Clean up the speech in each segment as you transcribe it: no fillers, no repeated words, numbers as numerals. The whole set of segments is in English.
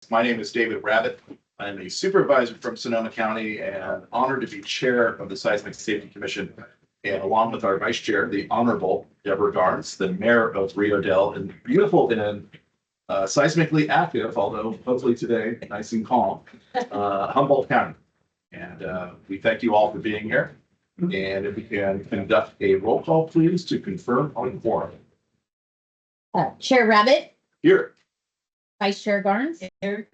My name is David Rabbit. I'm a supervisor from Sonoma County and honored to be chair of the Seismic Safety Commission. And along with our vice chair, the Honorable Deborah Garnes, the mayor of Rio Dell, and beautiful and seismically active, although hopefully today nice and calm, Humboldt County. And we thank you all for being here. And if we can conduct a roll call, please, to confirm on quorum. Chair Rabbit, Here. Vice Chair Garnes, here.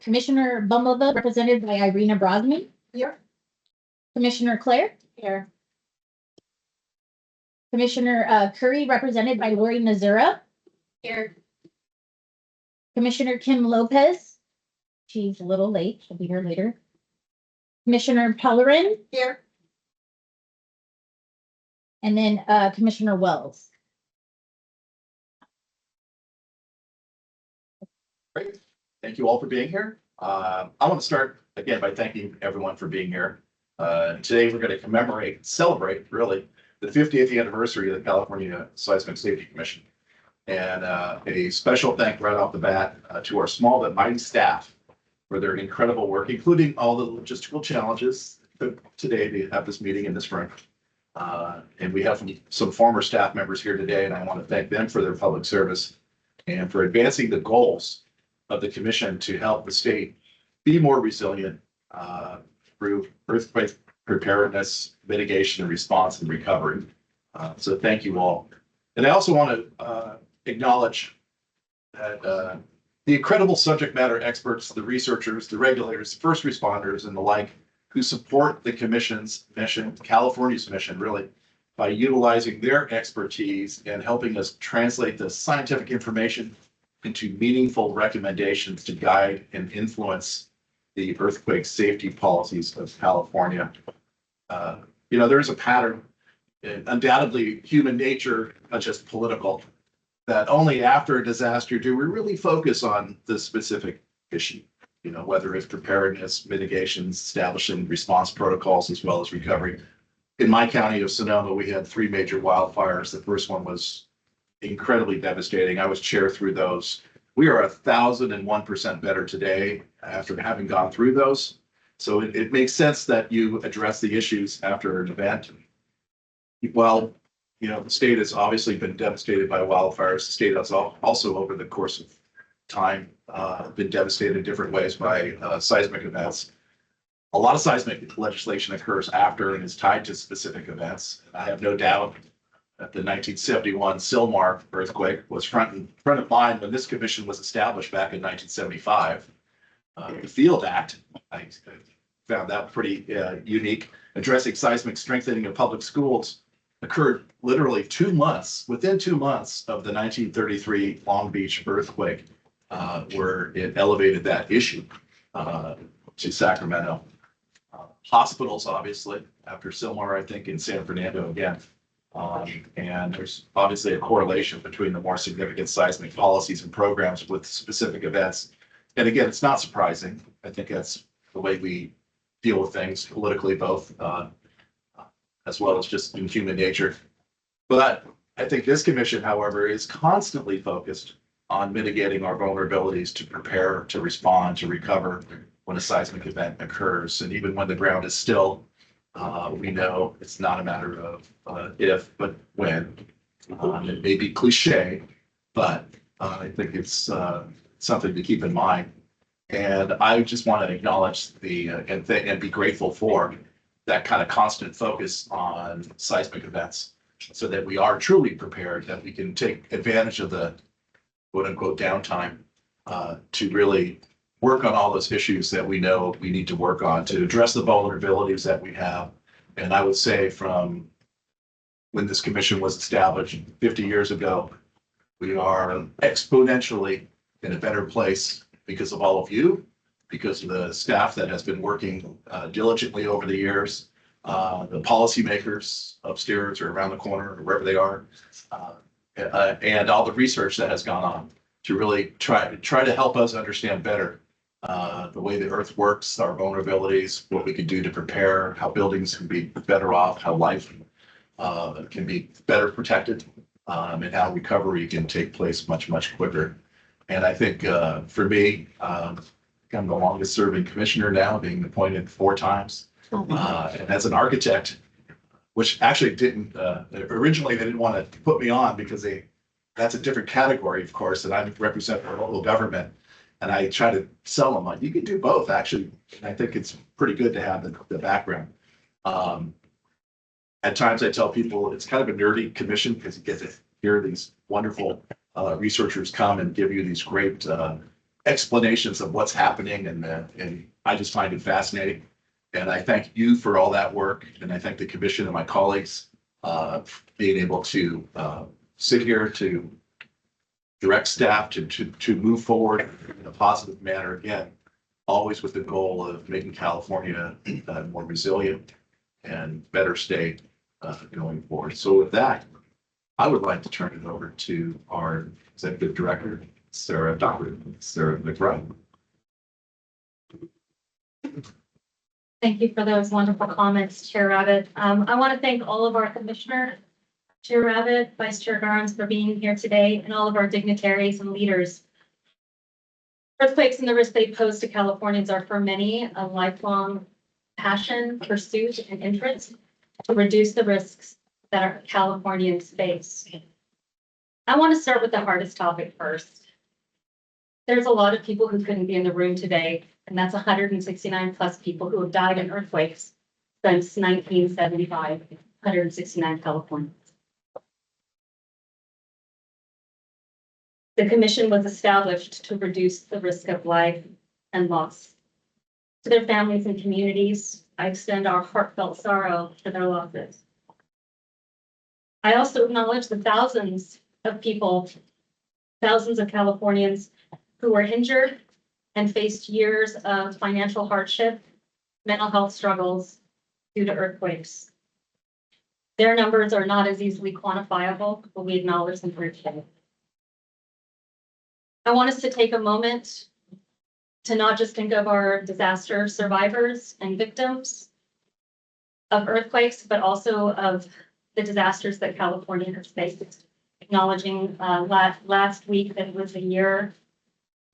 Commissioner Bumblebee, represented by Irina Brosman, here. Commissioner Claire, here. Commissioner Curry, represented by Lori Nazura, here. Commissioner Kim Lopez, she's a little late, she'll be here later. Commissioner Pellerin, here. And then Commissioner Wells. Great. Thank you all for being here. I want to start again by thanking everyone for being here. Today we're going to celebrate really the 50th anniversary of the California Seismic Safety Commission. And a special thank right off the bat to our small but mighty staff for their incredible work, including all the logistical challenges today to have this meeting in this room. And we have some former staff members here today, and I want to thank them for their public service and for advancing the goals of the commission to help the state be more resilient through earthquake preparedness, mitigation, response, and recovery. So thank you all. And I also want to acknowledge that the incredible subject matter experts, the researchers, the regulators, first responders, and the like, who support the commission's mission, California's mission, really, by utilizing their expertise and helping us translate the scientific information into meaningful recommendations to guide and influence the earthquake safety policies of California. There's a pattern, undoubtedly human nature, not just political, that only after a disaster do we really focus on the specific issue, whether it's preparedness, mitigations, establishing response protocols, as well as recovery. In my county of Sonoma, we had 3 major wildfires. The first one was incredibly devastating. I was chair through those. We are 1,001% better today after having gone through those. So it makes sense that you address the issues after an event. Well, the state has obviously been devastated by wildfires. The state has also, over the course of time, been devastated in different ways by seismic events. A lot of seismic legislation occurs after and is tied to specific events. And I have no doubt that the 1971 Sylmar earthquake was front of mind when this commission was established back in 1975. The Field Act, I found that pretty unique, addressing seismic strengthening of public schools, occurred literally within 2 months of the 1933 Long Beach earthquake, where it elevated that issue to Sacramento. Hospitals, obviously, after Sylmar, I think in San Fernando again. And there's obviously a correlation between the more significant seismic policies and programs with specific events. And again, it's not surprising. I think that's the way we deal with things politically, both as well as just in human nature. But I think this commission, however, is constantly focused on mitigating our vulnerabilities to prepare, to respond, to recover when a seismic event occurs. And even when the ground is still, we know it's not a matter of if, but when. It may be cliche, but I think it's something to keep in mind. And I just want to acknowledge and be grateful for that kind of constant focus on seismic events so that we are truly prepared, that we can take advantage of the quote unquote downtime to really work on all those issues that we know we need to work on to address the vulnerabilities that we have. And I would say from when this commission was established 50 years ago, we are exponentially in a better place because of all of you, because of the staff that has been working diligently over the years, the policymakers upstairs or around the corner or wherever they are, and all the research that has gone on to really try to help us understand better the way the earth works, our vulnerabilities, what we can do to prepare, how buildings can be better off, how life can be better protected, and how recovery can take place much, much quicker. And I think for me, I'm the longest serving commissioner now, being appointed 4 times. And as an architect, which actually didn't, originally they didn't want to put me on because that's a different category, of course, and I represent our local government. And I try to sell them like, you can do both, actually. And I think it's pretty good to have the background. At times I tell people it's kind of a nerdy commission because you get to hear these wonderful researchers come and give you these great explanations of what's happening. And I just find it fascinating. And I thank you for all that work. And I thank the commission and my colleagues for being able to sit here to direct staff to move forward in a positive manner. Again, always with the goal of making California more resilient and better state going forward. So with that, I would like to turn it over to our executive director, Dr. Sarah McBride. Thank you for those wonderful comments, Chair Rabbit. I want to thank all of our commissioners, Chair Rabbit, Vice Chair Garnes for being here today, and all of our dignitaries and leaders. Earthquakes and the risk they pose to Californians are for many a lifelong passion, pursuit, and interest to reduce the risks that our Californians face. I want to start with the hardest topic first. There's a lot of people who couldn't be in the room today, and that's 169 plus people who have died in earthquakes since 1975, 169 Californians. The commission was established to reduce the risk of life and loss. To their families and communities, I extend our heartfelt sorrow to their losses. I also acknowledge the thousands of people, thousands of Californians who were injured and faced years of financial hardship, mental health struggles due to earthquakes. Their numbers are not as easily quantifiable, but we acknowledge them today. I want us to take a moment to not just think of our disaster survivors and victims of earthquakes, but also of the disasters that California has faced. Acknowledging last week that it was a year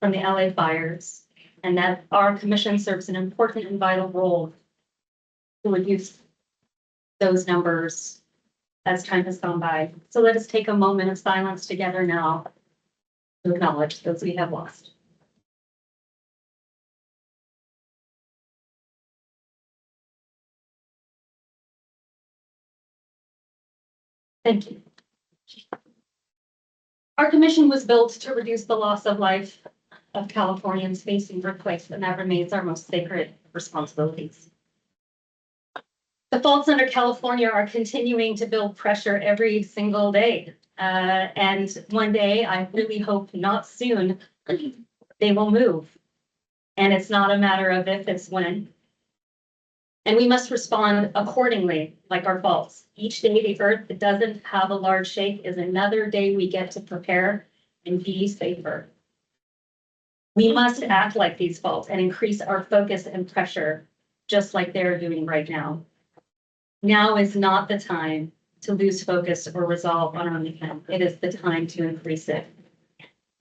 from the LA fires, and that our commission serves an important and vital role to reduce those numbers as time has gone by. So let us take a moment of silence together now to acknowledge those we have lost. Thank you. Our commission was built to reduce the loss of life of Californians facing earthquakes, and that remains our most sacred responsibilities. The faults under California are continuing to build pressure every single day. And one day, I really hope not soon, they will move. And it's not a matter of if, it's when. And we must respond accordingly, like our faults. Each day the earth that doesn't have a large shake is another day we get to prepare and be safer. We must act like these faults and increase our focus and pressure, just like they're doing right now. Now is not the time to lose focus or resolve on our mission. It is the time to increase it.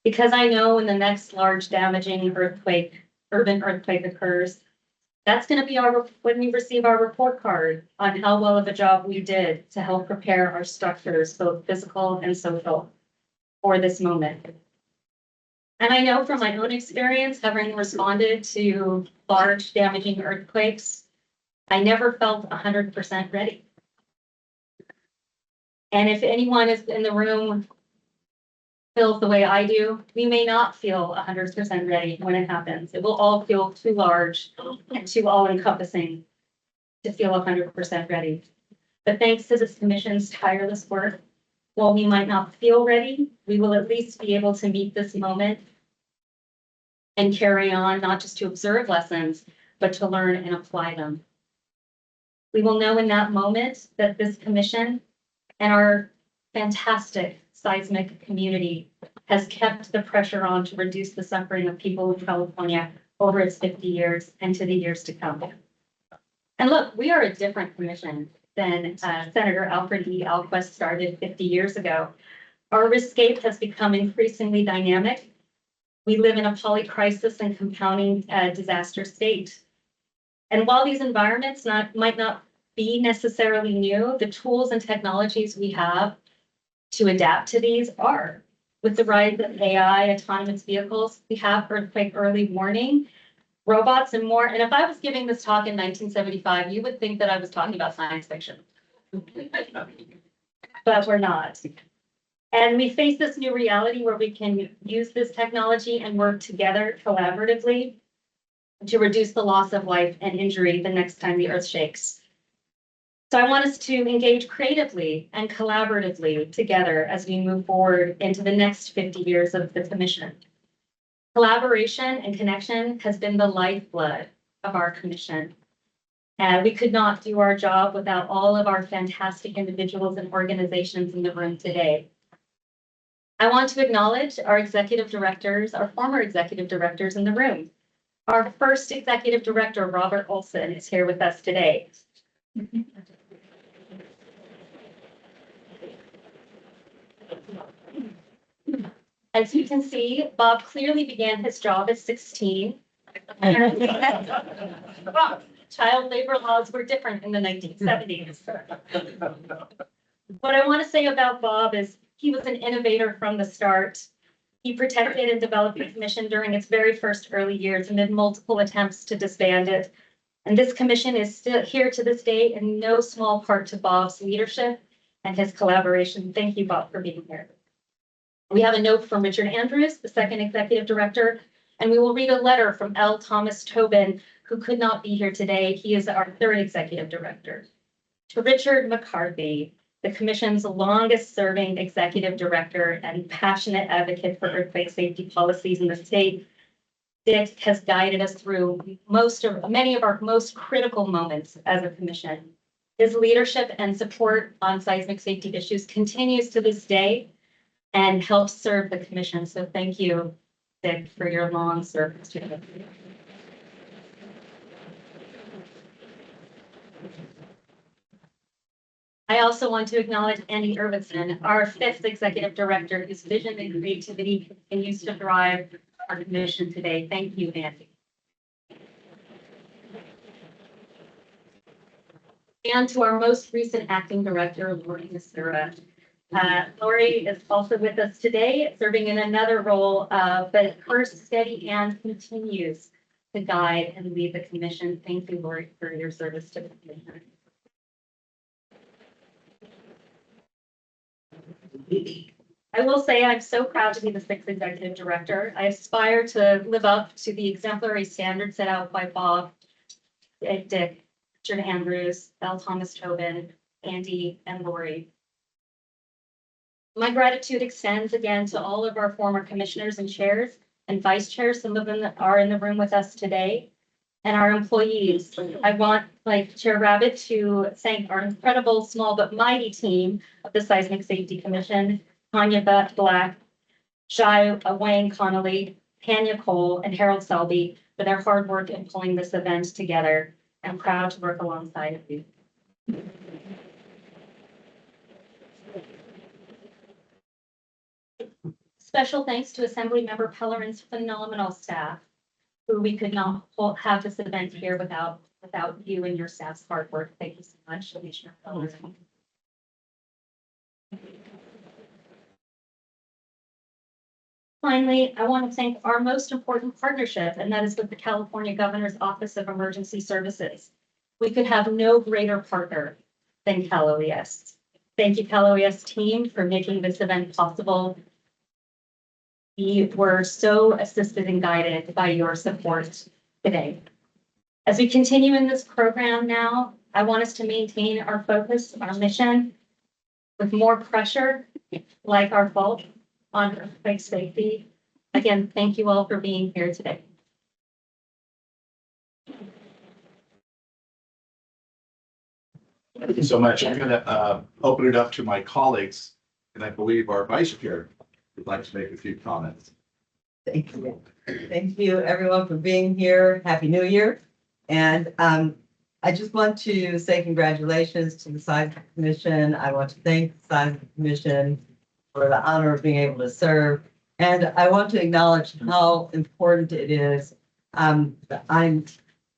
Because I know when the next large damaging urban earthquake occurs, that's going to be when we receive our report card on how well of a job we did to help prepare our structures, both physical and social, for this moment. And I know from my own experience, having responded to large damaging earthquakes, I never felt 100% ready. And if anyone is in the room feels the way I do, we may not feel 100% ready when it happens. It will all feel too large and too all-encompassing to feel 100% ready. But thanks to this commission's tireless work, while we might not feel ready, we will at least be able to meet this moment and carry on, not just to observe lessons, but to learn and apply them. We will know in that moment that this commission and our fantastic Seismic community has kept the pressure on to reduce the suffering of people in California over its 50 years and to the years to come. And look, we are a different commission than Senator Alfred E. Alquist started 50 years ago. Our riskscape has become increasingly dynamic, We live in a polycrisis and compounding disaster state. And while these environments might not be necessarily new, the tools and technologies we have to adapt to these are. With the rise of AI, autonomous vehicles, we have earthquake early warning, robots and more. And if I was giving this talk in 1975, you would think that I was talking about science fiction. But we're not. And we face this new reality where we can use this technology and work together collaboratively to reduce the loss of life and injury the next time the earth shakes. So I want us to engage creatively and collaboratively together as we move forward into the next 50 years of the commission. Collaboration and connection has been the lifeblood of our commission. And we could not do our job without all of our fantastic individuals and organizations in the room today. I want to acknowledge our executive directors, our former executive directors in the room. Our first executive director, Robert Olson, is here with us today. As you can see, Bob clearly began his job at 16. Child labor laws were different in the 1970s. What I want to say about Bob is he was an innovator from the start. He protected and developed the commission during its very first early years amid multiple attempts to disband it. And this commission is still here to this day in no small part to Bob's leadership and his collaboration. Thank you, Bob, for being here. We have a note from Richard Andrews, the second executive director, and we will read a letter from L. Thomas Tobin, who could not be here today. He is our third executive director. To Richard McCarthy, the commission's longest serving executive director and passionate advocate for earthquake safety policies in the state, Dick has guided us through many of our most critical moments as a commission. His leadership and support on seismic safety issues continues to this day and helps serve the commission. So thank you, Dick, for your long service to us. I also want to acknowledge Andy Irvison, our fifth executive director, whose vision and creativity continues to drive our commission today. Thank you, Andy. And to our most recent acting director, Lori Nasura. Lori is also with us today, serving in another role, but her steady hand continues to guide and lead the commission. Thank you, Lori, for your service to the commission. I will say I'm so proud to be the sixth executive director. I aspire to live up to the exemplary standards set out by Bob, Dick, Richard Andrews, L. Thomas Tobin, Andy, and Lori. My gratitude extends again to all of our former commissioners and chairs and vice chairs. Some of them are in the room with us today, and our employees. I want, like Chair Rabbit, to thank our incredible small but mighty team of the Seismic Safety Commission, Tanya Black, Shai Wayne Connolly, Tanya Cole, and Harold Selby for their hard work in pulling this event together. I'm proud to work alongside of you. Special thanks to Assemblymember Pellerin's phenomenal staff, who we could not have this event here without you and your staff's hard work. Thank you so much, Commissioner Pellerin. Finally, I want to thank our most important partnership, and that is with the California Governor's Office of Emergency Services. We could have no greater partner than Cal OES. Thank you, Cal OES team, for making this event possible. We were so assisted and guided by your support today. As we continue in this program now, I want us to maintain our focus, our mission, with more pressure, like our fault, on earthquake safety. Again, thank you all for being here today. Thank you so much. I'm going to open it up to my colleagues, and I believe our vice chair would like to make a few comments. Thank you. Thank you, everyone, for being here. Happy New Year. And I just want to say congratulations to the Seismic Commission. I want to thank the Seismic Commission for the honor of being able to serve. And I want to acknowledge how important it is. I'm,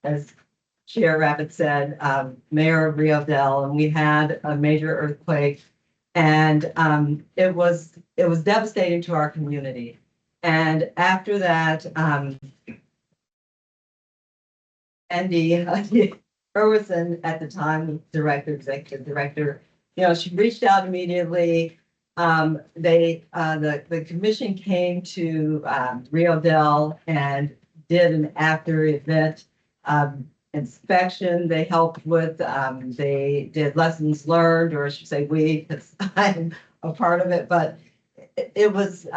as Chair Rabbit said, Mayor of Rio Dell, and we had a major earthquake. And it was devastating to our community. And after that, Andy Irwison at the time, executive director, she reached out immediately. The commission came to Rio Dell and did an after event inspection. They helped with, they did lessons learned, or I should say we, because I'm a part of it, but it was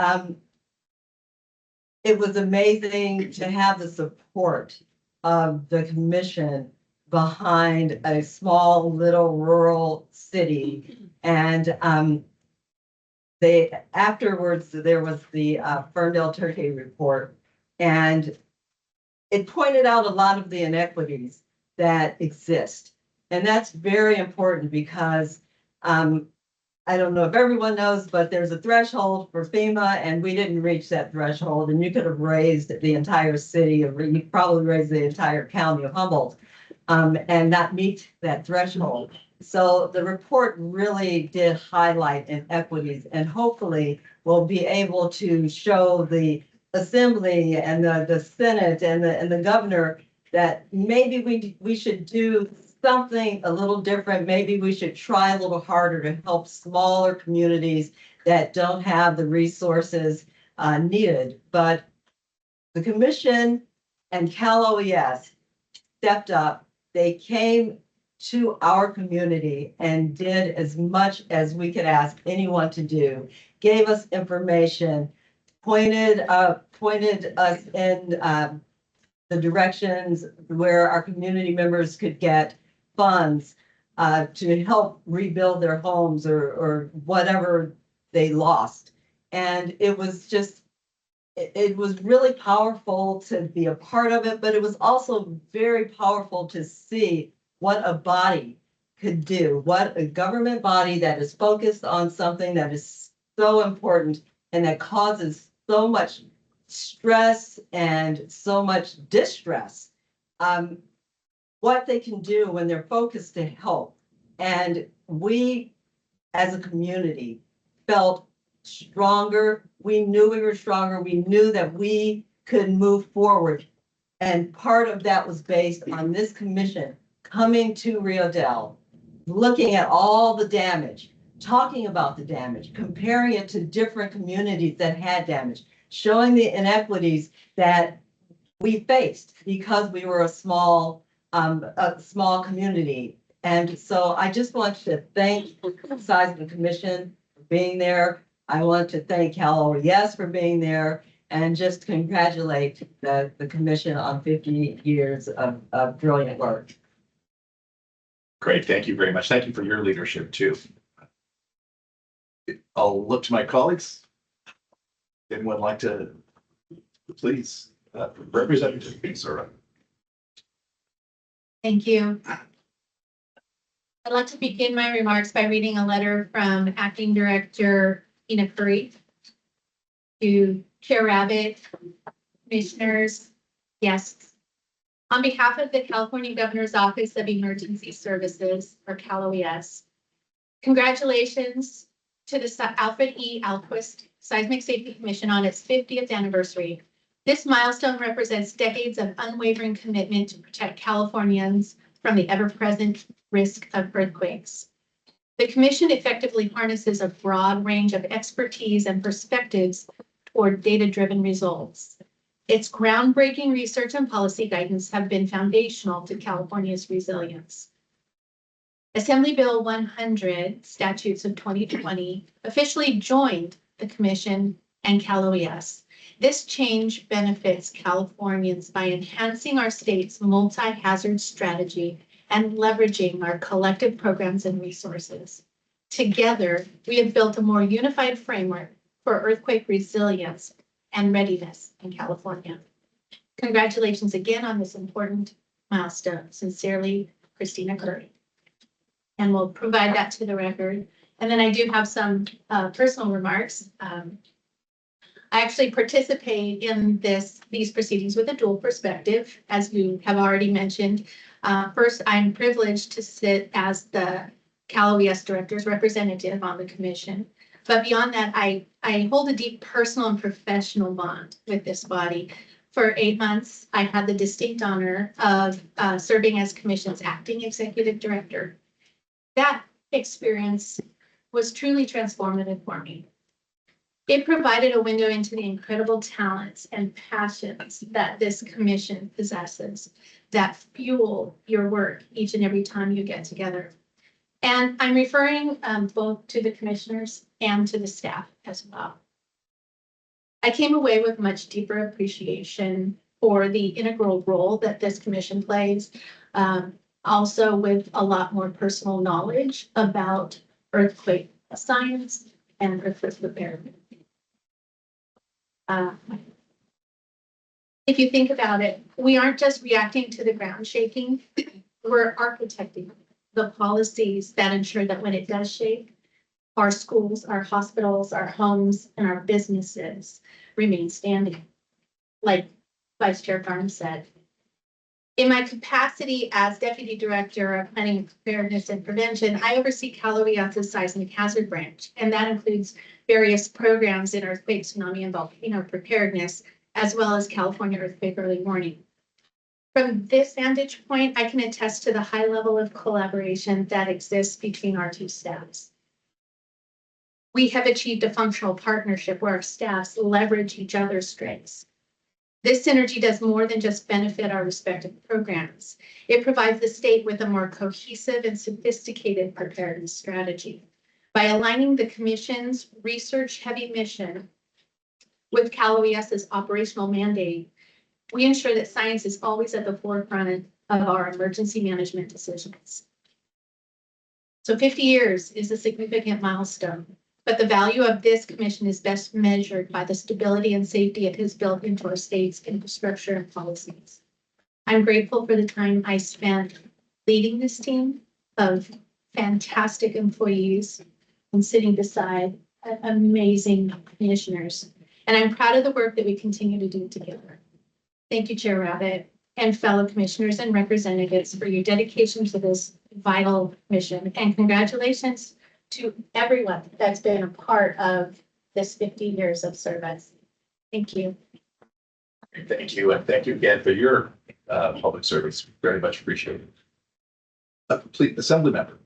amazing to have the support of the commission behind a small little rural city. And they afterwards there was the Ferndale Turkey report, and it pointed out a lot of the inequities that exist. And that's very important because I don't know if everyone knows, but there's a threshold for FEMA, and we didn't reach that threshold. And you could have raised the entire city, or you probably raised the entire county of Humboldt, and not meet that threshold. So the report really did highlight inequities, and hopefully we'll be able to show the Assembly and the Senate and the governor that maybe we should do something a little different. Maybe we should try a little harder to help smaller communities that don't have the resources needed. But the commission and Cal OES stepped up. They came to our community and did as much as we could ask anyone to do, gave us information, pointed us in the directions where our community members could get funds to help rebuild their homes or whatever they lost. And it was just, it was really powerful to be a part of it, but it was also very powerful to see what a body could do, what a government body that is focused on something that is so important and that causes so much stress and so much distress, what they can do when they're focused to help. And we, as a community, felt stronger. We knew we were stronger. We knew that we could move forward. And part of that was based on this commission coming to Rio Dell, looking at all the damage, talking about the damage, comparing it to different communities that had damage, showing the inequities that we faced because we were a small community. And so I just want to thank the Seismic Commission for being there. I want to thank Cal OES for being there, and just congratulate the commission on 50 years of brilliant work. Great, thank you very much. Thank you for your leadership too. I'll look to my colleagues. Anyone like to, please, Representative Sora. Thank you. I'd like to begin my remarks by reading a letter from Acting Director Ina Curry to Chair Rabbit, commissioners, guests. On behalf of the California Governor's Office of Emergency Services, or Cal OES, congratulations to the Alfred E. Alquist Seismic Safety Commission on its 50th anniversary. This milestone represents decades of unwavering commitment to protect Californians from the ever-present risk of earthquakes. The commission effectively harnesses a broad range of expertise and perspectives toward data-driven results. Its groundbreaking research and policy guidance have been foundational to California's resilience. Assembly Bill 100, Statutes of 2020, officially joined the commission and Cal OES. This change benefits Californians by enhancing our state's multi-hazard strategy and leveraging our collective programs and resources. Together, we have built a more unified framework for earthquake resilience and readiness in California. Congratulations again on this important milestone. Sincerely, Christina Curry. And we'll provide that to the record. And then I do have some personal remarks. I actually participate in these proceedings with a dual perspective, as you have already mentioned. First, I'm privileged to sit as the Cal OES Director's representative on the commission. But beyond that, I hold a deep personal and professional bond with this body. For 8 months, I had the distinct honor of serving as commission's acting executive director. That experience was truly transformative for me. It provided a window into the incredible talents and passions that this commission possesses that fuel your work each and every time you get together. And I'm referring both to the commissioners and to the staff as well. I came away with much deeper appreciation for the integral role that this commission plays, also with a lot more personal knowledge about earthquake science and earthquake preparedness. If you think about it, we aren't just reacting to the ground shaking, we're architecting the policies that ensure that when it does shake, our schools, our hospitals, our homes, and our businesses remain standing, like Vice Chair Garm said. In my capacity as Deputy Director of Planning, Preparedness, and Prevention, I oversee Cal OES's Seismic Hazard Branch, and that includes various programs in earthquake, tsunami, and volcano preparedness, as well as California Earthquake Early Warning. From this vantage point, I can attest to the high level of collaboration that exists between our two staffs. We have achieved a functional partnership where our staffs leverage each other's strengths. This synergy does more than just benefit our respective programs. It provides the state with a more cohesive and sophisticated preparedness strategy. By aligning the Commission's research-heavy mission with Cal OES's operational mandate, we ensure that science is always at the forefront of our emergency management decisions. So 50 years is a significant milestone, but the value of this commission is best measured by the stability and safety it has built into our state's infrastructure and policies. I'm grateful for the time I spent leading this team of fantastic employees and sitting beside amazing commissioners. And I'm proud of the work that we continue to do together. Thank you, Chair Rabbit, and fellow commissioners and representatives for your dedication to this vital mission. And congratulations to everyone that's been a part of this 50 years of service. Thank you. Thank you, and thank you again for your public service. Very much appreciated. Please, Assembly Member,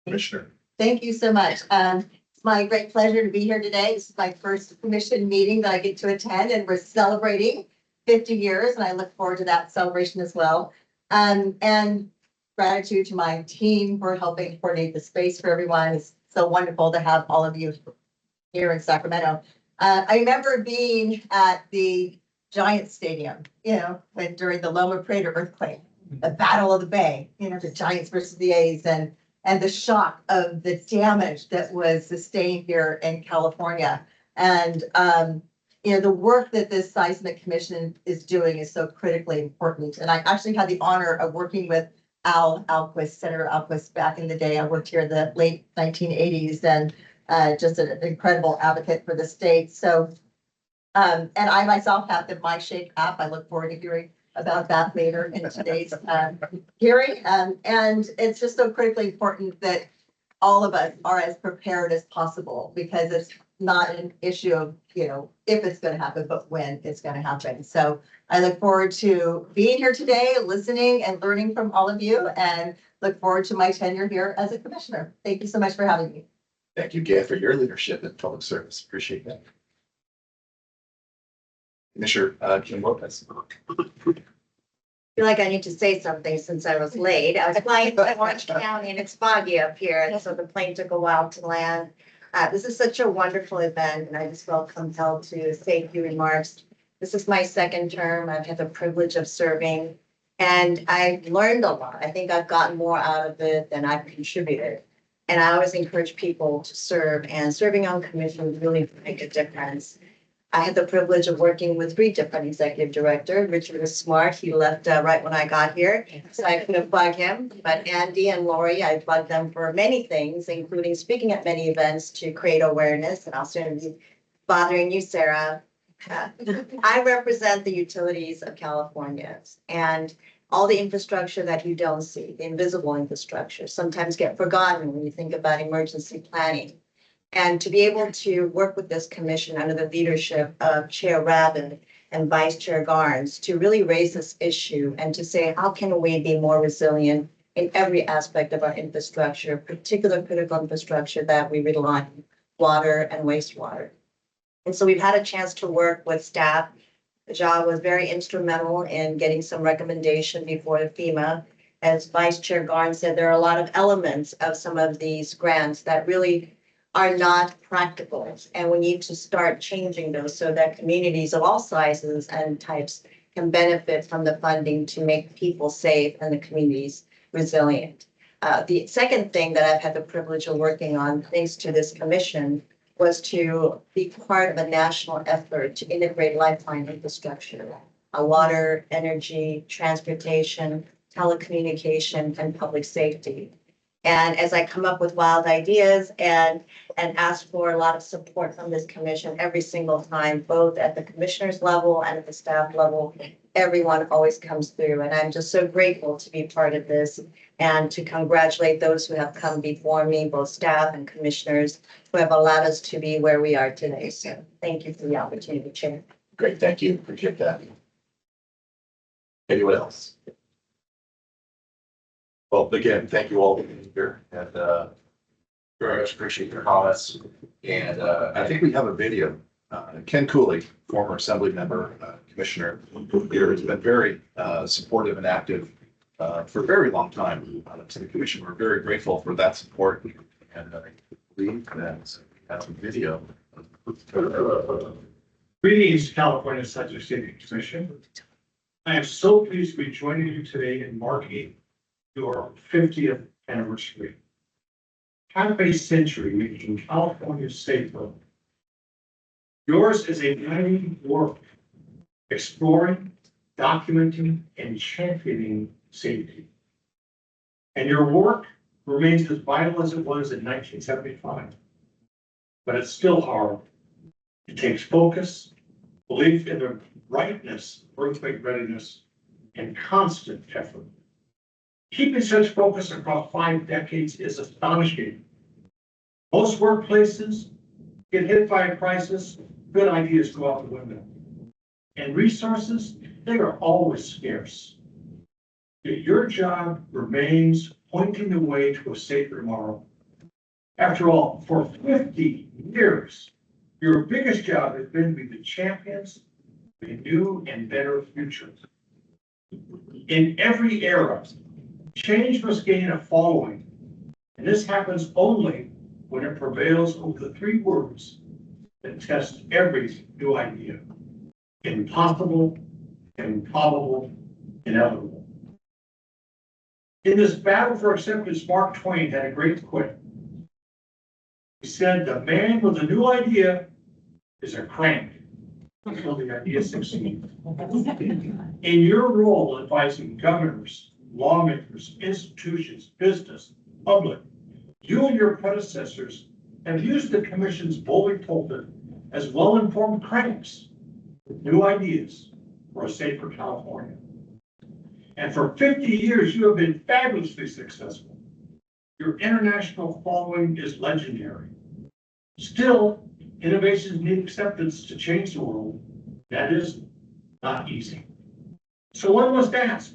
Commissioner. Thank you so much. It's my great pleasure to be here today. This is my first commission meeting that I get to attend, and we're celebrating 50 years, and I look forward to that celebration as well. And gratitude to my team for helping coordinate the space for everyone. It's so wonderful to have all of you here in Sacramento. I remember being at the Giant Stadium, when during the Loma Prieta earthquake, the Battle of the Bay, the Giants versus the A's, and the shock of the damage that was sustained here in California. And, the work that this Seismic Commission is doing is so critically important. And I actually had the honor of working with Senator Alquist back in the day. I worked here in the late 1980s and just an incredible advocate for the state. So, and I myself have the MyShake app. I look forward to hearing about that later in today's hearing. And it's just so critically important that all of us are as prepared as possible, because it's not an issue of, if it's going to happen, but when it's going to happen. So I look forward to being here today, listening and learning from all of you, and look forward to my tenure here as a commissioner. Thank you so much for having me. Thank you, Gail, for your leadership in public service. Appreciate that. Commissioner Kim Lopez. I feel like I need to say something since I was late. I was flying to Orange County and it's foggy up here, and so the plane took a while to land. This is such a wonderful event, and I just felt compelled to say a few remarks. This is my second term. I've had the privilege of serving, and I've learned a lot. I think I've gotten more out of it than I've contributed. And I always encourage people to serve, and serving on commissions really make a difference. I had the privilege of working with 3 different executive directors. Richard was smart. He left right when I got here, so I couldn't bug him. But Andy and Lori, I bugged them for many things, including speaking at many events to create awareness. And I'll soon be bothering you, Sarah. I represent the utilities of California and all the infrastructure that you don't see, the invisible infrastructure, sometimes get forgotten when you think about emergency planning. And to be able to work with this commission under the leadership of Chair Rabin and Vice Chair Garnes to really raise this issue and to say, how can we be more resilient in every aspect of our infrastructure, particular critical infrastructure that we rely on, water and wastewater. And so we've had a chance to work with staff. Ja was very instrumental in getting some recommendation before the FEMA. As Vice Chair Garnes said, there are a lot of elements of some of these grants that really are not practical. And we need to start changing those so that communities of all sizes and types can benefit from the funding to make people safe and the communities resilient. The second thing that I've had the privilege of working on, thanks to this commission, was to be part of a national effort to integrate lifeline infrastructure, water, energy, transportation, telecommunication, and public safety. And as I come up with wild ideas and ask for a lot of support from this commission every single time, both at the commissioner's level and at the staff level, everyone always comes through. And I'm just so grateful to be part of this and to congratulate those who have come before me, both staff and commissioners, who have allowed us to be where we are today. So thank you for the opportunity, Chair. Great, thank you. Appreciate that. Anyone else? Well, again, thank you all for being here and very much appreciate your comments. And I think we have a video. Ken Cooley, former assembly member, commissioner here, has been very supportive and active for a very long time to the commission. We're very grateful for that support. And I believe that we have a video. Greetings, California Legislative State Commission. I am so pleased to be joining you today in marking your 50th anniversary. Half a century making California safer. Yours is a mighty work, exploring, documenting, and championing safety. And your work remains as vital as it was in 1975. But it's still hard. It takes focus, belief in the rightness of earthquake readiness, and constant effort. Keeping such focus across 5 decades is astonishing. Most workplaces get hit by a crisis, good ideas go out the window. And resources, they are always scarce. Yet your job remains pointing the way to a safer tomorrow. After all, for 50 years, your biggest job has been to be the champions of a new and better future. In every era, change must gain a following, and this happens only when it prevails over the 3 words that test every new idea: impossible, improbable, inevitable. In this battle for acceptance, Mark Twain had a great quote. He said, "The man with a new idea is a crank until the idea succeeds." In your role advising governors, lawmakers, institutions, business, public, you and your predecessors have used the commission's bully pulpit as well-informed cranks with new ideas for a safer California. And for 50 years, you have been fabulously successful. Your international following is legendary. Still, innovations need acceptance to change the world. That is not easy. So one must ask,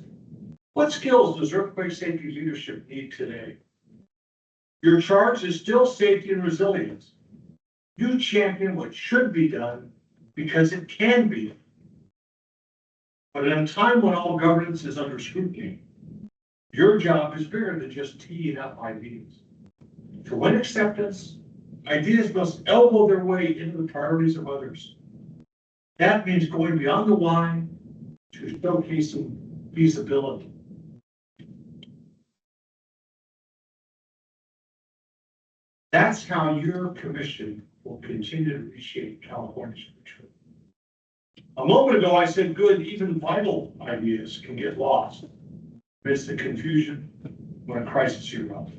what skills does earthquake safety leadership need today? Your charge is still safety and resilience. You champion what should be done because it can be. But in a time when all governance is under scrutiny, your job is bigger than just teeing up ideas. To win acceptance, ideas must elbow their way into the priorities of others. That means going beyond the why to showcasing feasibility. That's how your commission will continue to reshape California's future. A moment ago, I said good, even vital ideas can get lost amidst the confusion when a crisis erupts.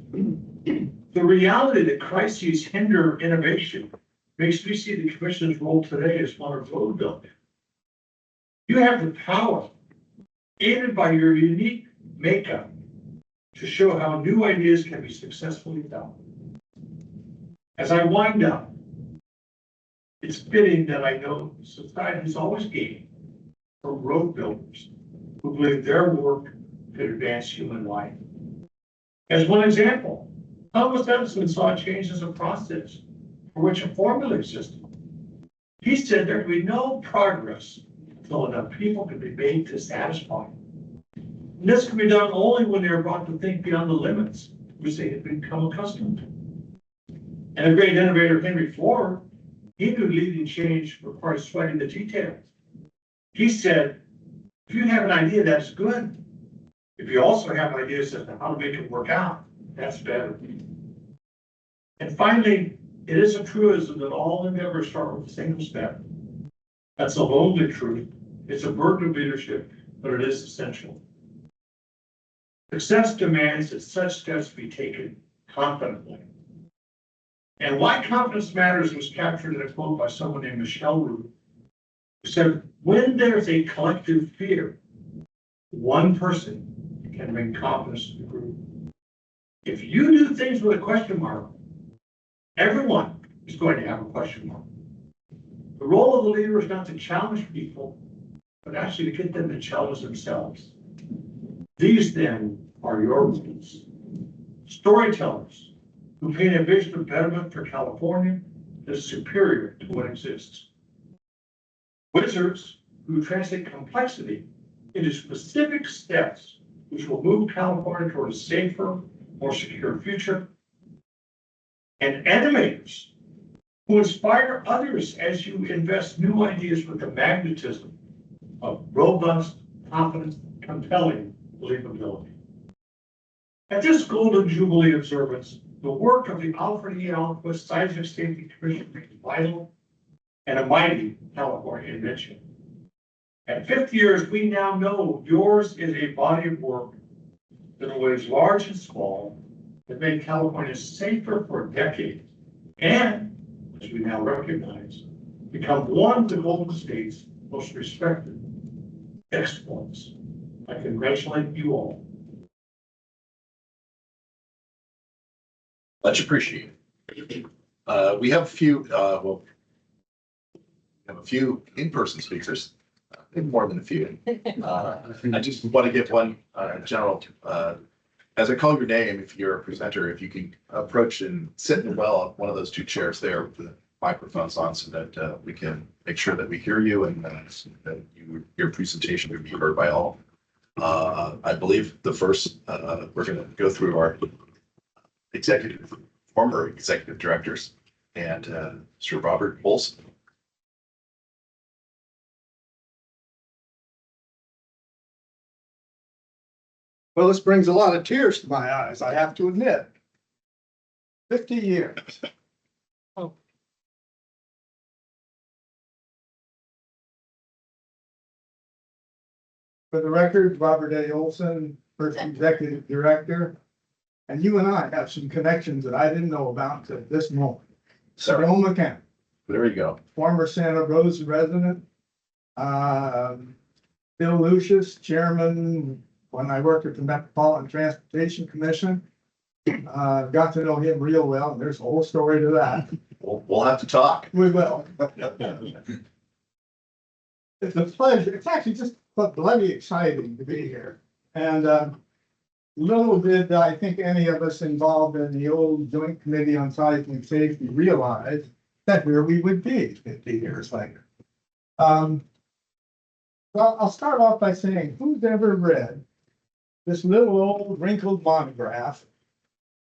The reality that crises hinder innovation makes me see the commission's role today as one of road building. You have the power, aided by your unique makeup, to show how new ideas can be successfully done. As I wind up, it's fitting that I know society is always gaining from road builders who believe their work could advance human life. As one example, Thomas Edison saw a change as a process for which a formula existed. He said there could be no progress until enough people could be made dissatisfied. And this can be done only when they are brought to think beyond the limits which they had become accustomed to. And the great innovator Henry Ford, he knew leading change requires sweating the details. He said, if you have an idea, that's good. If you also have ideas as to how to make it work out, that's better. And finally, it is a truism that all endeavors start with a single step. That's a lonely truth. It's a burden of leadership, but it is essential. Success demands that such steps be taken confidently. And why confidence matters was captured in a quote by someone named Michelle Root, who said, when there's a collective fear, one person can bring confidence to the group. If you do things with a question mark, everyone is going to have a question mark. The role of the leader is not to challenge people, but actually to get them to challenge themselves. These then are your roles. Storytellers who paint a vision of betterment for California that is superior to what exists. Wizards who translate complexity into specific steps which will move California toward a safer, more secure future. And animators who inspire others as you invest new ideas with the magnetism of robust, confident, compelling believability. At this Golden Jubilee observance, the work of the Alfred E. Alquist Seismic Safety Commission is vital and a mighty California invention. At 50 years, we now know yours is a body of work that in ways large and small that made California safer for decades and, as we now recognize, become one of the Golden State's most respected exploits. I congratulate you all. Much appreciated. We have a few, in-person speakers, maybe more than a few. I just want to give one general, as I call your name, if you're a presenter, if you can approach and sit in well one of those two chairs there with the microphones on so that we can make sure that we hear you and that your presentation can be heard by all. I believe the first, we're going to go through our former executive directors, and Sir Robert Olson. Well, this brings a lot of tears to my eyes, I have to admit. 50 years. Oh. For the record, Robert A. Olson, first executive director. And you and I have some connections that I didn't know about to this moment. Sonoma County. There you go. Former Santa Rosa resident. Bill Lucius, chairman when I worked at the Metropolitan Transportation Commission. Got to know him real well. And there's a whole story to that. We'll have to talk. We will. It's a pleasure. It's actually just bloody exciting to be here. And little did I think any of us involved in the old Joint Committee on Seismic Safety realize that here we would be 50 years later. Well, I'll start off by saying, who's ever read this little old wrinkled monograph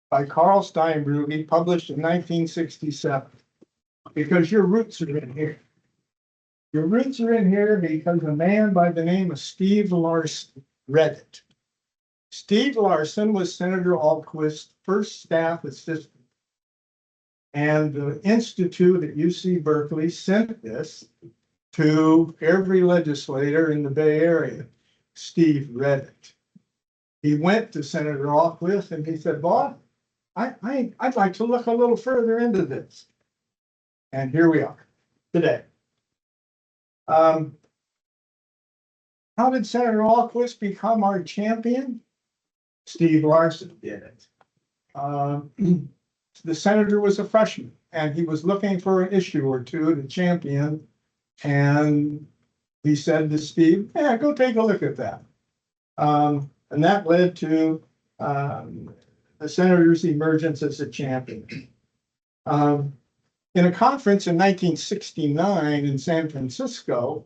by Carl Steinbrugge, published in 1967? Because your roots are in here. Your roots are in here because a man by the name of Steve Larson read it. Steve Larson was Senator Alquist's first staff assistant. And the Institute at UC Berkeley sent this to every legislator in the Bay Area. Steve read it. He went to Senator Alquist and he said, Bob, I'd like to look a little further into this. And here we are today. How did Senator Alquist become our champion? Steve Larson did it. The senator was a freshman and he was looking for an issue or two to champion. And he said to Steve, yeah, go take a look at that. And that led to the senator's emergence as a champion. In a conference in 1969 in San Francisco,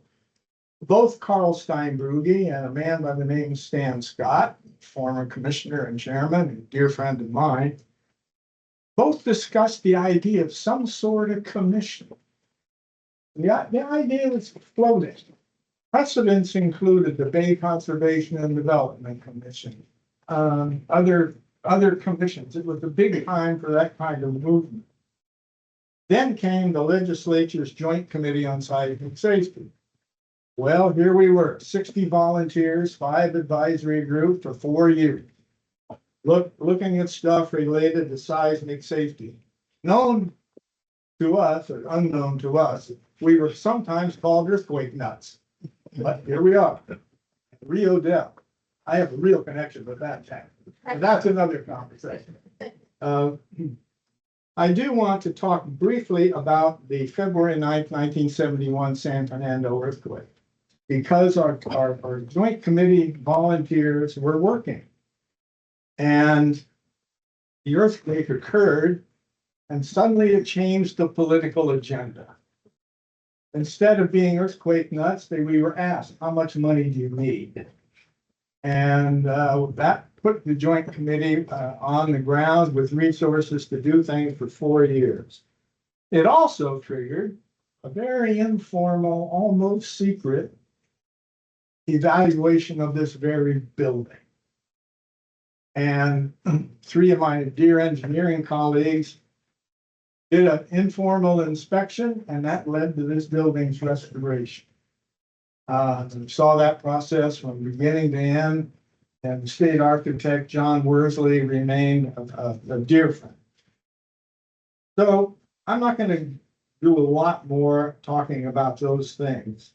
both Carl Steinbrugge and a man by the name of Stan Scott, former commissioner and chairman, and a dear friend of mine, both discussed the idea of some sort of commission. The idea was floating. Precedents included the Bay Conservation and Development Commission, other commissions. It was a big time for that kind of movement. Then came the legislature's Joint Committee on Seismic Safety. Well, here we were, 60 volunteers, 5 advisory groups for 4 years. Looking at stuff related to seismic safety. Known to us or unknown to us, we were sometimes called earthquake nuts. But here we are, Rio Del. I have a real connection with that town. But that's another conversation. I do want to talk briefly about the February 9th, 1971 San Fernando earthquake, because our joint committee volunteers were working. And the earthquake occurred, and suddenly it changed the political agenda. Instead of being earthquake nuts, we were asked, how much money do you need? And that put the joint committee on the ground with resources to do things for 4 years. It also triggered a very informal, almost secret evaluation of this very building. And 3 of my dear engineering colleagues did an informal inspection, and that led to this building's restoration. Saw that process from beginning to end, and the state architect, John Worsley, remained a dear friend. So I'm not going to do a lot more talking about those things,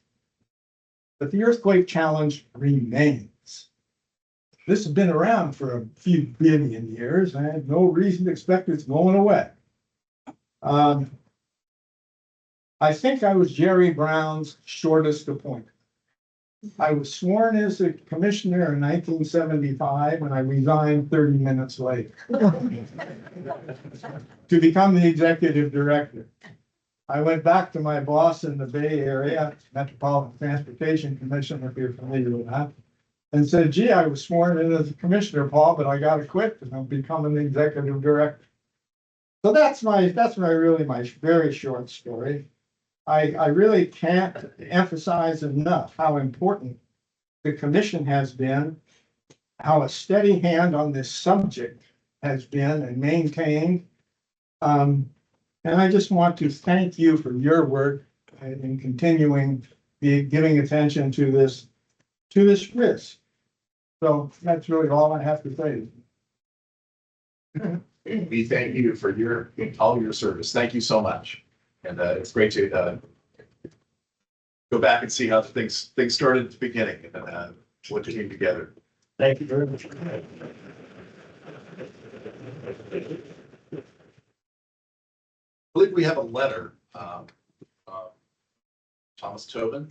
but the earthquake challenge remains. This has been around for a few billion years, and I have no reason to expect it's going away. I think I was Jerry Brown's shortest appointment. I was sworn as a commissioner in 1975, and I resigned 30 minutes later to become the executive director. I went back to my boss in the Bay Area, Metropolitan Transportation Commission, if you're familiar with that, and said, gee, I was sworn in as a commissioner, Paul, but I got to quit and I'm becoming the executive director. So that's my very short story. I really can't emphasize enough how important the commission has been, how a steady hand on this subject has been and maintained. And I just want to thank you for your work in continuing giving attention to this risk. So that's really all I have to say. We thank you for all your service. Thank you so much. And it's great to go back and see how things started at the beginning and what you came together. Thank you very much. I believe we have a letter. Thomas Tobin.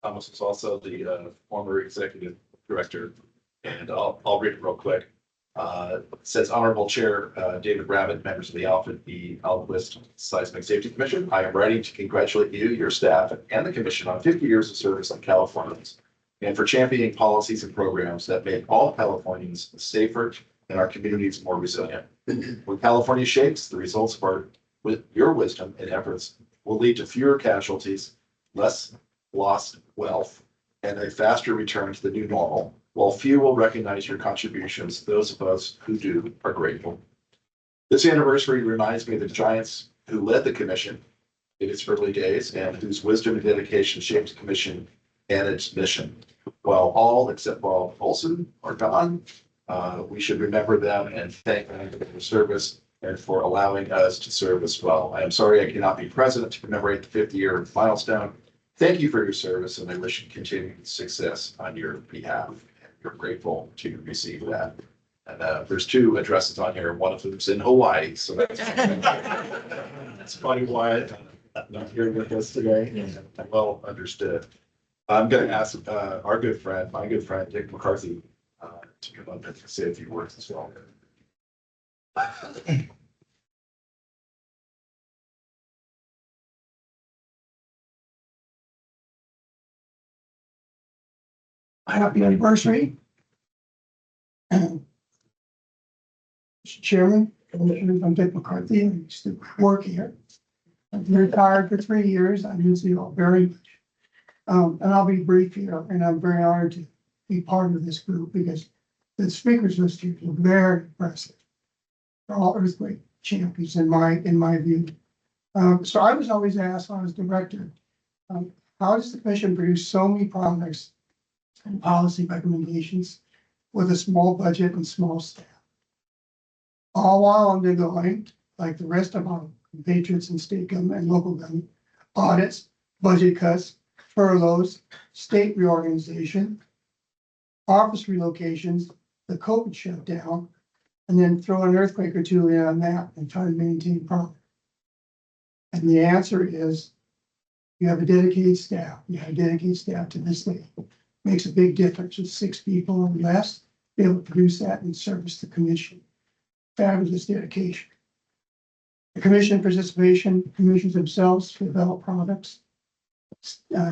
Thomas is also the former executive director, and I'll read it real quick. It says, Honorable Chair David Rabbit, members of the Alquist Seismic Safety Commission, I am writing to congratulate you, your staff, and the commission on 50 years of service on Californians, and for championing policies and programs that make all Californians safer and our communities more resilient. When California shakes, the results of your wisdom and efforts will lead to fewer casualties, less lost wealth, and a faster return to the new normal. While few will recognize your contributions, those of us who do are grateful. This anniversary reminds me of the giants who led the commission in its early days and whose wisdom and dedication shaped the commission and its mission. While all except Bob Olson are gone, We should remember them and thank them for their service and for allowing us to serve as well. I am sorry I cannot be present to commemorate the 50-year milestone. Thank you for your service, and I wish you continued success on your behalf. We're grateful to receive that. And there's 2 addresses on here. One of them's in Hawaii, so that's funny why not here with us today. Well understood. I'm going to ask my good friend Dick McCarthy, to come up and say a few words as well. Happy anniversary. Mr. Chairman, Commissioners, I'm Dick McCarthy. I used to work here. I've been retired for 3 years. I miss you all very much. And I'll be brief here, and I'm very honored to be part of this group because the speakers list here is very impressive. They're all earthquake champions in my view. So I was always asked when I was director, how does the commission produce so many products and policy recommendations with a small budget and small staff? All while undergoing, like the rest of our compatriots in state government and local government, audits, budget cuts, furloughs, state reorganization, office relocations, the COVID shutdown, and then throw an earthquake or 2 in on that and try to maintain profit. And the answer is you have a dedicated staff. You have a dedicated staff to this day. Makes a big difference with 6 people or less, be able to produce that and service the commission. Fabulous dedication. The commission participation, commissions themselves develop products,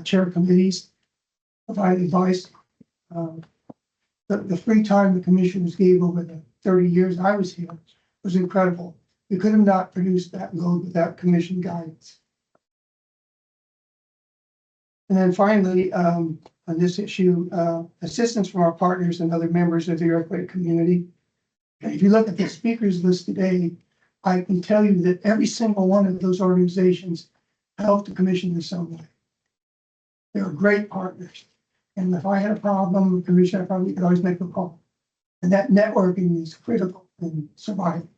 chair committees, provide advice. The free time the commissioners gave over the 30 years I was here was incredible. We could have not produced that load without commission guidance. And then finally, on this issue, assistance from our partners and other members of the earthquake community. And if you look at the speakers list today, I can tell you that every single one of those organizations helped the commission in some way. They were great partners. And if I had a problem with the commission, I probably could always make a call. And that networking is critical in surviving.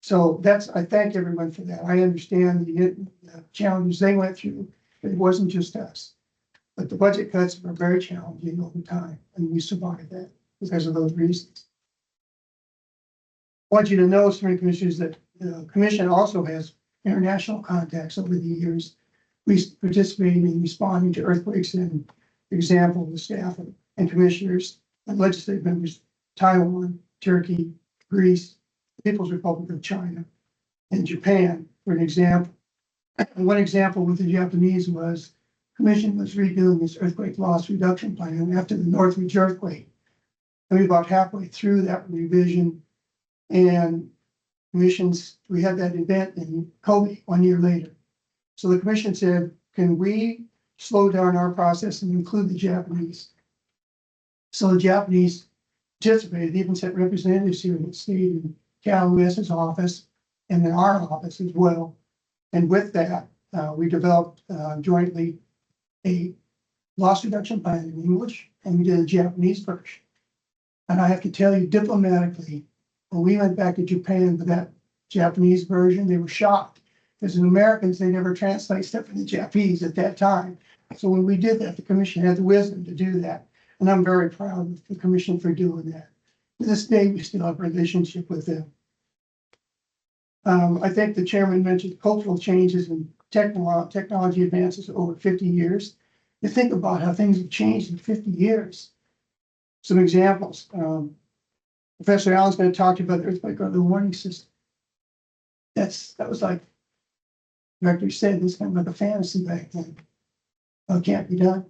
So I thank everyone for that. I understand the challenges they went through. It wasn't just us. But the budget cuts were very challenging over time, and we survived that because of those reasons. I want you to know, Supreme Commissioners, that the Commission also has international contacts over the years. We participated in responding to earthquakes in, for example, the staff and commissioners and legislative members, Taiwan, Turkey, Greece, the People's Republic of China, and Japan, for an example. And one example with the Japanese was Commission was redoing its earthquake loss reduction plan after the Northridge earthquake. And we about halfway through that revision, and commissions, we had that event in Kobe 1 year later. So the commission said, can we slow down our process and include the Japanese? So the Japanese participated, even sent representatives here that stayed in Cal Lewis's office and in our office as well. And with that, we developed jointly a loss reduction plan in English, and we did a Japanese version. And I have to tell you diplomatically, when we went back to Japan with that Japanese version, they were shocked. Because in Americans, they never translate stuff into Japanese at that time. So when we did that, the commission had the wisdom to do that. And I'm very proud of the commission for doing that. To this day, we still have a relationship with them. I think the chairman mentioned cultural changes and technology advances over 50 years. You think about how things have changed in 50 years. Some examples. Professor Allen's going to talk to you about the earthquake early warning system. That was like the director said, this kind of like a fantasy back then. Oh, can't be done,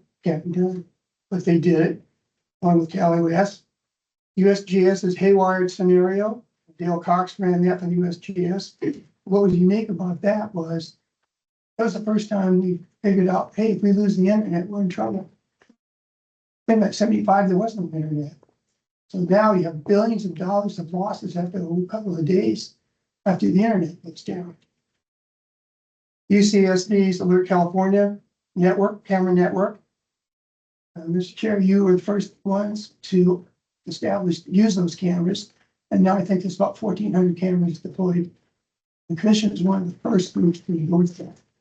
but they did it. Along with Cal OS. USGS's haywired scenario. Dale Cox ran that for the USGS. What was unique about that was the first time we figured out, hey, if we lose the internet, we're in trouble. In 1975, there was no internet. So now you have billions of dollars of losses after a couple of days after the internet goes down. UCSD's Alert California network, camera network. Mr. Chair, you were the first ones to established, use those cameras. And now I think there's about 1,400 cameras deployed. The commission is one of the first groups to use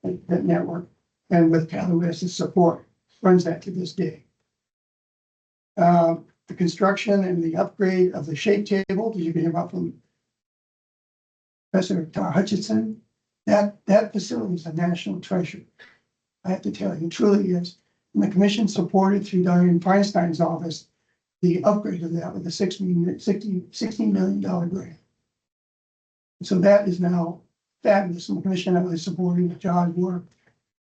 that network, and with CalOS's support, runs that to this day. The construction and the upgrade of the shape table, that you can hear about from Professor Tar Hutchinson, that facility is a national treasure. I have to tell you, it truly is. And the commission supported through Diane Feinstein's office, the upgrade of that with a $16 million grant. So that is now fabulous. And the commission is supporting John's work.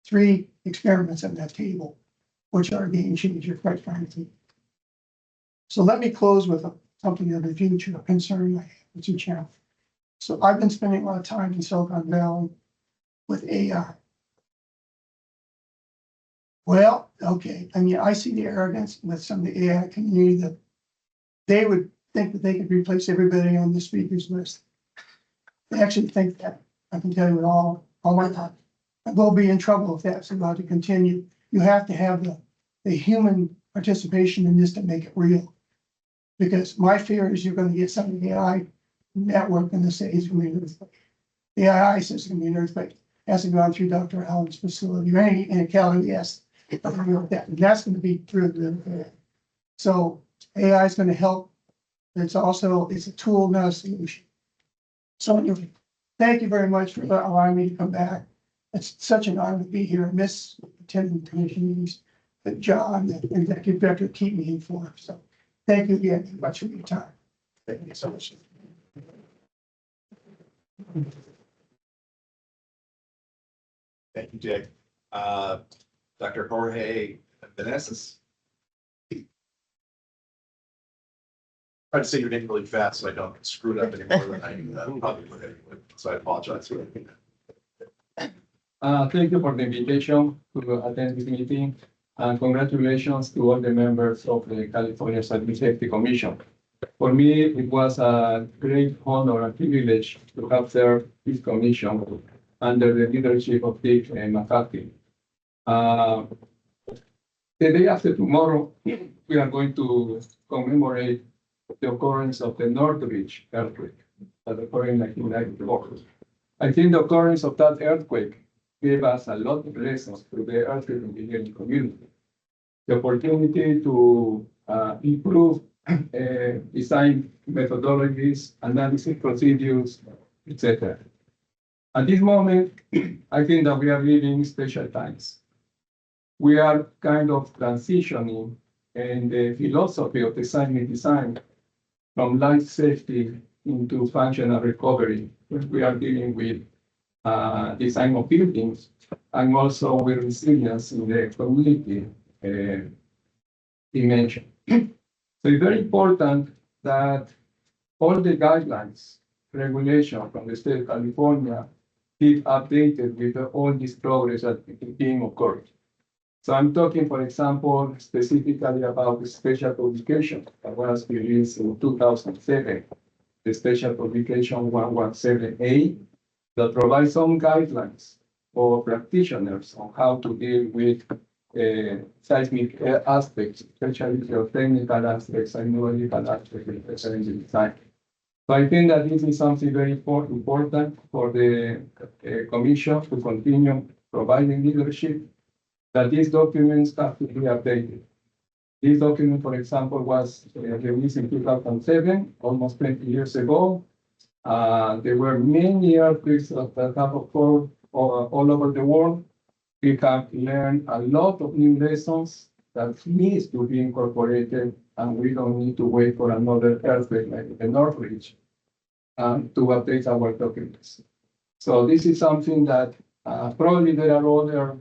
3 experiments at that table, which are a game changer, quite frankly. So let me close with something of the future, a concern I have with your channel. So I've been spending a lot of time in Silicon Valley with AI. Well, okay, I mean, I see the arrogance with some of the AI community that they would think that they could replace everybody on the speakers list. They actually think that. I can tell you with all my heart. We'll be in trouble if that's allowed to continue. You have to have the human participation in this to make it real. Because my fear is you're going to get some AI network going to say it's going to be an earthquake. The AI says it's going to be an earthquake. Hasn't gone through Dr. Allen's facility or any in Cali, yes. And that's going to be through. So AI is going to help. It's a tool, not a solution. So anyway, thank you very much for allowing me to come back. It's such an honor to be here. I miss attending commission meetings, but John, the executive director, keep me informed. So thank you again very much for your time. Thank you so much. Thank you, Jay. Dr. Jorge Beneses. Try to say your name really fast so I don't screw it up any more than I probably would anyway. So I apologize for that. Thank you for the invitation to attend this meeting, and congratulations to all the members of the California Seismic Safety Commission. For me, it was a great honor and privilege to have served this commission under the leadership of Dick McCarthy. The day after tomorrow, we are going to commemorate the occurrence of the Northridge earthquake that occurred in 1994. I think the occurrence of that earthquake gave us a lot of lessons to the earthquake engineering community. The opportunity to improve design methodologies, analysis procedures, etc. At this moment, I think that we are living special times. We are kind of transitioning in the philosophy of the seismic design from life safety into functional recovery. We are dealing with design of buildings and also with resilience in the community dimension. So it's very important that all the guidelines, regulation from the state of California keep updated with all this progress that is being occurred. So I'm talking, for example, specifically about the special publication that was released in 2007, the special publication 117A, that provides some guidelines for practitioners on how to deal with seismic aspects, especially geotechnical aspects and neurological aspects in the design. So I think that this is something very important for the commission to continue providing leadership, that these documents have to be updated. This document, for example, was released in 2007, almost 20 years ago. There were many earthquakes that have occurred all over the world. We have learned a lot of new lessons that needs to be incorporated, and we don't need to wait for another earthquake like the Northridge to update our documents. So this is something that probably there are other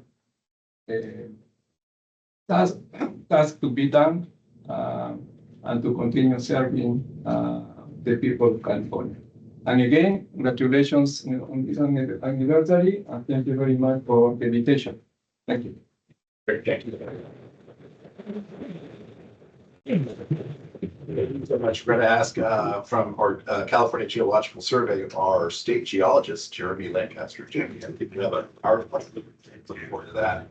tasks to be done and to continue serving the people of California. And again, congratulations on this anniversary, and thank you very much for the invitation. Thank you. Great, thank you. Thank you so much. We're going to ask from our California Geological Survey, our state geologist, Jeremy Lancaster. Jeremy, I think you have a PowerPoint. Looking forward to that.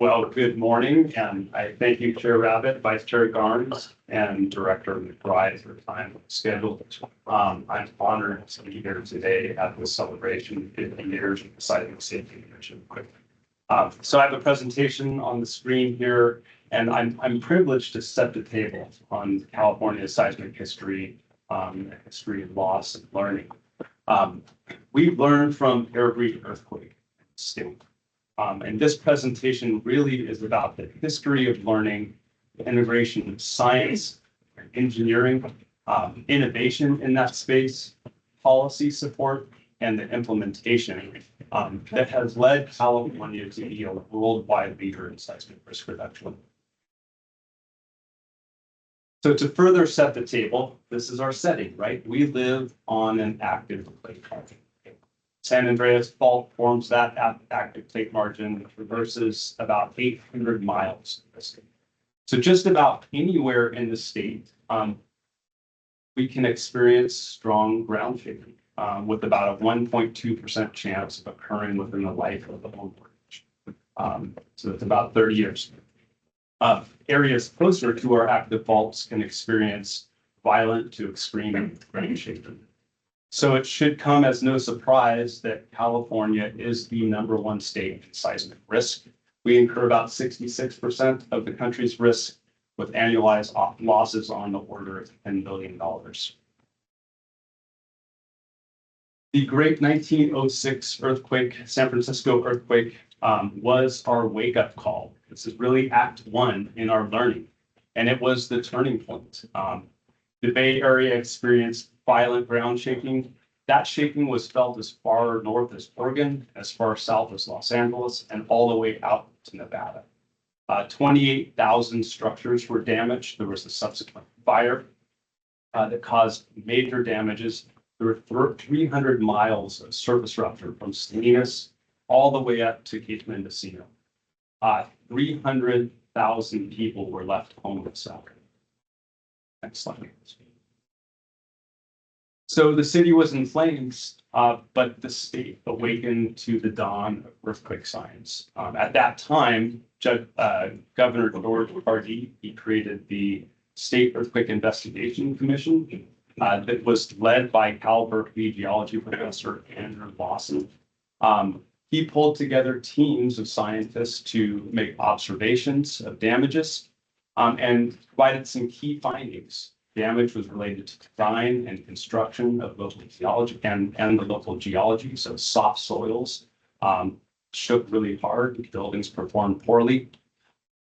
Well, good morning, and I thank you, Chair Rabbit, Vice Chair Garnes, and Director McBride for time scheduled. I'm honored to be here today at this celebration, 50 years of the Seismic Safety Commission. So I have a presentation on the screen here, and I'm privileged to set the table on California's seismic history, history of loss and learning. We've learned from every earthquake in the state. And this presentation really is about the history of learning, the integration of science, engineering, innovation in that space, policy support, and the implementation that has led California to be a worldwide leader in seismic risk reduction. So to further set the table, this is our setting, right? We live on an active plate margin. San Andreas Fault forms that active plate margin, traverses about 800 miles. So just about anywhere in the state, we can experience strong ground shaking with about a 1.2% chance of occurring within the life of the home mortgage. So it's about 30 years. Areas closer to our active faults can experience violent to extreme ground shaking. So it should come as no surprise that California is the #1 state in seismic risk. We incur about 66% of the country's risk, with annualized losses on the order of $10 billion. The great 1906 earthquake, San Francisco earthquake, was our wake-up call. This is really Act 1 in our learning, and it was the turning point. The Bay Area experienced violent ground shaking. That shaking was felt as far north as Oregon, as far south as Los Angeles, and all the way out to Nevada. 28,000 structures were damaged. There was a subsequent fire that caused major damages. There were 300 miles of surface rupture from Salinas all the way up to Cape Mendocino. 300,000 people were left homeless. Next slide. So the city was in flames, but the state awakened to the dawn of earthquake science. At that time, Governor George Pardee, he created the State Earthquake Investigation Commission that was led by Cal Berkeley geology professor Andrew Lawson. He pulled together teams of scientists to make observations of damages and provided some key findings. Damage was related to design and construction of local geology and the local geology. So soft soils shook really hard, buildings performed poorly.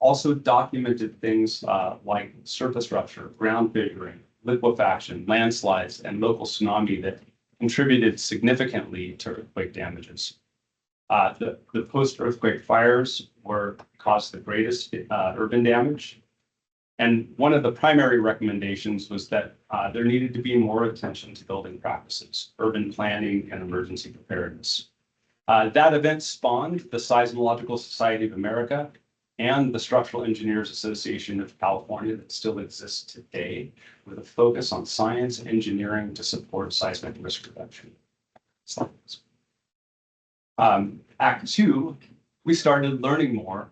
Also documented things like surface rupture, ground fissuring, liquefaction, landslides, and local tsunami that contributed significantly to earthquake damages. The post-earthquake fires caused the greatest urban damage. And one of the primary recommendations was that there needed to be more attention to building practices, urban planning, and emergency preparedness. That event spawned the Seismological Society of America and the Structural Engineers Association of California that still exists today, with a focus on science and engineering to support seismic risk reduction. Act 2, we started learning more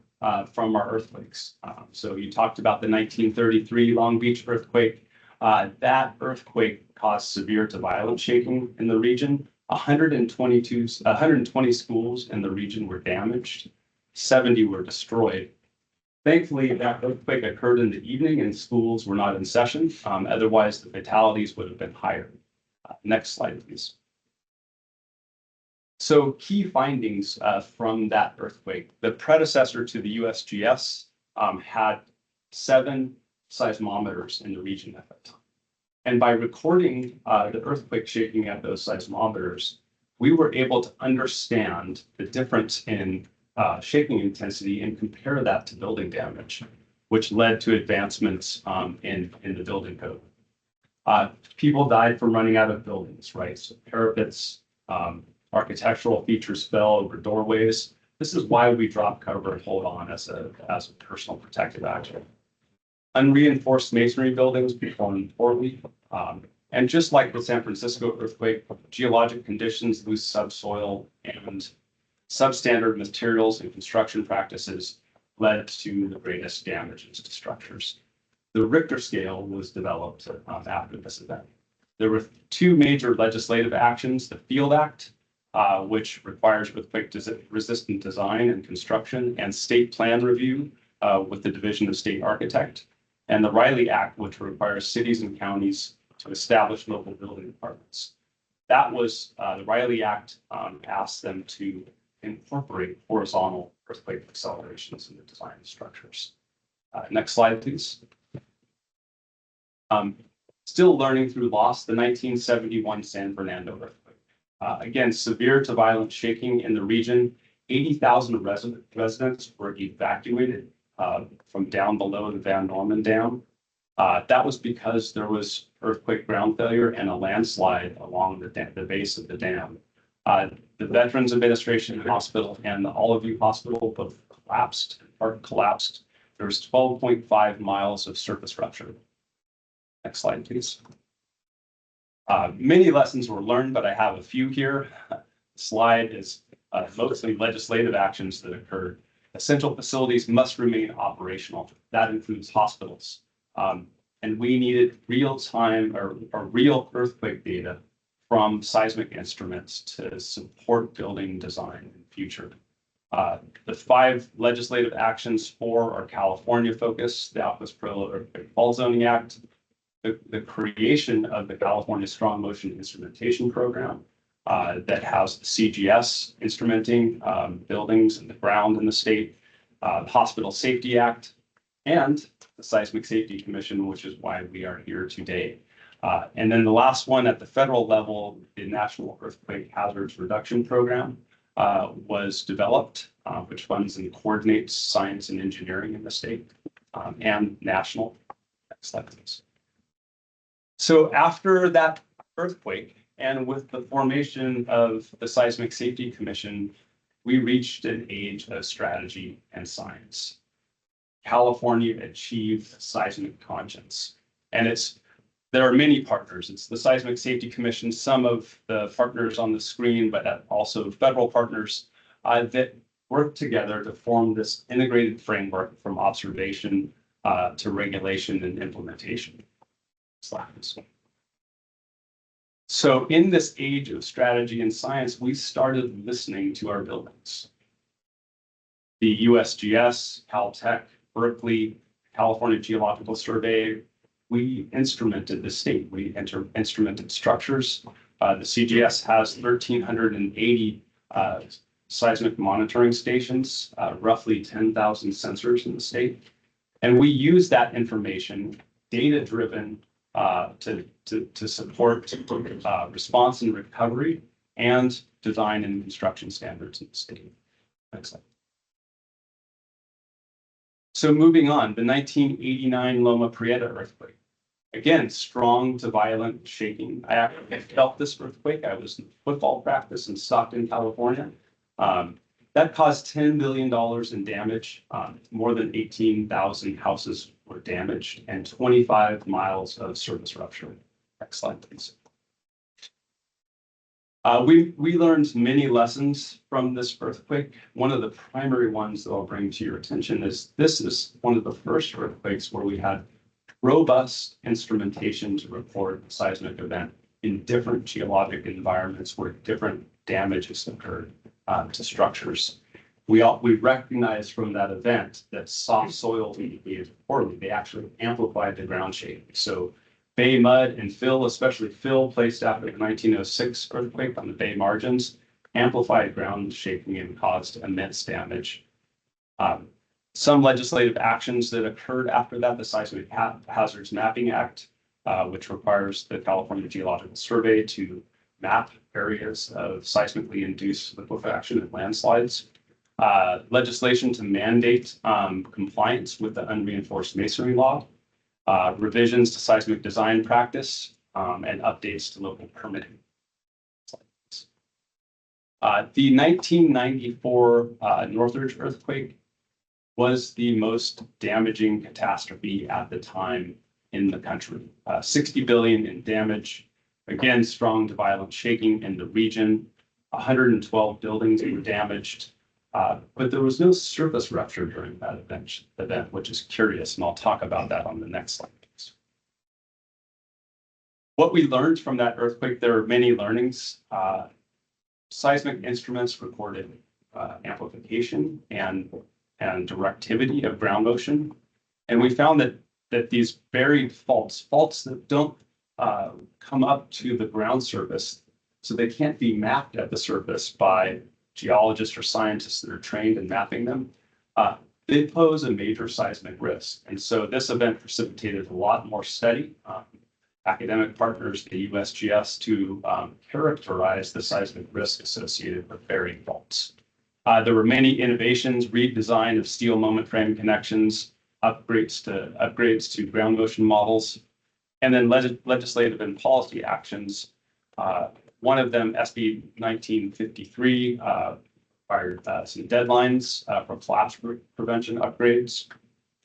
from our earthquakes. So you talked about the 1933 Long Beach earthquake. That earthquake caused severe to violent shaking in the region. 120 schools in the region were damaged. 70 were destroyed. Thankfully, that earthquake occurred in the evening and schools were not in session. Otherwise, the fatalities would have been higher. Next slide, please. So key findings from that earthquake. The predecessor to the USGS had 7 seismometers in the region at that time. And by recording the earthquake shaking at those seismometers, we were able to understand the difference in shaking intensity and compare that to building damage, which led to advancements in the building code. People died from running out of buildings, right? So parapets, architectural features fell over doorways. This is why we drop cover and hold on as a personal protective action. Unreinforced masonry buildings performed poorly. And just like the San Francisco earthquake, geologic conditions, loose subsoil, and substandard materials and construction practices led to the greatest damages to structures. The Richter scale was developed after this event. There were two major legislative actions: the Field Act, which requires earthquake-resistant design and construction, and state plan review with the Division of State Architect, and the Riley Act, which requires cities and counties to establish local building departments. That was the Riley Act asked them to incorporate horizontal earthquake accelerations in the design of structures. Next slide, please. Still learning through loss, the 1971 San Fernando earthquake. Again, severe to violent shaking in the region. 80,000 residents were evacuated from down below the Van Norman Dam. That was because there was earthquake ground failure and a landslide along the base of the dam. The Veterans Administration Hospital and the All of You Hospital both collapsed. There was 12.5 miles of surface rupture. Next slide, please. Many lessons were learned, but I have a few here. The slide is mostly legislative actions that occurred. Essential facilities must remain operational. That includes hospitals. And we needed real-time or real earthquake data from seismic instruments to support building design in future. The 5 legislative actions, 4 are California focused: the Alpes Pro Earthquake Fault Zoning Act, the creation of the California Strong Motion Instrumentation Program that has the CGS instrumenting buildings and the ground in the state, the Hospital Safety Act, and the Seismic Safety Commission, which is why we are here today. And then the last one at the federal level, the National Earthquake Hazards Reduction Program was developed, which funds and coordinates science and engineering in the state and national. Next slide, please. So after that earthquake, and with the formation of the Seismic Safety Commission, we reached an age of strategy and science. California achieved seismic conscience. And there are many partners. It's the Seismic Safety Commission, some of the partners on the screen, but also federal partners that work together to form this integrated framework from observation to regulation and implementation. Slides. So in this age of strategy and science, we started listening to our buildings. The USGS, Caltech, Berkeley, California Geological Survey, we instrumented the state. We instrumented structures. The CGS has 1,380 seismic monitoring stations, roughly 10,000 sensors in the state. And we use that information, data-driven, to support response and recovery and design and construction standards in the state. Next slide. So moving on, the 1989 Loma Prieta earthquake. Again, strong to violent shaking. I actually felt this earthquake. I was in football practice in Stockton, California. That caused $10 billion in damage. More than 18,000 houses were damaged and 25 miles of surface rupture. Next slide, please. We learned many lessons from this earthquake. One of the primary ones that I'll bring to your attention is this is one of the first earthquakes where we had robust instrumentation to record the seismic event in different geologic environments where different damages occurred to structures. We recognized from that event that soft soil behaved poorly. They actually amplified the ground shaking. So bay mud and fill, especially fill placed after the 1906 earthquake on the bay margins, amplified ground shaking and caused immense damage. Some legislative actions that occurred after that, the Seismic Hazards Mapping Act, which requires the California Geological Survey to map areas of seismically induced liquefaction and landslides. Legislation to mandate compliance with the unreinforced masonry law. Revisions to seismic design practice and updates to local permitting. The 1994 Northridge earthquake was the most damaging catastrophe at the time in the country. 60 billion in damage, again, strong to violent shaking in the region. 112 buildings were damaged. But there was no surface rupture during that event, which is curious, and I'll talk about that on the next slide. What we learned from that earthquake, there are many learnings. Seismic instruments recorded amplification and directivity of ground motion. And we found that these buried faults that don't come up to the ground surface, so they can't be mapped at the surface by geologists or scientists that are trained in mapping them, they pose a major seismic risk. And so this event precipitated a lot more study, academic partners, the USGS, to characterize the seismic risk associated with buried faults. There were many innovations, redesign of steel moment frame connections, upgrades to ground motion models, and then legislative and policy actions. One of them, SB 1953, required some deadlines for collapse prevention upgrades,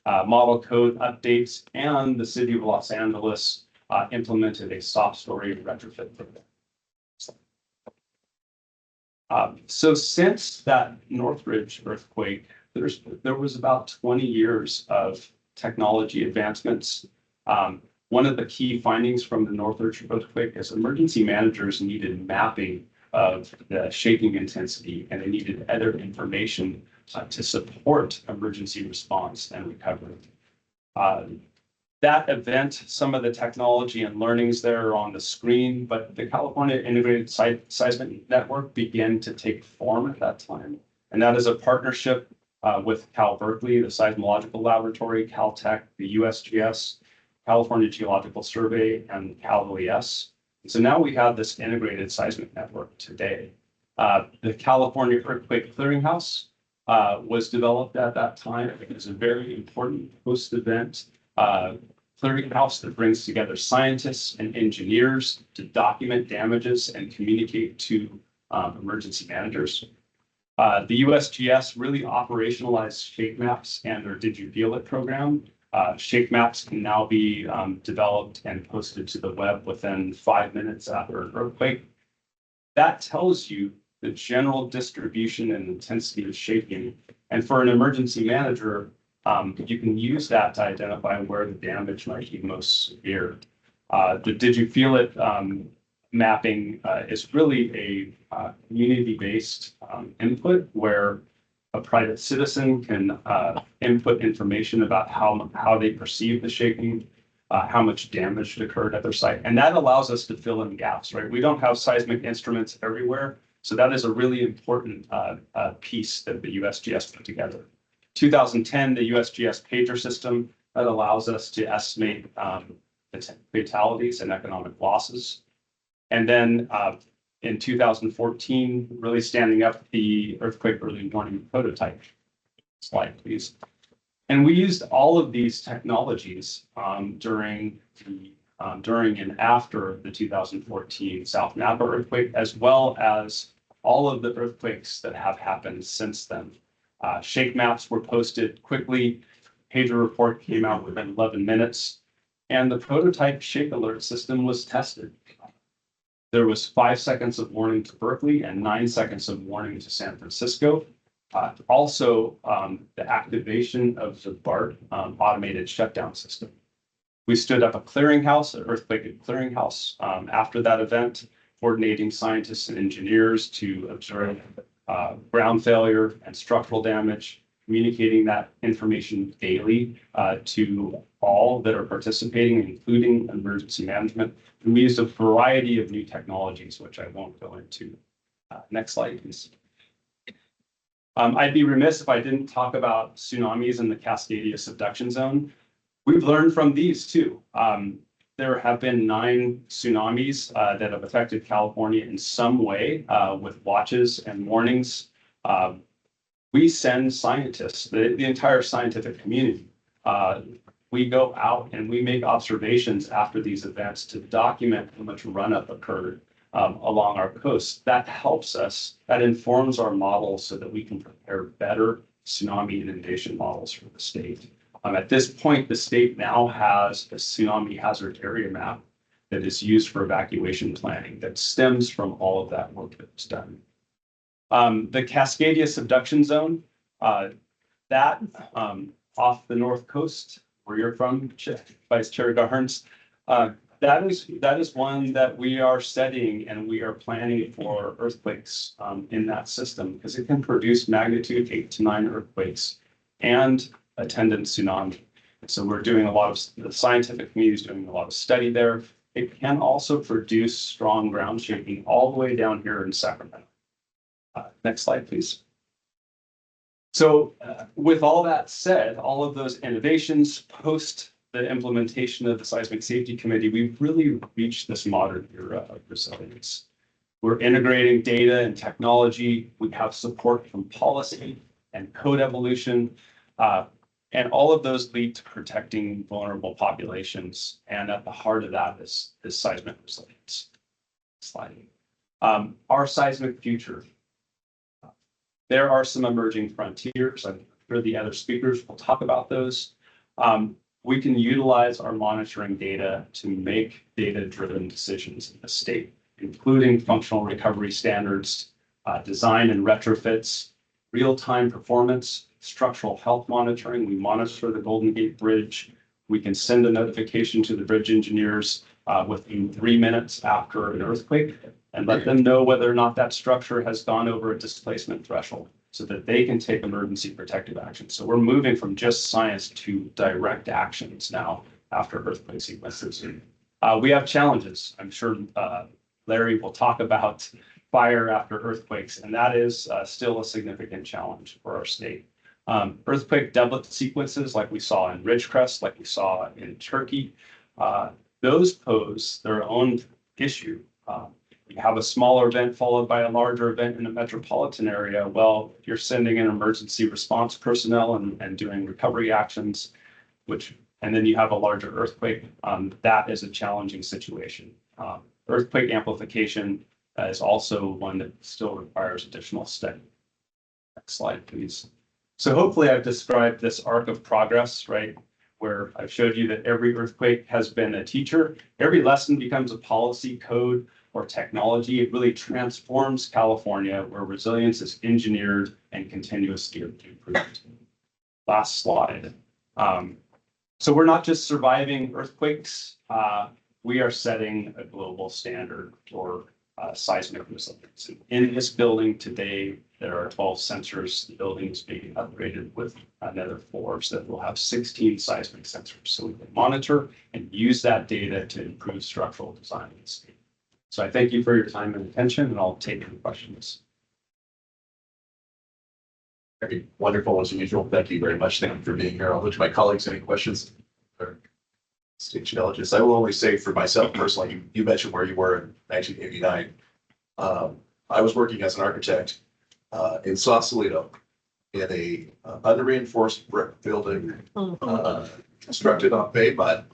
model code updates, and the city of Los Angeles implemented a soft story retrofit program. So since that Northridge earthquake, there was about 20 years of technology advancements. One of the key findings from the Northridge earthquake is emergency managers needed mapping of the shaking intensity, and they needed other information to support emergency response and recovery. That event, some of the technology and learnings there are on the screen, but the California Integrated Seismic Network began to take form at that time. And that is a partnership with Cal Berkeley, the Seismological Laboratory, Caltech, the USGS, California Geological Survey, and Cal OES. So now we have this integrated seismic network today. The California Earthquake Clearinghouse was developed at that time. It was a very important post-event clearinghouse that brings together scientists and engineers to document damages and communicate to emergency managers. The USGS really operationalized shake maps and their Did You Feel It program. Shake maps can now be developed and posted to the web within 5 minutes after an earthquake. That tells you the general distribution and intensity of shaking. And for an emergency manager, you can use that to identify where the damage might be most severe. The Did You Feel It mapping is really a community-based input where a private citizen can input information about how they perceive the shaking, how much damage occurred at their site. And that allows us to fill in gaps, right? We don't have seismic instruments everywhere. So that is a really important piece that the USGS put together. 2010, the USGS pager system that allows us to estimate fatalities and economic losses. And then in 2014, really standing up the earthquake early warning prototype. Slide, please. And we used all of these technologies during and after the 2014 South Napa earthquake, as well as all of the earthquakes that have happened since then. Shake maps were posted quickly. Pager report came out within 11 minutes, and the prototype shake alert system was tested. There was 5 seconds of warning to Berkeley and 9 seconds of warning to San Francisco. Also, the activation of the BART automated shutdown system. We stood up a clearinghouse, an earthquake clearinghouse after that event, coordinating scientists and engineers to observe ground failure and structural damage, communicating that information daily to all that are participating, including emergency management. And we used a variety of new technologies, which I won't go into. Next slide, please. I'd be remiss if I didn't talk about tsunamis in the Cascadia subduction zone. We've learned from these too. There have been 9 tsunamis that have affected California in some way with watches and warnings. We send scientists, the entire scientific community. We go out and we make observations after these events to document how much run-up occurred along our coast. That helps us, that informs our models so that we can prepare better tsunami inundation models for the state. At this point, the state now has a tsunami hazard area map that is used for evacuation planning that stems from all of that work that was done. The Cascadia subduction zone, that off the north coast where you're from, Vice Chair Garnes, that is one that we are studying and we are planning for earthquakes in that system because it can produce magnitude 8 to 9 earthquakes and attendant tsunami. So we're doing a lot of, the scientific community is doing a lot of study there. It can also produce strong ground shaking all the way down here in Sacramento. Next slide, please. So with all that said, all of those innovations post the implementation of the Seismic Safety Committee, we've really reached this modern era of resilience. We're integrating data and technology. We have support from policy and code evolution. And all of those lead to protecting vulnerable populations. And at the heart of that is seismic resilience. Slide. Our seismic future. There are some emerging frontiers. I'm sure the other speakers will talk about those. We can utilize our monitoring data to make data-driven decisions in the state, including functional recovery standards, design and retrofits, real-time performance, structural health monitoring. We monitor the Golden Gate Bridge. We can send a notification to the bridge engineers within 3 minutes after an earthquake and let them know whether or not that structure has gone over a displacement threshold so that they can take emergency protective action. So we're moving from just science to direct actions now after earthquake sequences. We have challenges. I'm sure Larry will talk about fire after earthquakes, and that is still a significant challenge for our state. Earthquake doublet sequences like we saw in Ridgecrest, like we saw in Turkey, those pose their own issue. You have a smaller event followed by a larger event in a metropolitan area. Well, you're sending in emergency response personnel and doing recovery actions, and then you have a larger earthquake. That is a challenging situation. Earthquake amplification is also one that still requires additional study. Next slide, please. So hopefully I've described this arc of progress, right? Where I've showed you that every earthquake has been a teacher. Every lesson becomes a policy, code, or technology. It really transforms California where resilience is engineered and continuously improved. Last slide. So we're not just surviving earthquakes. We are setting a global standard for seismic resilience. In this building today, there are 12 sensors. The building is being upgraded with another 4, so that we'll have 16 seismic sensors. So we can monitor and use that data to improve structural design in the state. So I thank you for your time and attention, and I'll take your questions. Very wonderful as usual. Thank you very much. Thank you for being here. I'll look to my colleagues. Any questions? State challenges. I will only say for myself personally, you mentioned where you were in 1989. I was working as an architect in Sausalito in a unreinforced brick building constructed on bay mud.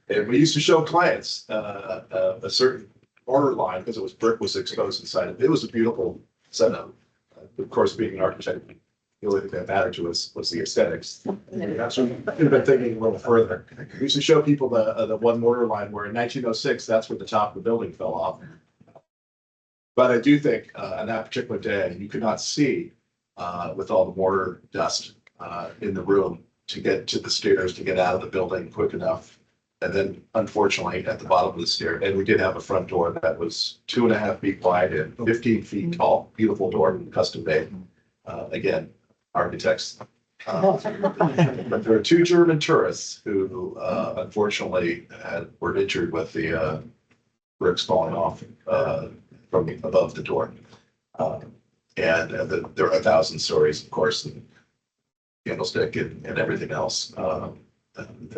And we used to show clients a certain order line because it was brick was exposed inside it. It was a beautiful setup. Of course, being an architect, the only thing that mattered to us was the aesthetics. That's what we've been thinking a little further. We used to show people the one mortar line where in 1906, that's where the top of the building fell off. But I do think on that particular day, you could not see with all the mortar dust in the room to get to the stairs to get out of the building quick enough. And then unfortunately at the bottom of the stair, and we did have a front door that was 2.5 feet wide and 15 feet tall, beautiful door, custom made. Again, architects. But there were 2 German tourists who unfortunately were injured with the bricks falling off from above the door. And there are 1,000 stories, of course, and candlestick and everything else.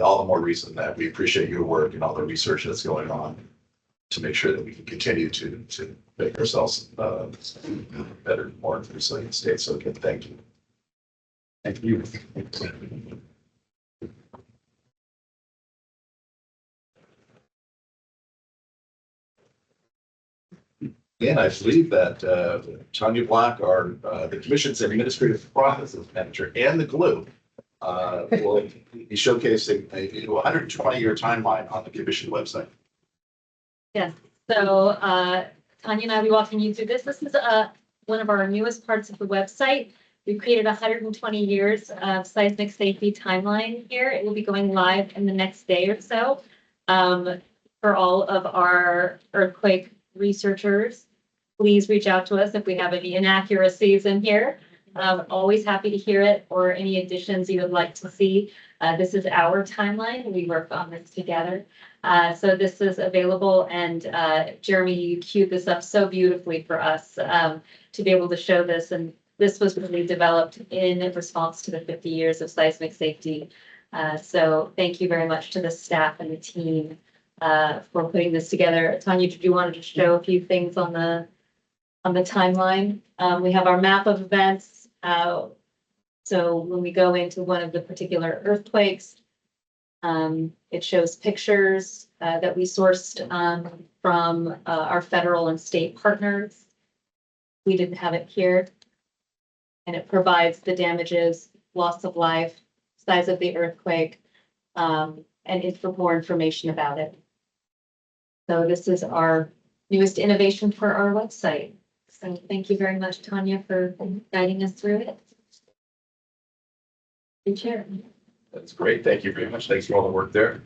All the more reason that we appreciate your work and all the research that's going on to make sure that we can continue to make ourselves better, more resilient state. So again, thank you. Thank you. And I believe that Tanya Black, the Commission's Administrative Processes Manager, and the glue will be showcasing a 120-year timeline on the Commission website. Yes, so Tanya and I will be walking you through this. This is one of our newest parts of the website. We've created 120 years of seismic safety timeline here. It will be going live in the next day or so for all of our earthquake researchers. Please reach out to us if we have any inaccuracies in here. Always happy to hear it or any additions you would like to see. This is our timeline. We work on this together. So this is available, and Jeremy, you queued this up so beautifully for us to be able to show this. And this was really developed in response to the 50 years of seismic safety. So thank you very much to the staff and the team for putting this together. Tanya, did you want to just show a few things on the timeline? We have our map of events. So when we go into one of the particular earthquakes, it shows pictures that we sourced from our federal and state partners. We didn't have it here. And it provides the damages, loss of life, size of the earthquake, and more information about it. So this is our newest innovation for our website. So thank you very much, Tanya, for guiding us through it. Good chair. That's great. Thank you very much. Thanks for all the work there.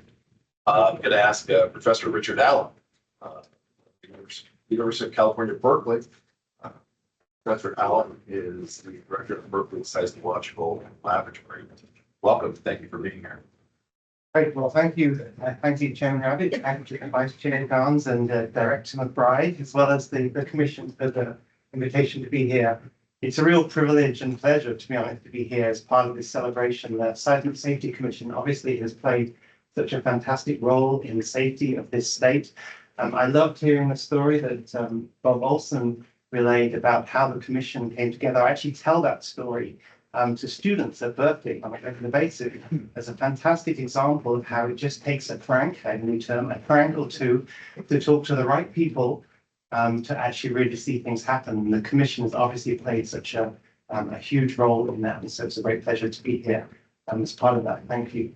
I'm going to ask Professor Richard Allen, University of California, Berkeley. Professor Allen is the director of Berkeley Seismological Laboratory. Welcome. Thank you for being here. Great. Well, thank you. Thank you, Chairman Rabbit, thank you, Vice Chair Garnes, and Director McBride, as well as the Commission for the invitation to be here. It's a real privilege and pleasure, to be honest, to be here as part of this celebration. The Seismic Safety Commission obviously has played such a fantastic role in the safety of this state. I loved hearing the story that Bob Olson relayed about how the commission came together. I actually tell that story to students at Berkeley on a regular basis as a fantastic example of how it just takes a crank, a new term, a crank or two, to talk to the right people to actually really see things happen. And the commission has obviously played such a huge role in that, and so it's a great pleasure to be here as part of that. Thank you.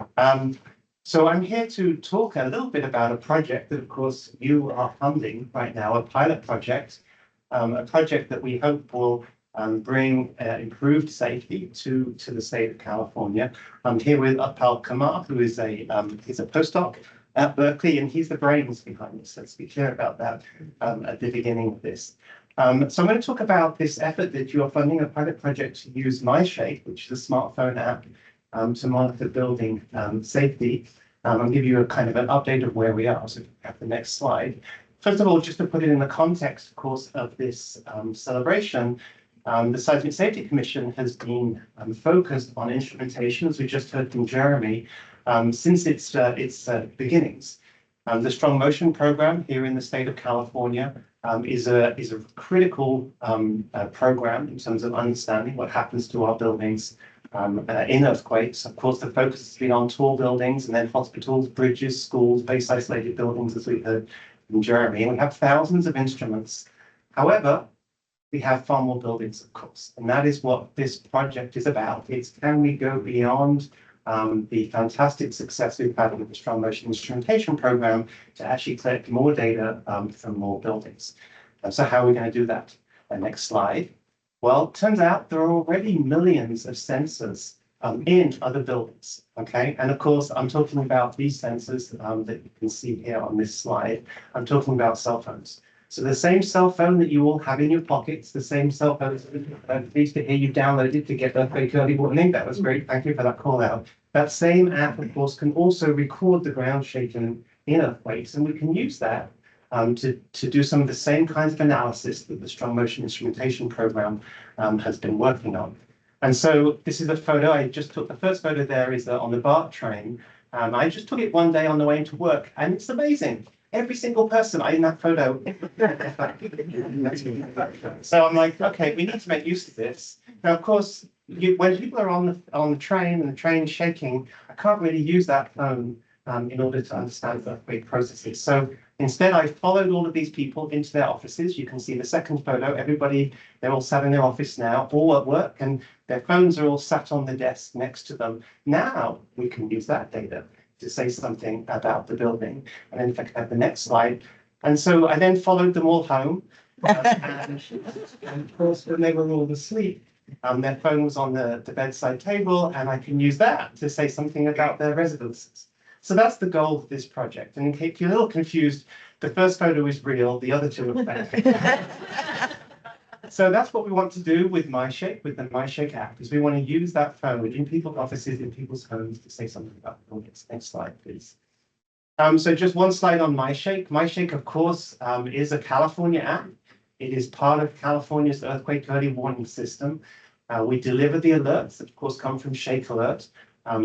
So I'm here to talk a little bit about a project that, of course, you are funding right now, a pilot project, a project that we hope will bring improved safety to the state of California. I'm here with Utpal Kumar, who is he's a postdoc at Berkeley, and he's the brains behind this. Let's be clear about that at the beginning of this. So I'm going to talk about this effort that you are funding, a pilot project to use MyShape, which is a smartphone app to monitor building safety. I'll give you a kind of an update of where we are. So if you have the next slide. First of all, just to put it in the context, of course, of this celebration, the Seismic Safety Commission has been focused on instrumentation, as we just heard from Jeremy, since its beginnings. The Strong Motion program here in the state of California is a critical program in terms of understanding what happens to our buildings in earthquakes. Of course, the focus has been on tall buildings and then hospitals, bridges, schools, base isolated buildings, as we heard from Jeremy. And we have thousands of instruments. However, we have far more buildings, of course, and that is what this project is about. It's can we go beyond the fantastic success we've had with the Strong Motion Instrumentation Program to actually collect more data from more buildings. So how are we going to do that? Next slide. Well, it turns out there are already millions of sensors in other buildings, okay? And of course, I'm talking about these sensors that you can see here on this slide. I'm talking about cell phones. So the same cell phone that you all have in your pockets, the same cell phones pleased to hear you downloaded to get earthquake early warning. That was great. Thank you for that call out. That same app, of course, can also record the ground shaking in earthquakes, and we can use that to do some of the same kinds of analysis that the Strong Motion Instrumentation Program has been working on. And so this is a photo I just took. The first photo there is on the BART train. I just took it one day on the way into work, and it's amazing. Every single person in that photo. So I'm like, okay, we need to make use of this. Now, of course, when people are on the train and the train's shaking, I can't really use that phone in order to understand earthquake processes. So instead, I followed all of these people into their offices. You can see the second photo. Everybody, they're all sat in their office now, all at work, and their phones are all sat on the desk next to them. Now we can use that data to say something about the building. And then if I could have the next slide. And so I then followed them all home. And of course, when they were all asleep, their phone was on the bedside table, and I can use that to say something about their residences. So that's the goal of this project. And in case you're a little confused, the first photo is real, the other two are fake. So that's what we want to do with MyShake, with the MyShake app, is we want to use that phone in people's offices, in people's homes to say something about the buildings. Next slide, please. So just one slide on MyShake. MyShake, of course, is a California app. It is part of California's earthquake early warning system. We deliver the alerts that, of course, come from Shake Alert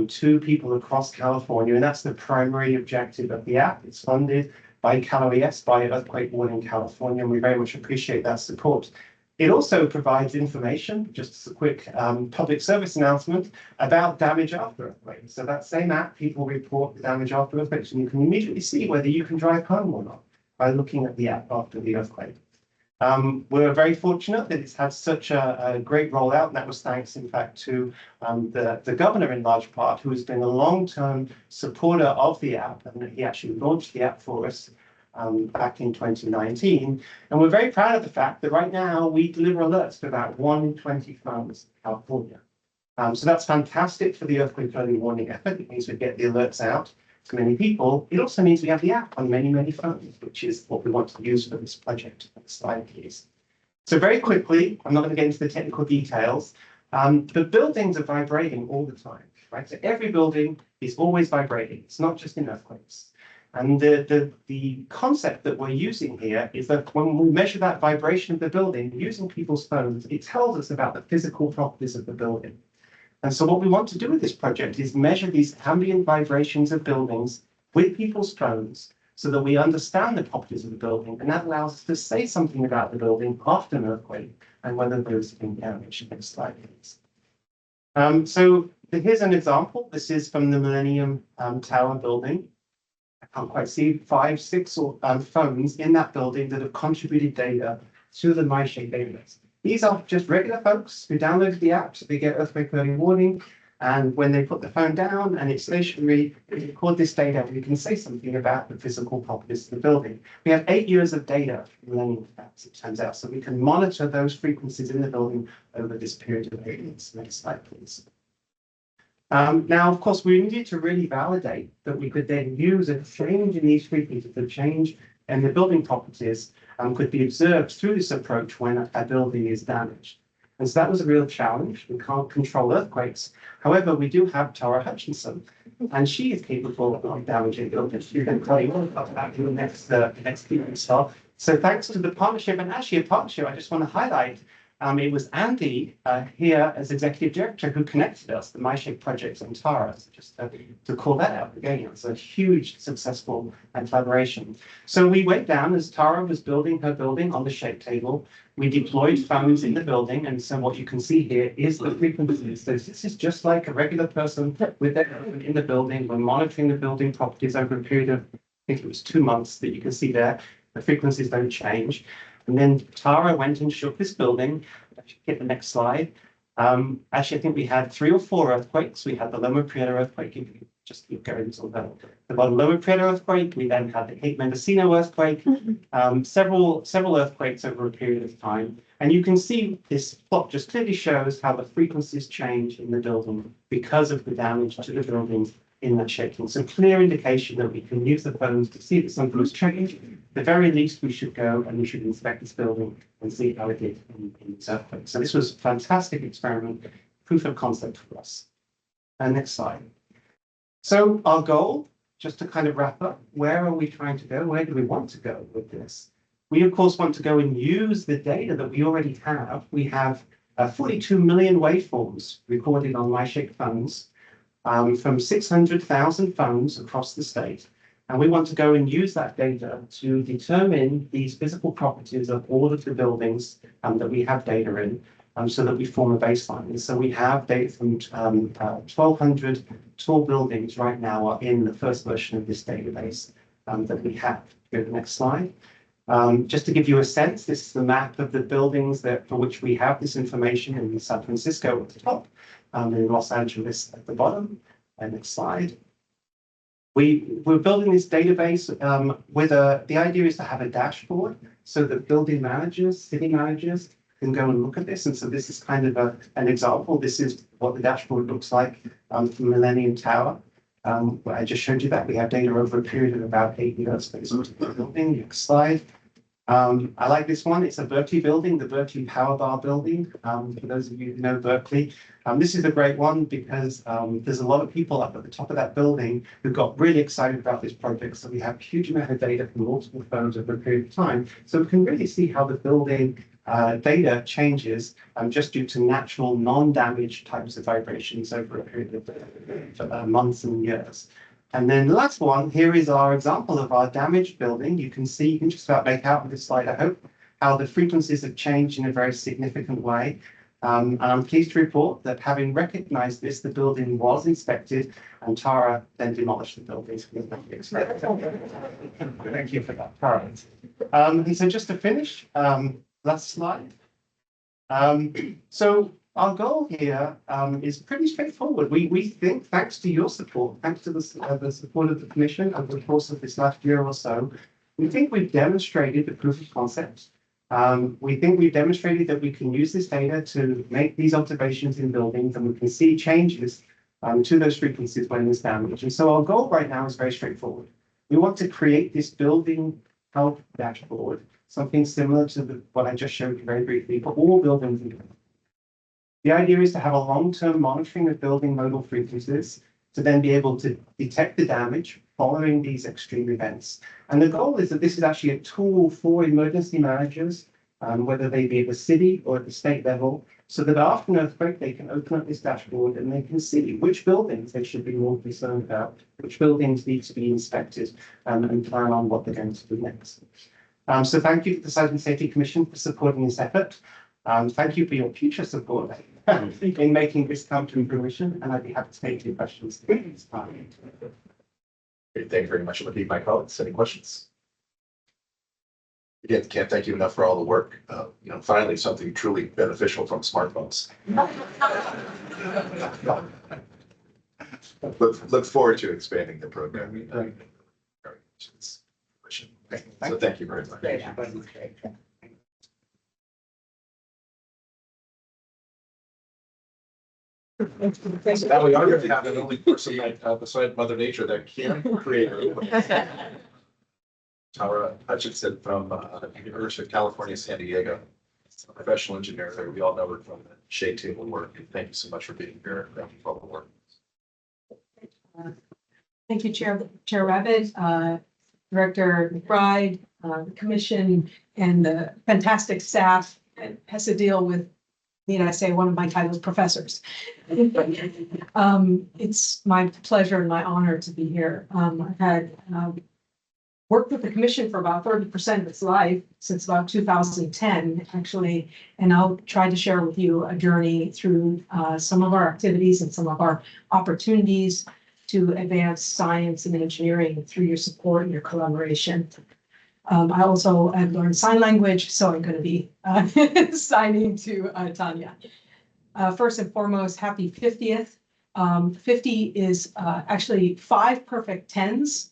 to people across California, and that's the primary objective of the app. It's funded by CalOES, by Earthquake Warning California, and we very much appreciate that support. It also provides information, just as a quick public service announcement, about damage after earthquakes. So that same app, people report the damage after earthquakes, and you can immediately see whether you can drive home or not by looking at the app after the earthquake. We're very fortunate that it's had such a great rollout, and that was thanks, in fact, to the governor in large part, who has been a long-term supporter of the app, and he actually launched the app for us back in 2019. And we're very proud of the fact that right now we deliver alerts to about 1 in 20 phones in California. So that's fantastic for the earthquake early warning effort. It means we get the alerts out to many people. It also means we have the app on many, many phones, which is what we want to use for this project. Next slide, please. So very quickly, I'm not going to get into the technical details. The buildings are vibrating all the time, right? So every building is always vibrating. It's not just in earthquakes. And the concept that we're using here is that when we measure that vibration of the building using people's phones, it tells us about the physical properties of the building. And so what we want to do with this project is measure these ambient vibrations of buildings with people's phones so that we understand the properties of the building, and that allows us to say something about the building after an earthquake and whether there's been damage. Next slide, please. So here's an example. This is from the Millennium Tower building. I can't quite see 5, 6 phones in that building that have contributed data to the MyShake database. These are just regular folks who downloaded the app, so they get earthquake early warning. And when they put the phone down and it's stationary, we record this data, we can say something about the physical properties of the building. We have 8 years of data from Millennium Towers, it turns out, so we can monitor those frequencies in the building over this period of 8 years. Next slide, please. Now, of course, we needed to really validate that we could then use a change in these frequencies, the change in the building properties could be observed through this approach when a building is damaged. And so that was a real challenge. We can't control earthquakes. However, we do have Tara Hutchinson, and she is capable of damaging buildings. She can tell you all about that in the next few minutes. So thanks to the partnership, and actually a partnership I just want to highlight. It was Andy here as executive director who connected us, the MyShake project and Tara. So just to call that out again, it was a huge successful collaboration. So we went down as Tara was building her building on the Shake table. We deployed phones in the building, and so what you can see here is the frequencies. So this is just like a regular person with their phone in the building. We're monitoring the building properties over a period of, I think it was 2 months that you can see there. The frequencies don't change. And then Tara went and shook this building. Hit the next slide. Actually, I think we had 3 or 4 earthquakes. We had the Loma Prieta earthquake. If you just keep going until the bottom Loma Prieta earthquake. We then had the Cape Mendocino earthquake. Several earthquakes over a period of time. And you can see this plot just clearly shows how the frequencies change in the building because of the damage to the buildings in that shaking. So clear indication that we can use the phones to see that something has changed. At the very least, we should go and we should inspect this building and see how it did in this earthquake. So this was a fantastic experiment, proof of concept for us. And next slide. So our goal, just to kind of wrap up, where are we trying to go? Where do we want to go with this? We, of course, want to go and use the data that we already have. We have 42 million waveforms recorded on MyShake phones. From 600,000 phones across the state. And we want to go and use that data to determine these physical properties of all of the buildings that we have data in, so that we form a baseline. And so we have data from 1,200 tall buildings right now are in the first version of this database that we have. Go to the next slide. Just to give you a sense, this is the map of the buildings for which we have this information in San Francisco at the top. In Los Angeles at the bottom. And next slide. We're building this database the idea is to have a dashboard so that building managers, city managers can go and look at this. And so this is kind of an example. This is what the dashboard looks like for Millennium Tower. I just showed you that we have data over a period of about 8 years. Building. Next slide. I like this one. It's a Berkeley building, the Berkeley Power Bar building. For those of you who know Berkeley, this is a great one because there's a lot of people up at the top of that building who got really excited about this project. So we have a huge amount of data from multiple firms over a period of time. So we can really see how the building data changes just due to natural non-damage types of vibrations over a period of months and years. And then the last one, here is our example of our damaged building. You can see, you can just about make out with this slide, I hope, how the frequencies have changed in a very significant way. And I'm pleased to report that having recognized this, the building was inspected and Tara then demolished the building. Thank you for that, Tara. And so just to finish, last slide. So our goal here is pretty straightforward. We think, thanks to your support, thanks to the support of the Commission over the course of this last year or so, we think we've demonstrated the proof of concept. We think we've demonstrated that we can use this data to make these observations in buildings and we can see changes to those frequencies when there's damage. And so our goal right now is very straightforward. We want to create this building health dashboard, something similar to what I just showed you very briefly for all buildings in buildings. The idea is to have a long-term monitoring of building modal frequencies to then be able to detect the damage following these extreme events. And the goal is that this is actually a tool for emergency managers, whether they be at the city or at the state level, so that after an earthquake, they can open up this dashboard and they can see which buildings they should be more concerned about, which buildings need to be inspected, and plan on what they're going to do next. So thank you to the Seismic Safety Commission for supporting this effort. Thank you for your future support in making this come to fruition, and I'd be happy to take your questions at this time. Great, thank you very much. Looking at my colleagues, any questions? Again, can't thank you enough for all the work. Finally something truly beneficial from smartphones. Look forward to expanding the program. So thank you very much. So now we are going to have an only person beside Mother Nature that can create. Tara Hutchinson from University of California, San Diego, a professional engineer there. We all know her from the shade table work. And thank you so much for being here. Thank you for all the work. Thank you, Chair Rabbit, Director McBride, the Commission, and the fantastic staff that has to deal with, I say, one of my titles, professors. It's my pleasure and my honor to be here. I've had worked with the Commission for about 30% of its life, since about 2010, actually, and I'll try to share with you a journey through some of our activities and some of our opportunities to advance science and engineering through your support and your collaboration. I also have learned sign language, so I'm going to be signing to Tanya. First and foremost, happy 50th. 50 is actually 5 perfect 10s,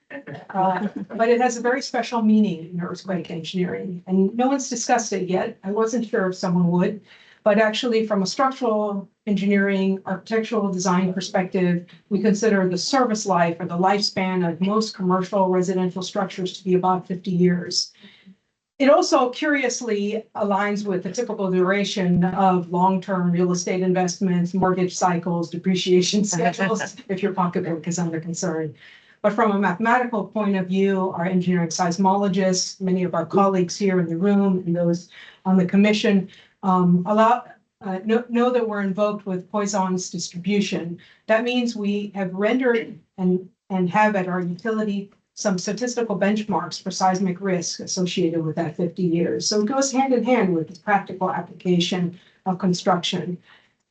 but it has a very special meaning in earthquake engineering, and no one's discussed it yet. I wasn't sure if someone would, but actually from a structural engineering, architectural design perspective, we consider the service life or the lifespan of most commercial residential structures to be about 50 years. It also curiously aligns with the typical duration of long-term real estate investments, mortgage cycles, depreciation schedules, if your pocketbook is under concern. But from a mathematical point of view, our engineering seismologists, many of our colleagues here in the room and those on the Commission, know that we're invoked with Poisson's distribution. That means we have rendered and have at our utility some statistical benchmarks for seismic risk associated with that 50 years. So it goes hand in hand with the practical application of construction.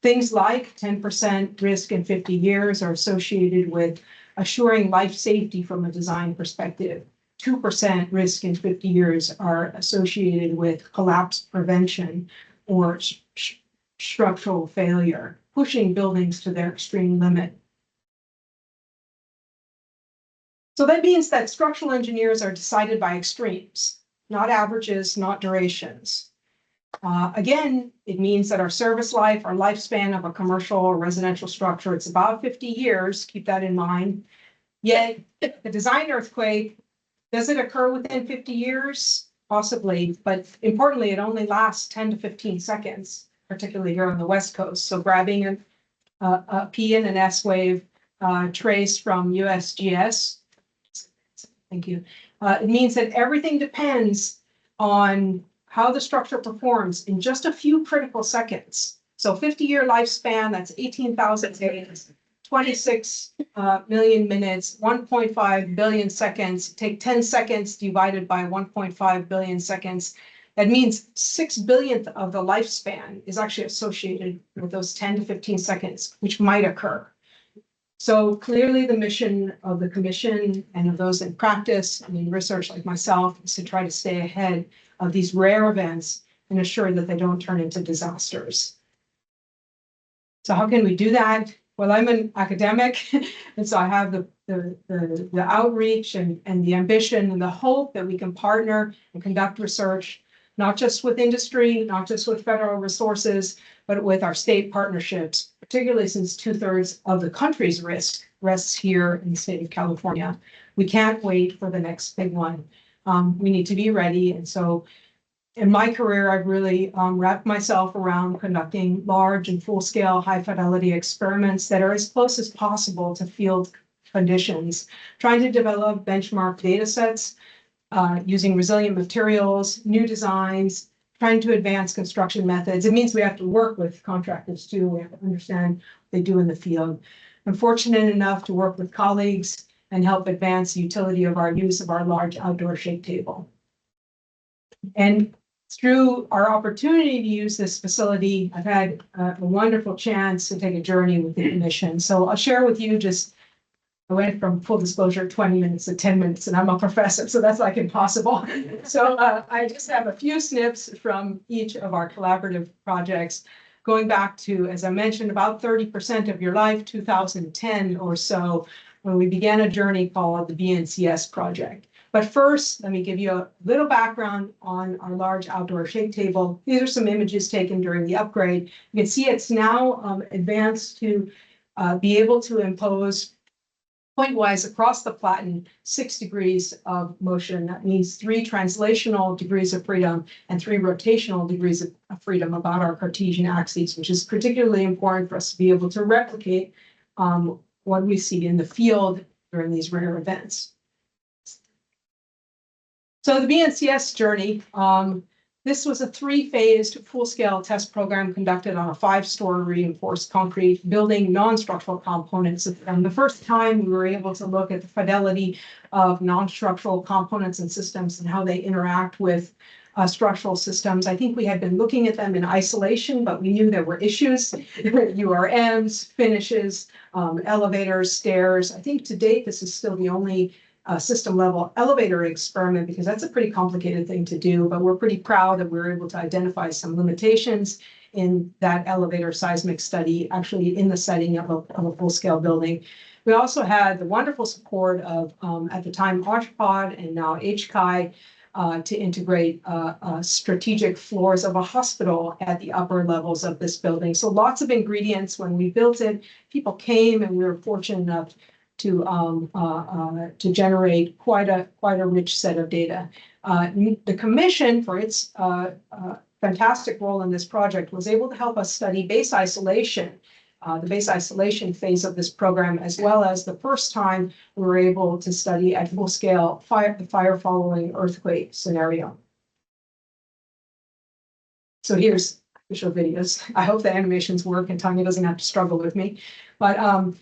Things like 10% risk in 50 years are associated with assuring life safety from a design perspective. 2% risk in 50 years are associated with collapse prevention or structural failure, pushing buildings to their extreme limit. So that means that structural engineers are decided by extremes, not averages, not durations. Again, it means that our service life, our lifespan of a commercial or residential structure, it's about 50 years, keep that in mind. Yet the design earthquake, does it occur within 50 years? Possibly, but importantly, it only lasts 10 to 15 seconds, particularly here on the West Coast. So grabbing a P and an S wave trace from USGS, thank you. It means that everything depends on how the structure performs in just a few critical seconds. So 50-year lifespan, that's 18,000 days, 26 million minutes, 1.5 billion seconds. Take 10 seconds divided by 1.5 billion seconds. That means 6 billionth of the lifespan is actually associated with those 10 to 15 seconds, which might occur. So clearly the mission of the commission and of those in practice and in research like myself is to try to stay ahead of these rare events and assure that they don't turn into disasters. So how can we do that? Well, I'm an academic, and so I have the outreach and the ambition and the hope that we can partner and conduct research, not just with industry, not just with federal resources, but with our state partnerships, particularly since 2/3 of the country's risk rests here in the state of California. We can't wait for the next big one. We need to be ready. And so in my career, I've really wrapped myself around conducting large and full-scale high-fidelity experiments that are as close as possible to field conditions, trying to develop benchmark data sets using resilient materials, new designs, trying to advance construction methods. It means we have to work with contractors too. We have to understand what they do in the field. I'm fortunate enough to work with colleagues and help advance the utility of our use of our large outdoor shake table. And through our opportunity to use this facility, I've had a wonderful chance to take a journey with the commission. So I'll share with you just, I went from full disclosure, 20 minutes to 10 minutes, and I'm a professor, so that's like impossible. So I just have a few snips from each of our collaborative projects, going back to, as I mentioned, about 30% of your life, 2010 or so, when we began a journey called the BNCS project. But first, let me give you a little background on our large outdoor shake table. These are some images taken during the upgrade. You can see it's now advanced to be able to impose point-wise across the platen 6 degrees of motion. That means 3 translational degrees of freedom and 3 rotational degrees of freedom about our Cartesian axes, which is particularly important for us to be able to replicate what we see in the field during these rare events. So the BNCS journey, this was a 3-phased full-scale test program conducted on a 5-story reinforced concrete building, non-structural components. And the first time we were able to look at the fidelity of non-structural components and systems and how they interact with structural systems. I think we had been looking at them in isolation, but we knew there were issues, URMs, finishes, elevators, stairs. I think to date, this is still the only system level elevator experiment, because that's a pretty complicated thing to do, but we're pretty proud that we were able to identify some limitations in that elevator seismic study, actually in the setting of a full-scale building. We also had the wonderful support of, at the time, Archpod and now HCI, to integrate strategic floors of a hospital at the upper levels of this building. So lots of ingredients. When we built it, people came, and we were fortunate enough to generate quite a rich set of data. The commission, for its fantastic role in this project, was able to help us study base isolation, the base isolation phase of this program, as well as the first time we were able to study at full scale the fire following earthquake scenario. So here's visual videos. I hope the animations work and Tanya doesn't have to struggle with me, but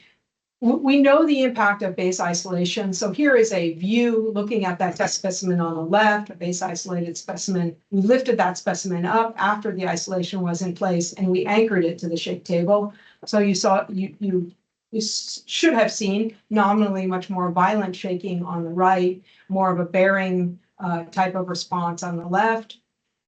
we know the impact of base isolation. So here is a view looking at that test specimen on the left, a base isolated specimen. We lifted that specimen up after the isolation was in place, and we anchored it to the shake table. So you saw, you should have seen nominally much more violent shaking on the right, more of a bearing type of response on the left.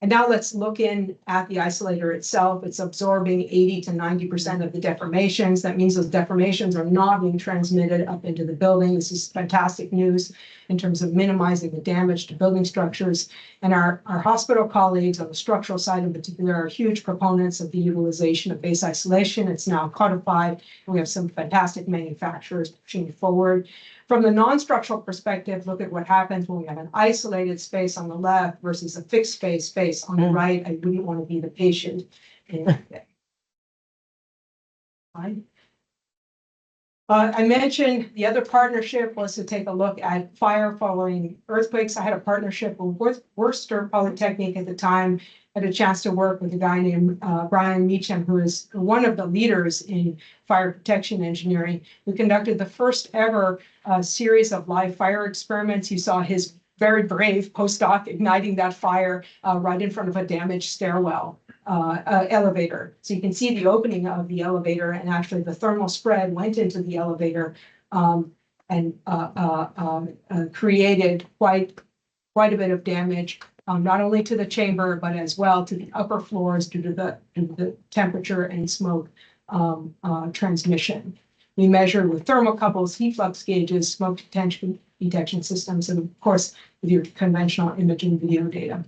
And now let's look in at the isolator itself. It's absorbing 80 to 90% of the deformations. That means those deformations are not being transmitted up into the building. This is fantastic news in terms of minimizing the damage to building structures. And our hospital colleagues on the structural side in particular are huge proponents of the utilization of base isolation. It's now codified, and we have some fantastic manufacturers pushing it forward. From the non-structural perspective, look at what happens when we have an isolated space on the left versus a fixed space on the right. I wouldn't want to be the patient in that day. Fine. I mentioned the other partnership was to take a look at fire following earthquakes. I had a partnership with Worcester Polytechnic at the time. I had a chance to work with a guy named Brian Meacham, who is one of the leaders in fire protection engineering. We conducted the first ever series of live fire experiments. You saw his very brave postdoc igniting that fire right in front of a damaged stairwell elevator. So you can see the opening of the elevator, and actually the thermal spread went into the elevator and created quite a bit of damage, not only to the chamber, but as well to the upper floors due to the temperature and smoke transmission. We measured with thermocouples, heat flux gauges, smoke detection systems, and of course, with your conventional imaging video data.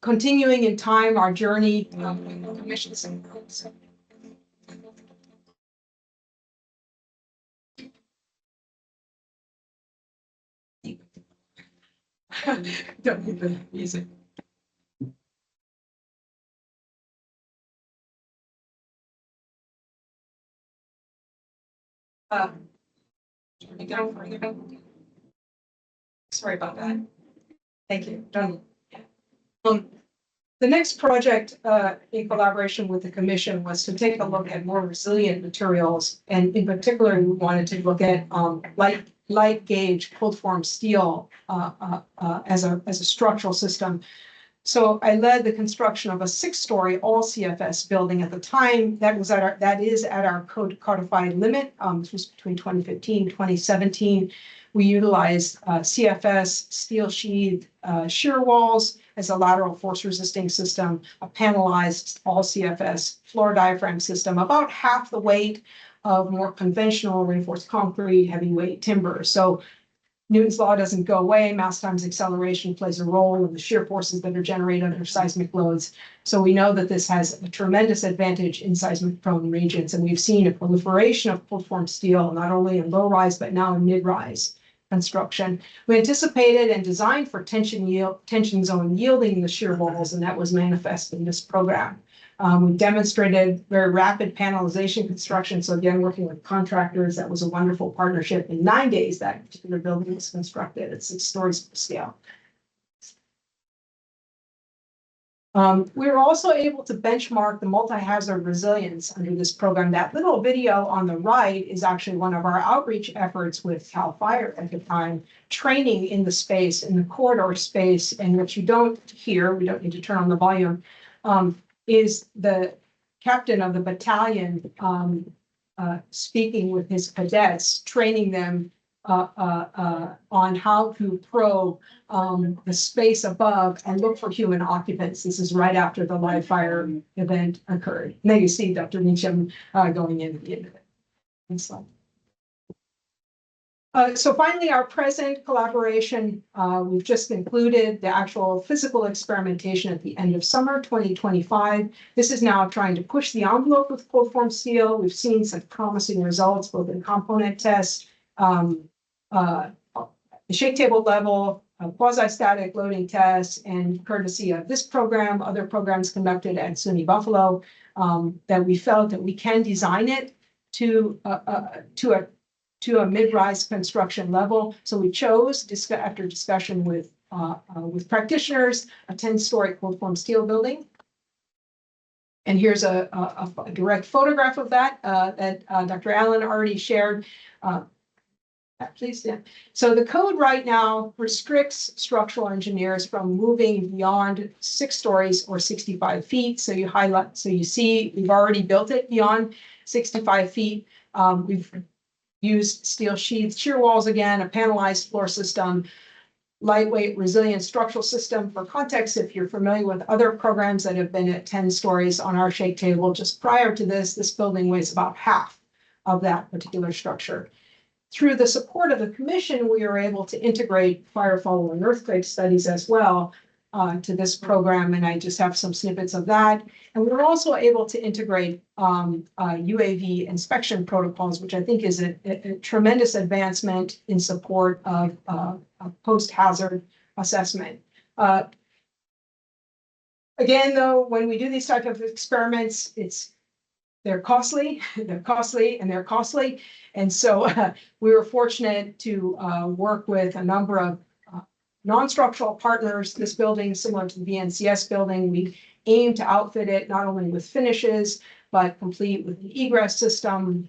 Continuing in time, our journey, emissions. Don't need the music. Sorry about that. Thank you. Done. The next project in collaboration with the commission was to take a look at more resilient materials. And in particular, we wanted to look at light gauge cold form steel as a structural system. So I led the construction of a 6-story all CFS building at the time. That is at our codified limit. This was between 2015 and 2017. We utilized CFS steel sheathed shear walls as a lateral force resisting system, a panelized all CFS floor diaphragm system, about half the weight of more conventional reinforced concrete, heavyweight timber. So Newton's law doesn't go away. Mass times acceleration plays a role in the shear forces that are generated under seismic loads. So we know that this has a tremendous advantage in seismic prone regions. And we've seen a proliferation of cold form steel, not only in low rise, but now in mid rise construction. We anticipated and designed for tension zone yielding in the shear walls, and that was manifest in this program. We demonstrated very rapid panelization construction. So again, working with contractors, that was a wonderful partnership. In 9 days, that particular building was constructed at 6 stories scale. We were also able to benchmark the multi-hazard resilience under this program. That little video on the right is actually one of our outreach efforts with CAL FIRE at the time, training in the space, in the corridor space, and what you don't hear, we don't need to turn on the volume, is the captain of the battalion speaking with his cadets, training them on how to probe the space above and look for human occupants. This is right after the live fire event occurred. And then you see Dr. Meacham going in at the end of it. Next slide. So finally, our present collaboration, we've just concluded the actual physical experimentation at the end of summer 2025. This is now trying to push the envelope with cold form steel. We've seen some promising results, both in component tests, the shake table level, quasi-static loading tests, and courtesy of this program, other programs conducted at SUNY Buffalo, that we felt that we can design it to a mid-rise construction level. So we chose, after discussion with practitioners, a 10-story cold form steel building. And here's a direct photograph of that that Dr. Allen already shared. Please, yeah. So the code right now restricts structural engineers from moving beyond 6 stories or 65 feet. So you highlight, so you see we've already built it beyond 65 feet. We've used steel sheathed shear walls again, a panelized floor system. lightweight resilient structural system. For context, if you're familiar with other programs that have been at 10 stories on our shake table, just prior to this building weighs about half of that particular structure. Through the support of the commission, we were able to integrate fire, fall, and earthquake studies as well to this program, and I just have some snippets of that. And we were also able to integrate UAV inspection protocols, which I think is a tremendous advancement in support of post-hazard assessment. Again, though, when we do these type of experiments, they're costly, and so we were fortunate to work with a number of non-structural partners. This building, similar to the VNCS building, we aim to outfit it not only with finishes, but complete with an egress system,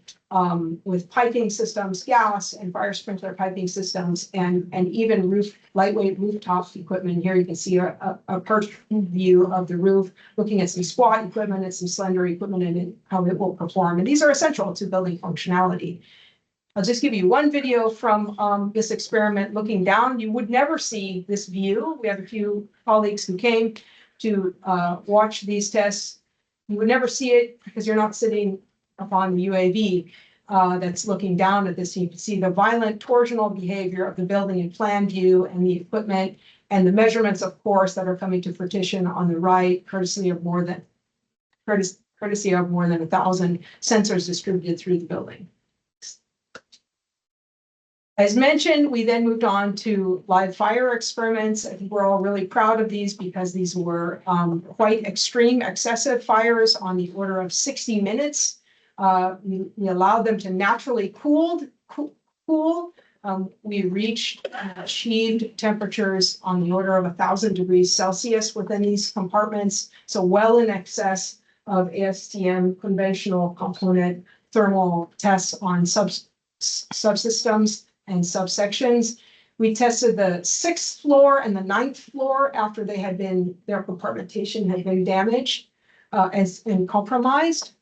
with piping systems, gas and fire sprinkler piping systems, and even lightweight rooftop equipment. Here you can see a perch view of the roof, looking at some squat equipment and some slender equipment and how it will perform. And these are essential to building functionality. I'll just give you one video from this experiment looking down. You would never see this view. We have a few colleagues who came to watch these tests. You would never see it because you're not sitting upon the UAV that's looking down at this. You can see the violent torsional behavior of the building in plan view and the equipment and the measurements, of course, that are coming to fruition on the right, courtesy of more than 1,000 sensors distributed through the building. As mentioned, we then moved on to live fire experiments. I think we're all really proud of these because these were quite extreme, excessive fires on the order of 60 minutes. We allowed them to naturally cool. We reached achieved temperatures on the order of 1,000 degrees Celsius within these compartments, so well in excess of ASTM conventional component thermal tests on subsystems and subsections. We tested the 6th floor and the 9th floor after their compartmentation had been damaged and compromised.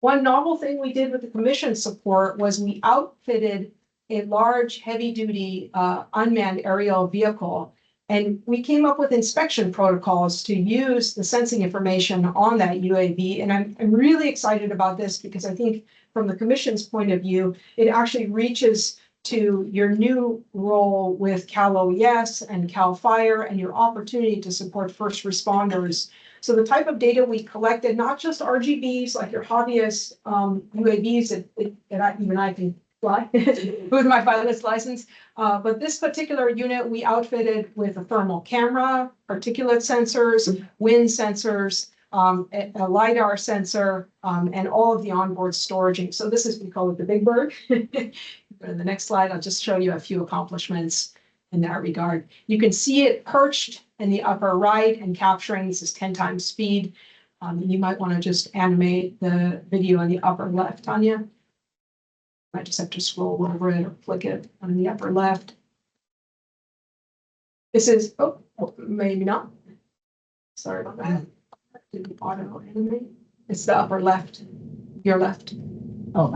One novel thing we did with the commission support was we outfitted a large, heavy-duty unmanned aerial vehicle, and we came up with inspection protocols to use the sensing information on that UAV. And I'm really excited about this because I think from the commission's point of view, it actually reaches to your new role with Cal OES and Cal Fire and your opportunity to support first responders. So the type of data we collected, not just RGBs like your hobbyist UAVs that even I can fly with my pilot's license, but this particular unit we outfitted with a thermal camera, particulate sensors, wind sensors, a LiDAR sensor, and all of the onboard storage. So this is, we call it the big bird. Go to the next slide. I'll just show you a few accomplishments in that regard. You can see it perched in the upper right and capturing. This is 10 times speed. You might want to just animate the video in the upper left, Tanya. I just have to scroll over it or click it on the upper left. This is, oh maybe not. Sorry about that. Didn't auto animate. It's the upper left, your left. Oh,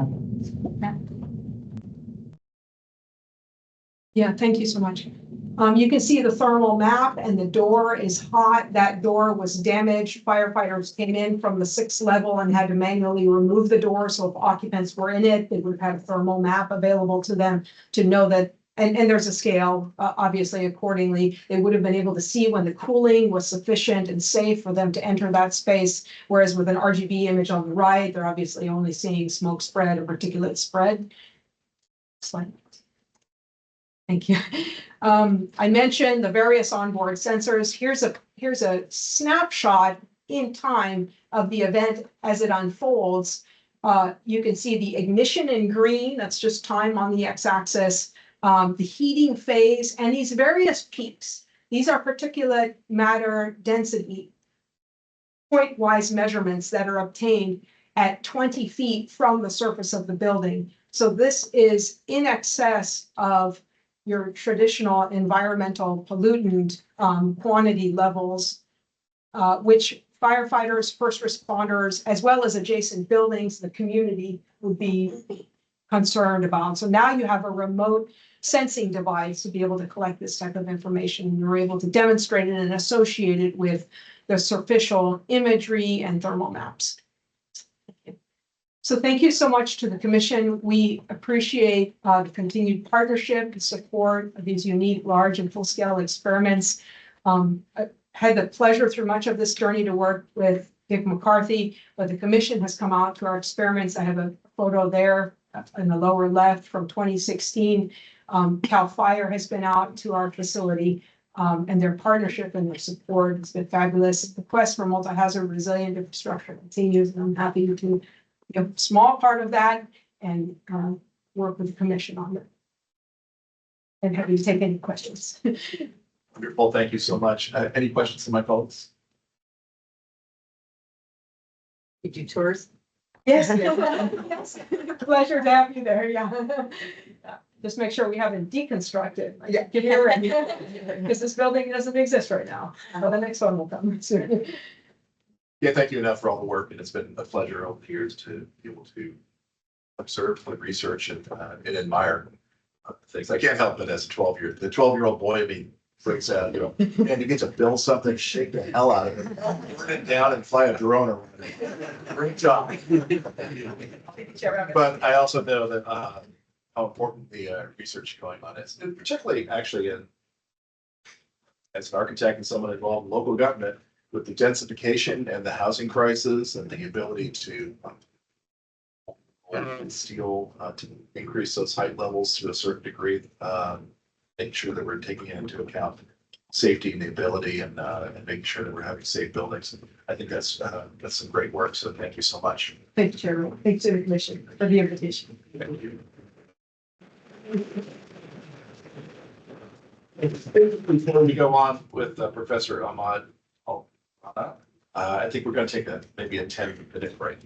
yeah, thank you so much. You can see the thermal map and the door is hot. That door was damaged. Firefighters came in from the 6th level and had to manually remove the door. So if occupants were in it, they would have had a thermal map available to them to know that, and there's a scale, obviously, accordingly. They would have been able to see when the cooling was sufficient and safe for them to enter that space. Whereas with an RGB image on the right, they're obviously only seeing smoke spread or particulate spread. Slide. Thank you. I mentioned the various onboard sensors. Here's a snapshot in time of the event as it unfolds. You can see the ignition in green, that's just time on the x-axis, the heating phase, and these various peaks. These are particulate matter density, point-wise measurements that are obtained at 20 feet from the surface of the building. So this is in excess of your traditional environmental pollutant quantity levels, which firefighters, first responders, as well as adjacent buildings, the community would be concerned about. So now you have a remote sensing device to be able to collect this type of information. You're able to demonstrate it and associate it with the surficial imagery and thermal maps. So thank you so much to the commission. We appreciate the continued partnership and support of these unique, large and full-scale experiments. I had the pleasure through much of this journey to work with Dick McCarthy, but the commission has come out to our experiments. I have a photo there in the lower left from 2016. CAL FIRE has been out to our facility, and their partnership and their support has been fabulous. The quest for multi-hazard resilient infrastructure continues, and I'm happy to be a small part of that and work with the commission on it. And happy to take any questions. Wonderful. Thank you so much. Any questions to my colleagues? You do tours? Yes, yes. Pleasure to have you there, yeah. Just make sure we haven't deconstructed. Yeah. Get here ready, because this building doesn't exist right now, but the next one will come soon. Yeah, thank you enough for all the work, and it's been a pleasure over the years to be able to observe, research, and admire things. I can't help it as a 12-year-old boy, I mean, freaks out, you know, and you get to build something, shake the hell out of it, burn it down and fly a drone around it. Great job. But I also know that how important the research going on is, and particularly actually as an architect and someone involved in local government, with the densification and the housing crisis and the ability to steel to increase those height levels to a certain degree, make sure that we're taking into account safety and the ability and making sure that we're having safe buildings. I think that's some great work. So thank you so much. Thank you, Chairman. Thanks to the commission for the invitation. Thank you. Before we go on with Professor Ahmad, I think we're going to take maybe a 10-minute break.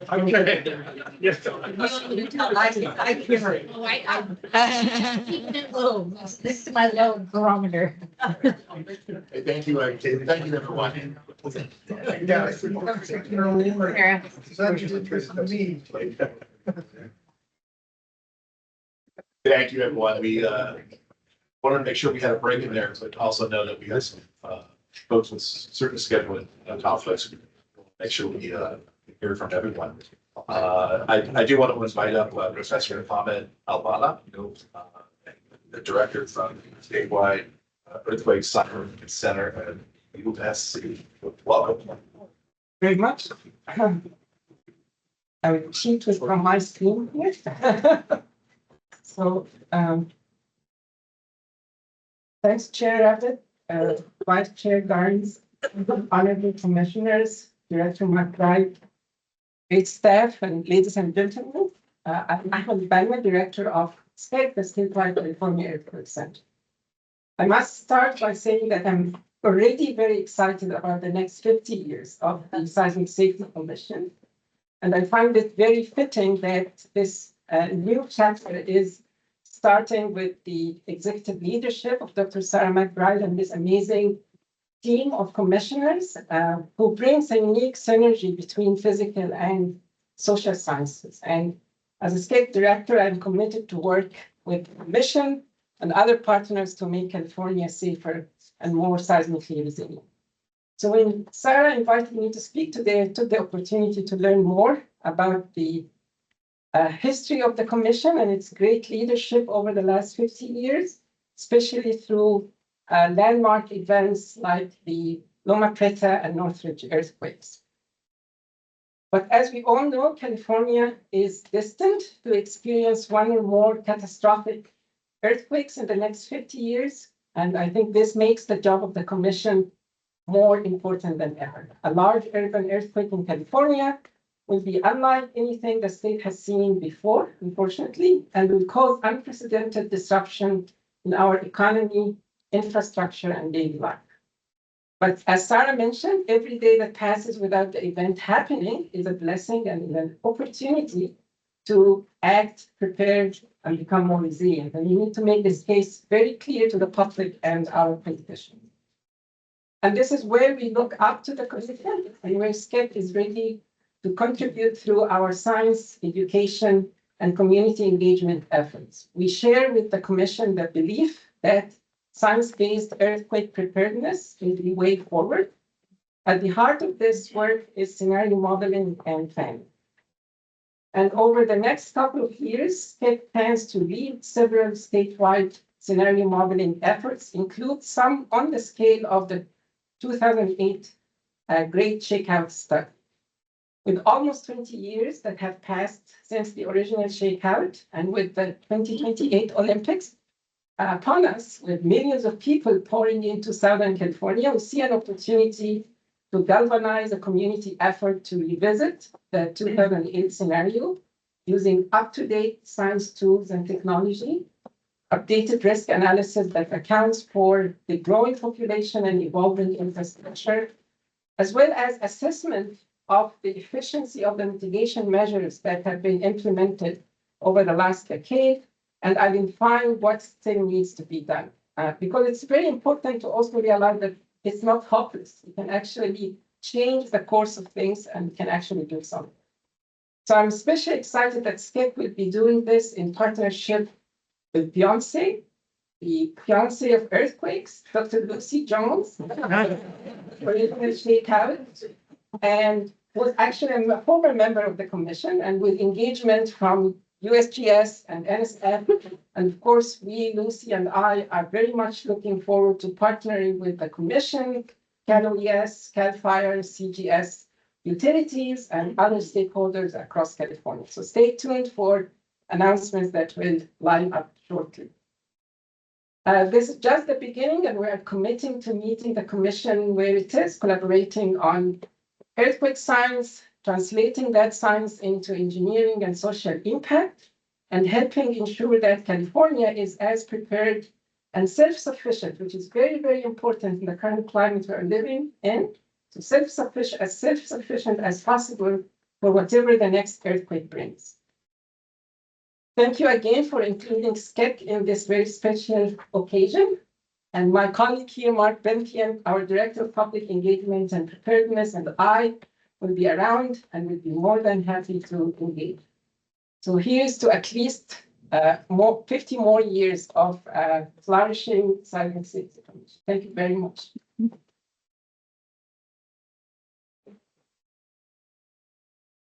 Okay. Yes. I can't. Oh, I'm keeping it low. This is my low barometer. Hey, thank you, thank you, everyone. Sarah. Thank you, everyone. We wanted to make sure we had a break in there, but also know that we had some folks with certain scheduling conflicts. Make sure we hear from everyone. I do want to invite up Professor Ahmed Albana, the director from statewide Earthquake Science Center at USC. Welcome. Very much. I will cheat with from my screen here. So, thanks, Chair Abbott, Vice Chair Garnes, honorable commissioners, Director McBride, great staff, and ladies and gentlemen. I'm Ahmed Albana, Director of SCEC, the Statewide California Earthquake Center. I must start by saying that I'm already very excited about the next 50 years of the Seismic Safety Commission. And I find it very fitting that this new chapter is starting with the executive leadership of Dr. Sarah McBride and this amazing team of commissioners who brings a unique synergy between physical and social sciences. And as a state director, I'm committed to work with the commission and other partners to make California safer and more seismically resilient. So when Sarah invited me to speak today, I took the opportunity to learn more about the history of the commission and its great leadership over the last 50 years, especially through landmark events like the Loma Prieta and Northridge earthquakes. But as we all know, California is destined to experience one or more catastrophic earthquakes in the next 50 years. And I think this makes the job of the commission more important than ever. A large urban earthquake in California will be unlike anything the state has seen before, unfortunately, and will cause unprecedented disruption in our economy, infrastructure, and daily life. But as Sarah mentioned, every day that passes without the event happening is a blessing and an opportunity to act prepared and become more resilient. And we need to make this case very clear to the public and our politicians. And this is where we look up to the commission and where SCEC is ready to contribute through our science, education, and community engagement efforts. We share with the commission the belief that science-based earthquake preparedness is the way forward. At the heart of this work is scenario modeling and planning. And over the next couple of years, SCEC plans to lead several statewide scenario modeling efforts, include some on the scale of the 2008 Great Shakeout study. With almost 20 years that have passed since the original shakeout, and with the 2028 Olympics upon us, with millions of people pouring into Southern California, we see an opportunity to galvanize a community effort to revisit the 2008 scenario using up-to-date science tools and technology, updated risk analysis that accounts for the growing population and evolving infrastructure, as well as assessment of the efficiency of the mitigation measures that have been implemented over the last decade, and identifying what still needs to be done. Because it's very important to also realize that it's not hopeless. You can actually change the course of things and can actually do something. So I'm especially excited that SCEC will be doing this in partnership with Beyonce, the Beyonce of earthquakes, Dr. Lucy Jones, original shakeout, and was actually a former member of the commission, and with engagement from USGS and NSF. And of course, we, Lucy and I, are very much looking forward to partnering with the commission, CalOES, CAL FIRE, CGS, utilities, and other stakeholders across California. So stay tuned for announcements that will line up shortly. This is just the beginning, and we are committing to meeting the commission where it is, collaborating on earthquake science, translating that science into engineering and social impact, and helping ensure that California is as prepared and self-sufficient, which is very, very important in the current climate we're living in, to self-sufficient as possible for whatever the next earthquake brings. Thank you again for including SCEC in this very special occasion. And my colleague here, Mark Bentian, our Director of Public Engagement and Preparedness, and I will be around and will be more than happy to engage. So here's to at least 50 more years of flourishing seismic safety. Thank you very much.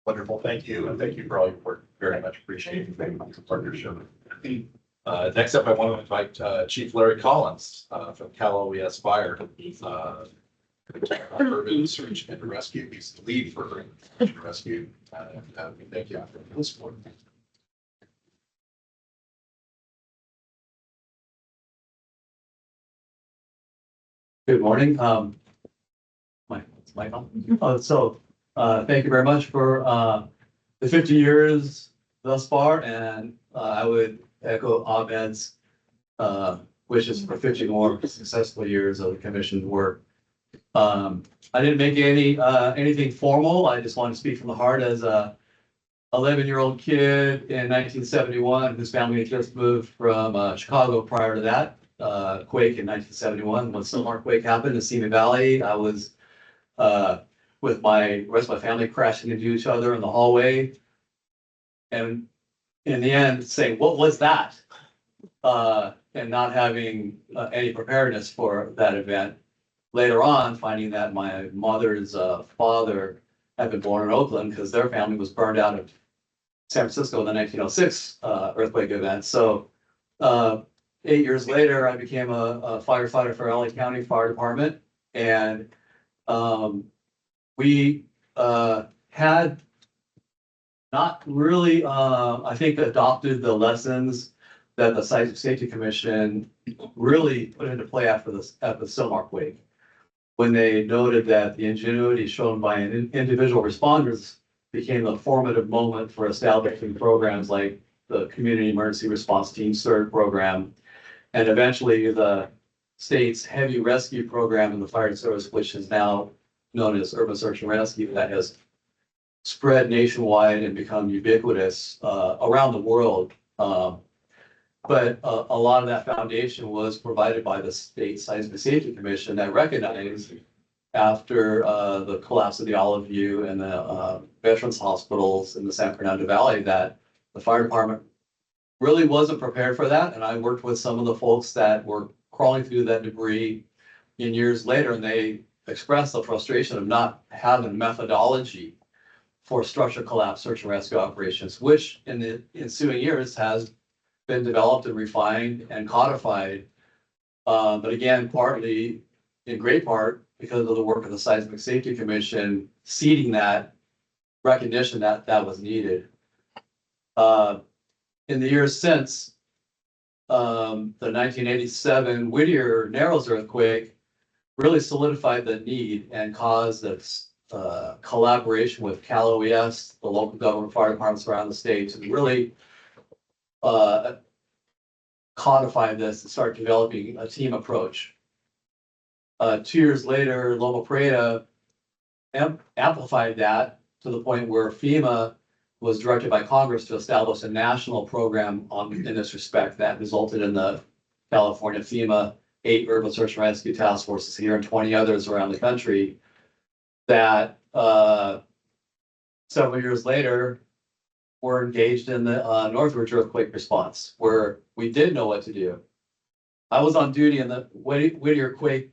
Wonderful, thank you, and thank you for all your work, very much appreciated, thank you for the partnership. Next up, I want to invite Chief Larry Collins from Cal OES Fire. He's urban search and rescue, he's the lead for urban search and rescue. Thank you for the support. Good morning. Mike on? Thank you very much for the 50 years thus far, and I would echo Ahmed's wishes for 50 more successful years of the commission's work. I didn't make anything formal. I just want to speak from the heart as a 11-year-old kid in 1971 whose family had just moved from Chicago prior to that. Quake in 1971, when Silmar quake happened in Simi Valley. I was with the rest of my family crashing into each other in the hallway. And in the end, saying, what was that? And not having any preparedness for that event. Later on, finding that my mother's father had been born in Oakland because their family was burned out of San Francisco in the 1906 earthquake event. So 8 years later, I became a firefighter for LA County Fire Department. And we had not really, I think, adopted the lessons that the Seismic Safety Commission really put into play after the Silmar quake, when they noted that the ingenuity shown by individual responders became a formative moment for establishing programs like the Community Emergency Response Team CERT program, and eventually the state's heavy rescue program in the fire service, which is now known as Urban Search and Rescue, that has spread nationwide and become ubiquitous around the world. But a lot of that foundation was provided by the State Seismic Safety Commission that recognized after the collapse of the Olive View and the veterans hospitals in the San Fernando Valley that the fire department really wasn't prepared for that. And I worked with some of the folks that were crawling through that debris in years later, and they expressed the frustration of not having methodology for structure collapse search and rescue operations, which in the ensuing years has been developed and refined and codified. But again, partly, in great part, because of the work of the Seismic Safety Commission, seeding that recognition that that was needed. In the years since, the 1987 Whittier Narrows earthquake really solidified the need and caused this collaboration with Cal OES, the local government fire departments around the state, to really codify this and start developing a team approach. 2 years later, Loma Prieta amplified that to the point where FEMA was directed by Congress to establish a national program in this respect that resulted in the California FEMA 8 urban search and rescue task forces here and 20 others around the country that several years later were engaged in the Northridge earthquake response, where we did know what to do. I was on duty in the Whittier quake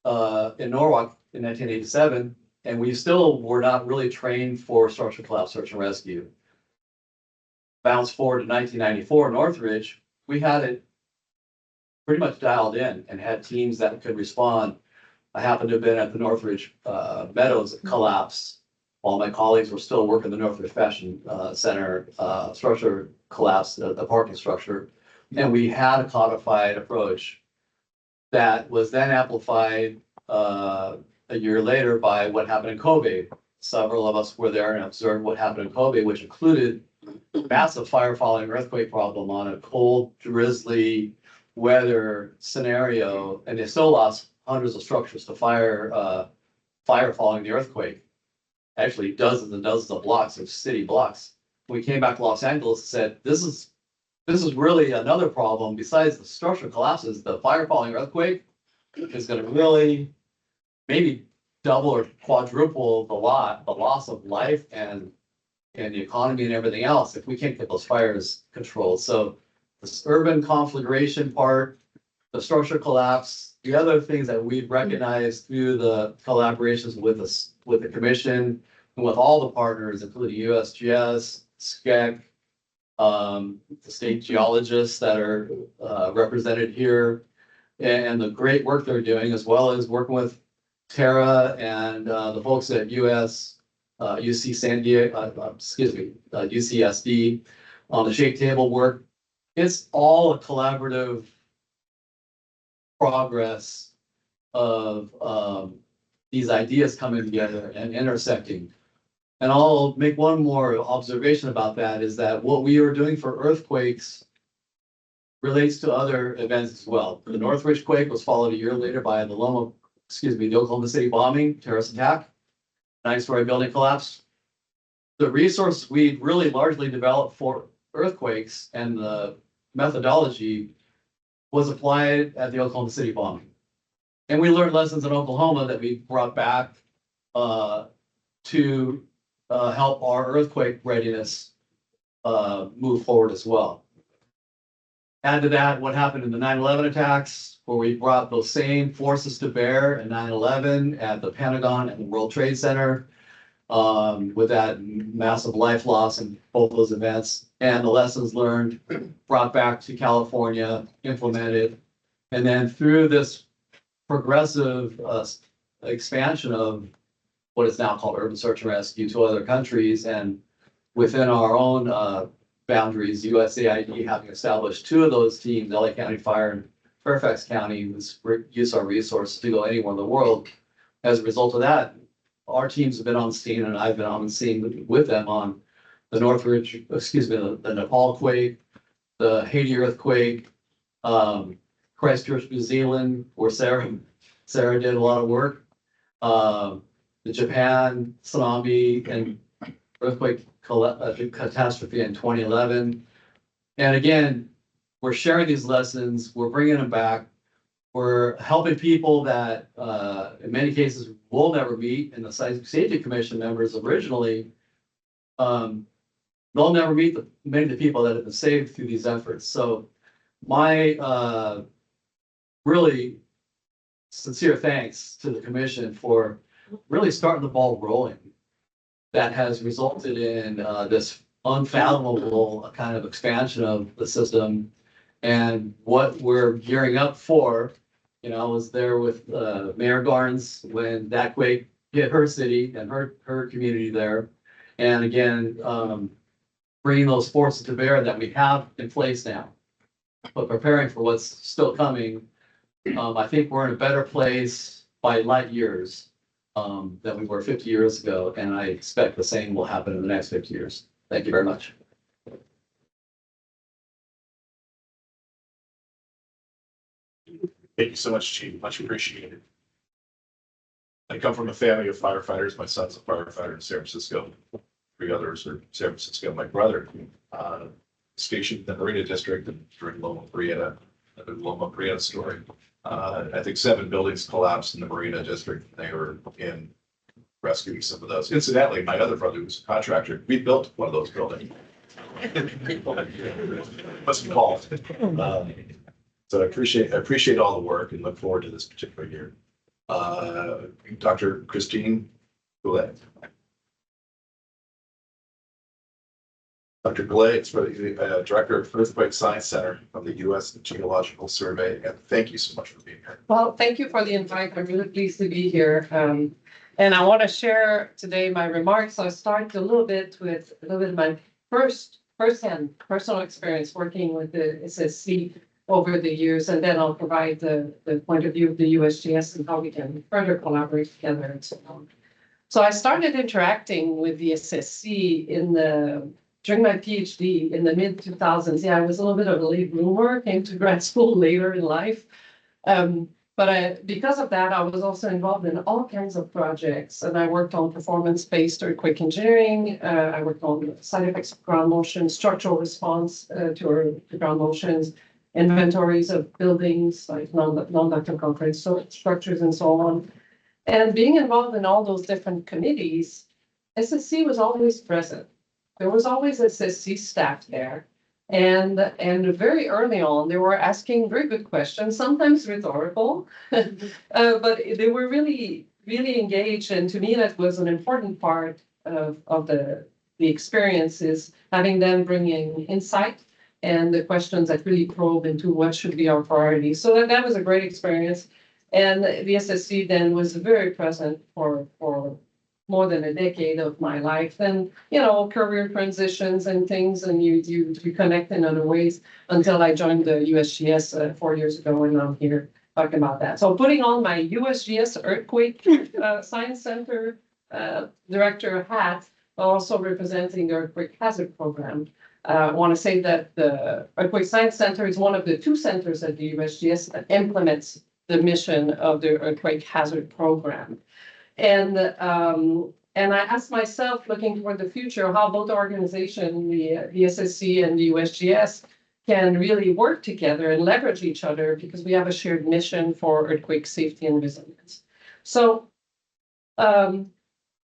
in Norwalk in 1987, and we still were not really trained for structural collapse search and rescue. Bounce forward to 1994, Northridge, we had it pretty much dialed in and had teams that could respond. I happened to have been at the Northridge Meadows collapse while my colleagues were still working the Northridge Fashion Center structure collapse, the parking structure. And we had a codified approach that was then amplified a year later by what happened in Kobe. Several of us were there and observed what happened in Kobe, which included massive fire following earthquake problem on a cold, drizzly weather scenario, and they still lost hundreds of structures to fire following the earthquake. actually dozens and dozens of blocks of city blocks. We came back to Los Angeles and said, this is really another problem besides the structural collapses, the fire falling earthquake is gonna really maybe double or quadruple the loss of life and the economy and everything else if we can't get those fires controlled. So this urban conflagration part, the structural collapse, the other things that we've recognized through the collaborations with us, with the commission and with all the partners, including USGS, SCEC, the state geologists that are represented here, and the great work they're doing, as well as working with Tara and the folks at UC San Diego, UCSD on the shake table work. It's all a collaborative progress of these ideas coming together and intersecting. And I'll make one more observation about that is that what we are doing for earthquakes relates to other events as well. The Northridge quake was followed a year later by the Oklahoma City bombing, terrorist attack, 9-story building collapse. The resources we really largely developed for earthquakes and the methodology was applied at the Oklahoma City bombing. And we learned lessons in Oklahoma that we brought back to help our earthquake readiness move forward as well. Add to that what happened in the 9/11 attacks, where we brought those same forces to bear in 9/11 at the Pentagon and the World Trade Center, with that massive life loss in both those events, and the lessons learned brought back to California, implemented, and then through this progressive expansion of what is now called urban search and rescue to other countries, and within our own boundaries, USAID having established 2 of those teams, LA County Fire and Fairfax County, use our resources to go anywhere in the world. As a result of that, our teams have been on scene, and I've been on the scene with them on the the Nepal quake, the Haiti earthquake, Christchurch, New Zealand, where Sarah did a lot of work, the Japan tsunami and earthquake catastrophe in 2011. And again, we're sharing these lessons, we're bringing them back, we're helping people that in many cases we'll never meet, and the Seismic Safety Commission members originally, they'll never meet many of the people that have been saved through these efforts. So my really sincere thanks to the commission for really starting the ball rolling. That has resulted in this unfathomable kind of expansion of the system, and what we're gearing up for. You know, I was there with Mayor Garnes when that quake hit her city and her community there, and again, bringing those forces to bear that we have in place now, but preparing for what's still coming. I think we're in a better place by light years than we were 50 years ago, and I expect the same will happen in the next 50 years. Thank you very much. Thank you so much, Chief. Much appreciated. I come from a family of firefighters. My son's a firefighter in San Francisco. 3 others are San Francisco. My brother stationed in the Marina District and during Loma Prieta story. I think 7 buildings collapsed in the Marina District. They were in rescuing some of those. Incidentally, my other brother was a contractor. We built one of those buildings. Must be called. So I appreciate all the work and look forward to this particular year. Dr. Christine Goulet. Dr. Goulet is the Director of Earthquake Science Center from the U.S. Geological Survey, and thank you so much for being here. Well, thank you for the invite. I'm really pleased to be here. And I want to share today my remarks. I'll start a little bit with my first-hand personal experience working with the SSC over the years, and then I'll provide the point of view of the USGS and how we can further collaborate together and so on. So I started interacting with the SSC during my PhD in the mid-2000s. Yeah, I was a little bit of a late bloomer, came to grad school later in life. because of that, I was also involved in all kinds of projects, and I worked on performance-based earthquake engineering. I worked on side effects of ground motion, structural response to ground motions, inventories of buildings like non-ductile concrete structures and so on. And being involved in all those different committees, SSC was always present. There was always SSC staff there. And very early on, they were asking very good questions, sometimes rhetorical, but they were really, really engaged. And to me, that was an important part of the experiences, having them bringing insight and the questions that really probe into what should be our priorities. So that was a great experience. And the SSC then was very present for more than a decade of my life. Then, career transitions and things, and you connect in other ways until I joined the USGS 4 years ago, and I'm here talking about that. So putting on my USGS Earthquake Science Center director hat, but also representing the Earthquake Hazard Program. I want to say that the Earthquake Science Center is one of the 2 centers at the USGS that implements the mission of the Earthquake Hazard Program. And I asked myself, looking toward the future, how both organizations, the SSC and the USGS, can really work together and leverage each other because we have a shared mission for earthquake safety and resilience. So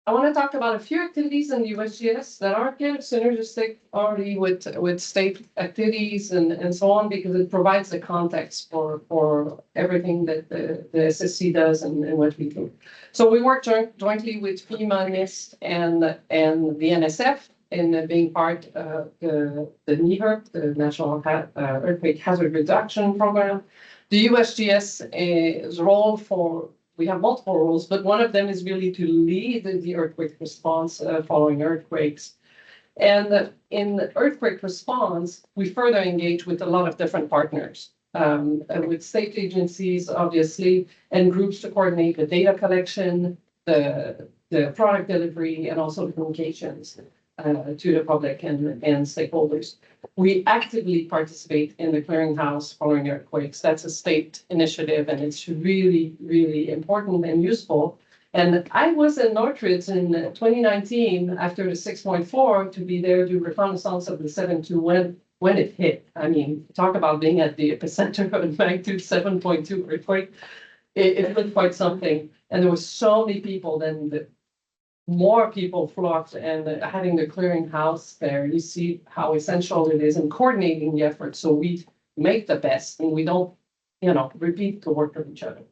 I want to talk about a few activities in the USGS that are kind of synergistic already with state activities and so on, because it provides the context for everything that the SSC does and what we do. So we work jointly with FEMA, NIST, and the NSF in being part of the NEHRP, the National Earthquake Hazard Reduction Program. The USGS's role we have multiple roles, but one of them is really to lead the earthquake response following earthquakes. And in earthquake response, we further engage with a lot of different partners, with state agencies, obviously, and groups to coordinate the data collection, the product delivery, and also the communications to the public and stakeholders. We actively participate in the clearinghouse following earthquakes. That's a state initiative, and it's really, really important and useful. And I was in Northridge in 2019 after the 6.4 to be there to do reconnaissance of the 7.2 when it hit. I mean, talk about being at the epicenter of a magnitude 7.2 earthquake. It was quite something. And there were so many people then more people flocked, and having the clearinghouse there, you see how essential it is in coordinating the effort so we make the best and we don't, repeat the work of each other.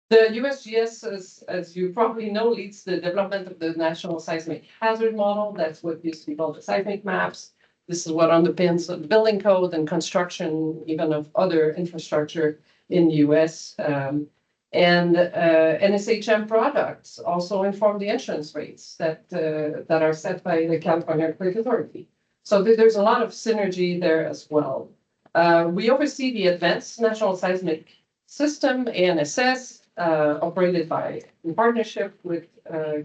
The USGS, as you probably know, leads the development of the National Seismic Hazard Model. That's what used to be called the seismic maps. This is what underpins the building code and construction, even of other infrastructure in the US. And NSHM products also inform the insurance rates that are set by the California Earthquake Authority. So there's a lot of synergy there as well. We oversee the Advanced National Seismic System, ANSS, operated in partnership with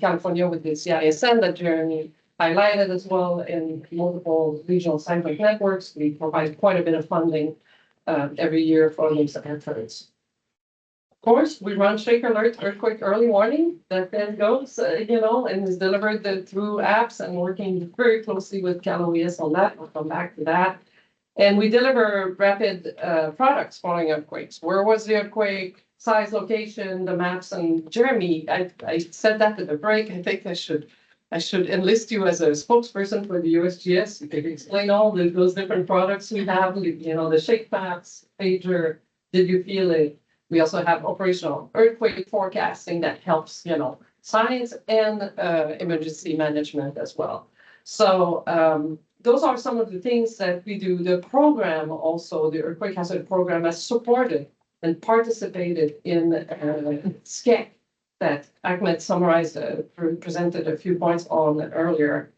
California with the CISN that Jeremy highlighted as well in multiple regional seismic networks. We provide quite a bit of funding every year for those efforts. Of course, we run Shake Alert Earthquake Early Warning that then goes, and is delivered through apps and working very closely with Cal OES on that. We'll come back to that. And we deliver rapid products following earthquakes. Where was the earthquake? Size, location, the maps, and Jeremy, I said that at the break. I think I should enlist you as a spokesperson for the USGS. You can explain all those different products we have, the shake maps, pager, did you feel it? We also have operational earthquake forecasting that helps, science and emergency management as well. So those are some of the things that we do. The program also, the Earthquake Hazard Program, has supported and participated in SCEC that Ahmed summarized, presented a few points on earlier.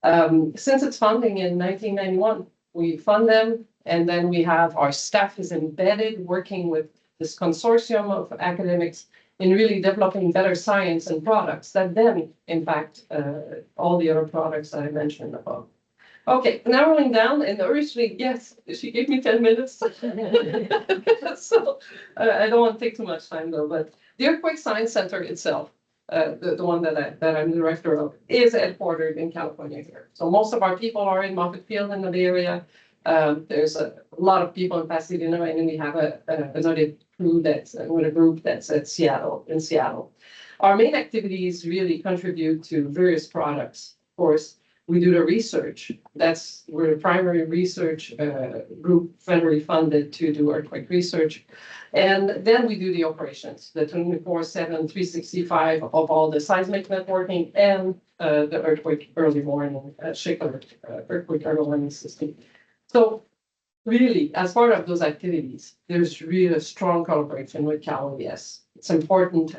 Since its founding in 1991, we fund them, and then we have our staff is embedded working with this consortium of academics in really developing better science and products that then impact all the other products that I mentioned above. Okay, narrowing down, and originally, yes, she gave me 10 minutes. So I don't want to take too much time though, but the Earthquake Science Center itself, the one that I'm the director of, is headquartered in California here. So most of our people are in Moffett Field in the area. There's a lot of people in Pasadena, and then we have another crew that's with a group that's in Seattle. Our main activities really contribute to various products. Of course, we do the research. We're the primary research group federally funded to do earthquake research. And then we do the operations, the 24/7, 365 of all the seismic networking and the earthquake early warning, earthquake early warning system. So really, as part of those activities, there's really a strong collaboration with Cal OES. It's important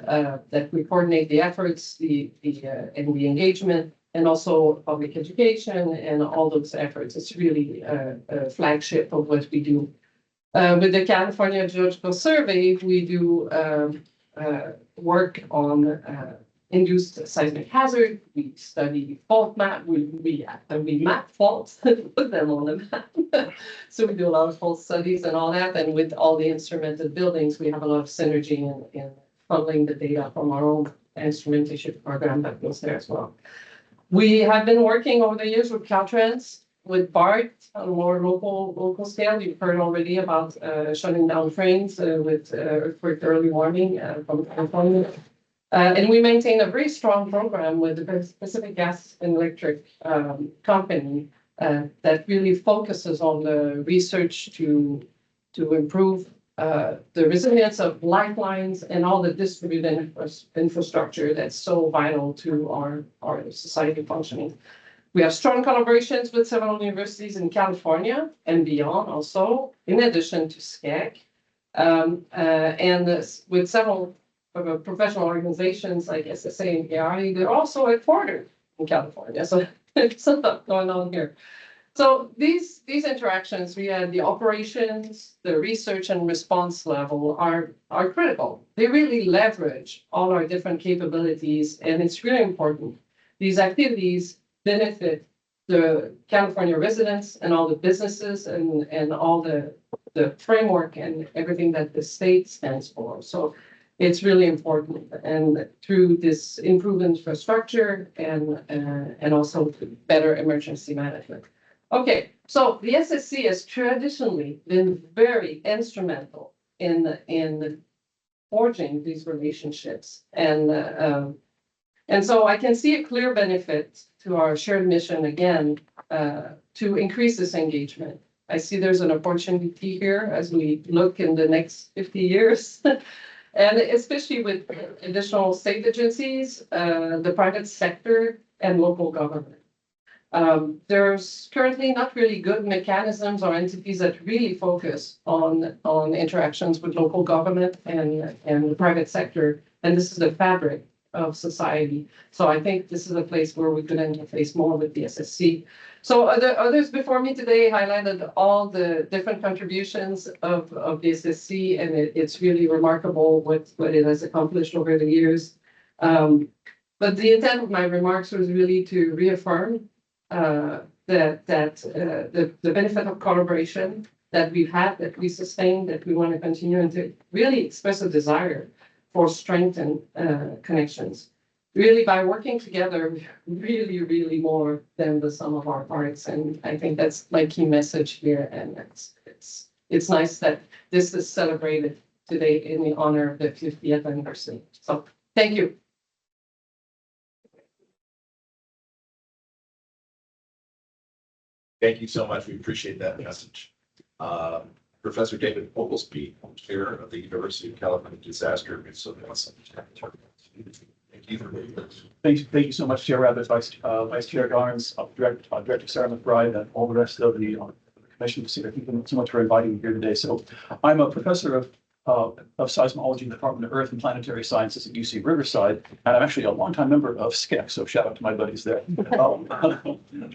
that we coordinate the efforts, and the engagement, and also public education and all those efforts. It's really a flagship of what we do. With the California Geological Survey, we do work on induced seismic hazard. We study fault map. We map faults, put them on the map. So we do a lot of fault studies and all that. And with all the instrumented buildings, we have a lot of synergy in funneling the data from our own instrumentation program that goes there as well. We have been working over the years with Caltrans, with BART on a more local scale. You've heard already about shutting down trains with earthquake early warning from California. And we maintain a very strong program with the Pacific Gas and Electric company that really focuses on the research to improve the resilience of lifelines and all the distributed infrastructure that's so vital to our society functioning. We have strong collaborations with several universities in California and beyond also, in addition to SCAC, and with several professional organizations like SSA and ARI. They're also headquartered in California, so there's something going on here. So these interactions, we had the operations, the research and response level are critical. They really leverage all our different capabilities, and it's really important. These activities benefit the California residents and all the businesses and all the framework and everything that the state stands for. So it's really important, and through this improved infrastructure and also better emergency management. Okay, so the SSC has traditionally been very instrumental in forging these relationships, and so I can see a clear benefit to our shared mission again to increase this engagement. I see there's an opportunity here as we look in the next 50 years. And especially with additional state agencies, the private sector and local government. There's currently not really good mechanisms or entities that really focus on interactions with local government and the private sector. And this is the fabric of society. So I think this is a place where we could interface more with the SSC. So others before me today highlighted all the different contributions of the SSC, and it's really remarkable what it has accomplished over the years. But the intent of my remarks was really to reaffirm that the benefit of collaboration that we've had, that we sustain, that we want to continue, and to really express a desire for strengthened connections. Really, by working together, really more than the sum of our parts. And I think that's my key message here. And it's nice that this is celebrated today in the honor of the 50th anniversary. So thank you. Thank you so much. We appreciate that message. Professor David Oglesby, chair of the University of California Disaster Risk. Thank you so much, Chair Rabbit, Vice Chair Garnes, Director Sarah McBride, and all the rest of the commission. Thank you so much for inviting me here today. So I'm a professor of seismology in the Department of Earth and Planetary Sciences at UC Riverside, and I'm actually a longtime member of SCEC, so shout out to my buddies there.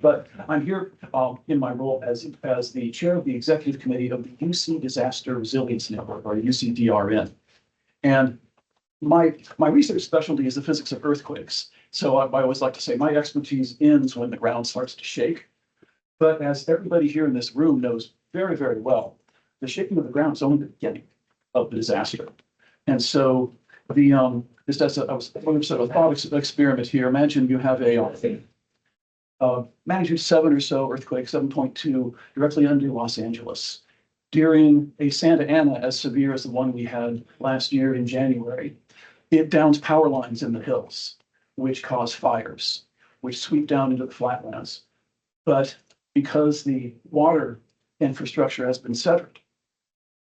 But I'm here in my role as the chair of the executive committee of the UC Disaster Resilience Network, or UCDRN. And my research specialty is the physics of earthquakes. So I always like to say my expertise ends when the ground starts to shake. But as everybody here in this room knows very, very well, the shaking of the ground is only the beginning of the disaster. And so just as I was sort of a thought experiment here, imagine you have a magnitude 7 or so earthquake, 7.2, directly under Los Angeles. During a Santa Ana as severe as the one we had last year in January, it downs power lines in the hills, which cause fires, which sweep down into the flatlands. But because the water infrastructure has been severed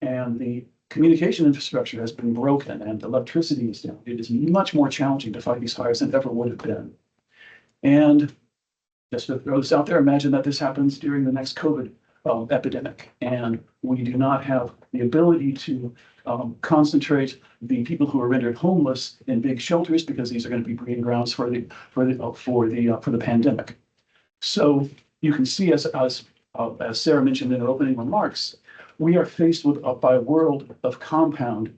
and the communication infrastructure has been broken and electricity is down, it is much more challenging to fight these fires than it ever would have been. And just to throw this out there, imagine that this happens during the next COVID epidemic, and we do not have the ability to concentrate the people who are rendered homeless in big shelters, because these are going to be breeding grounds for the pandemic. So you can see, as Sarah mentioned in her opening remarks, we are faced with by a world of compound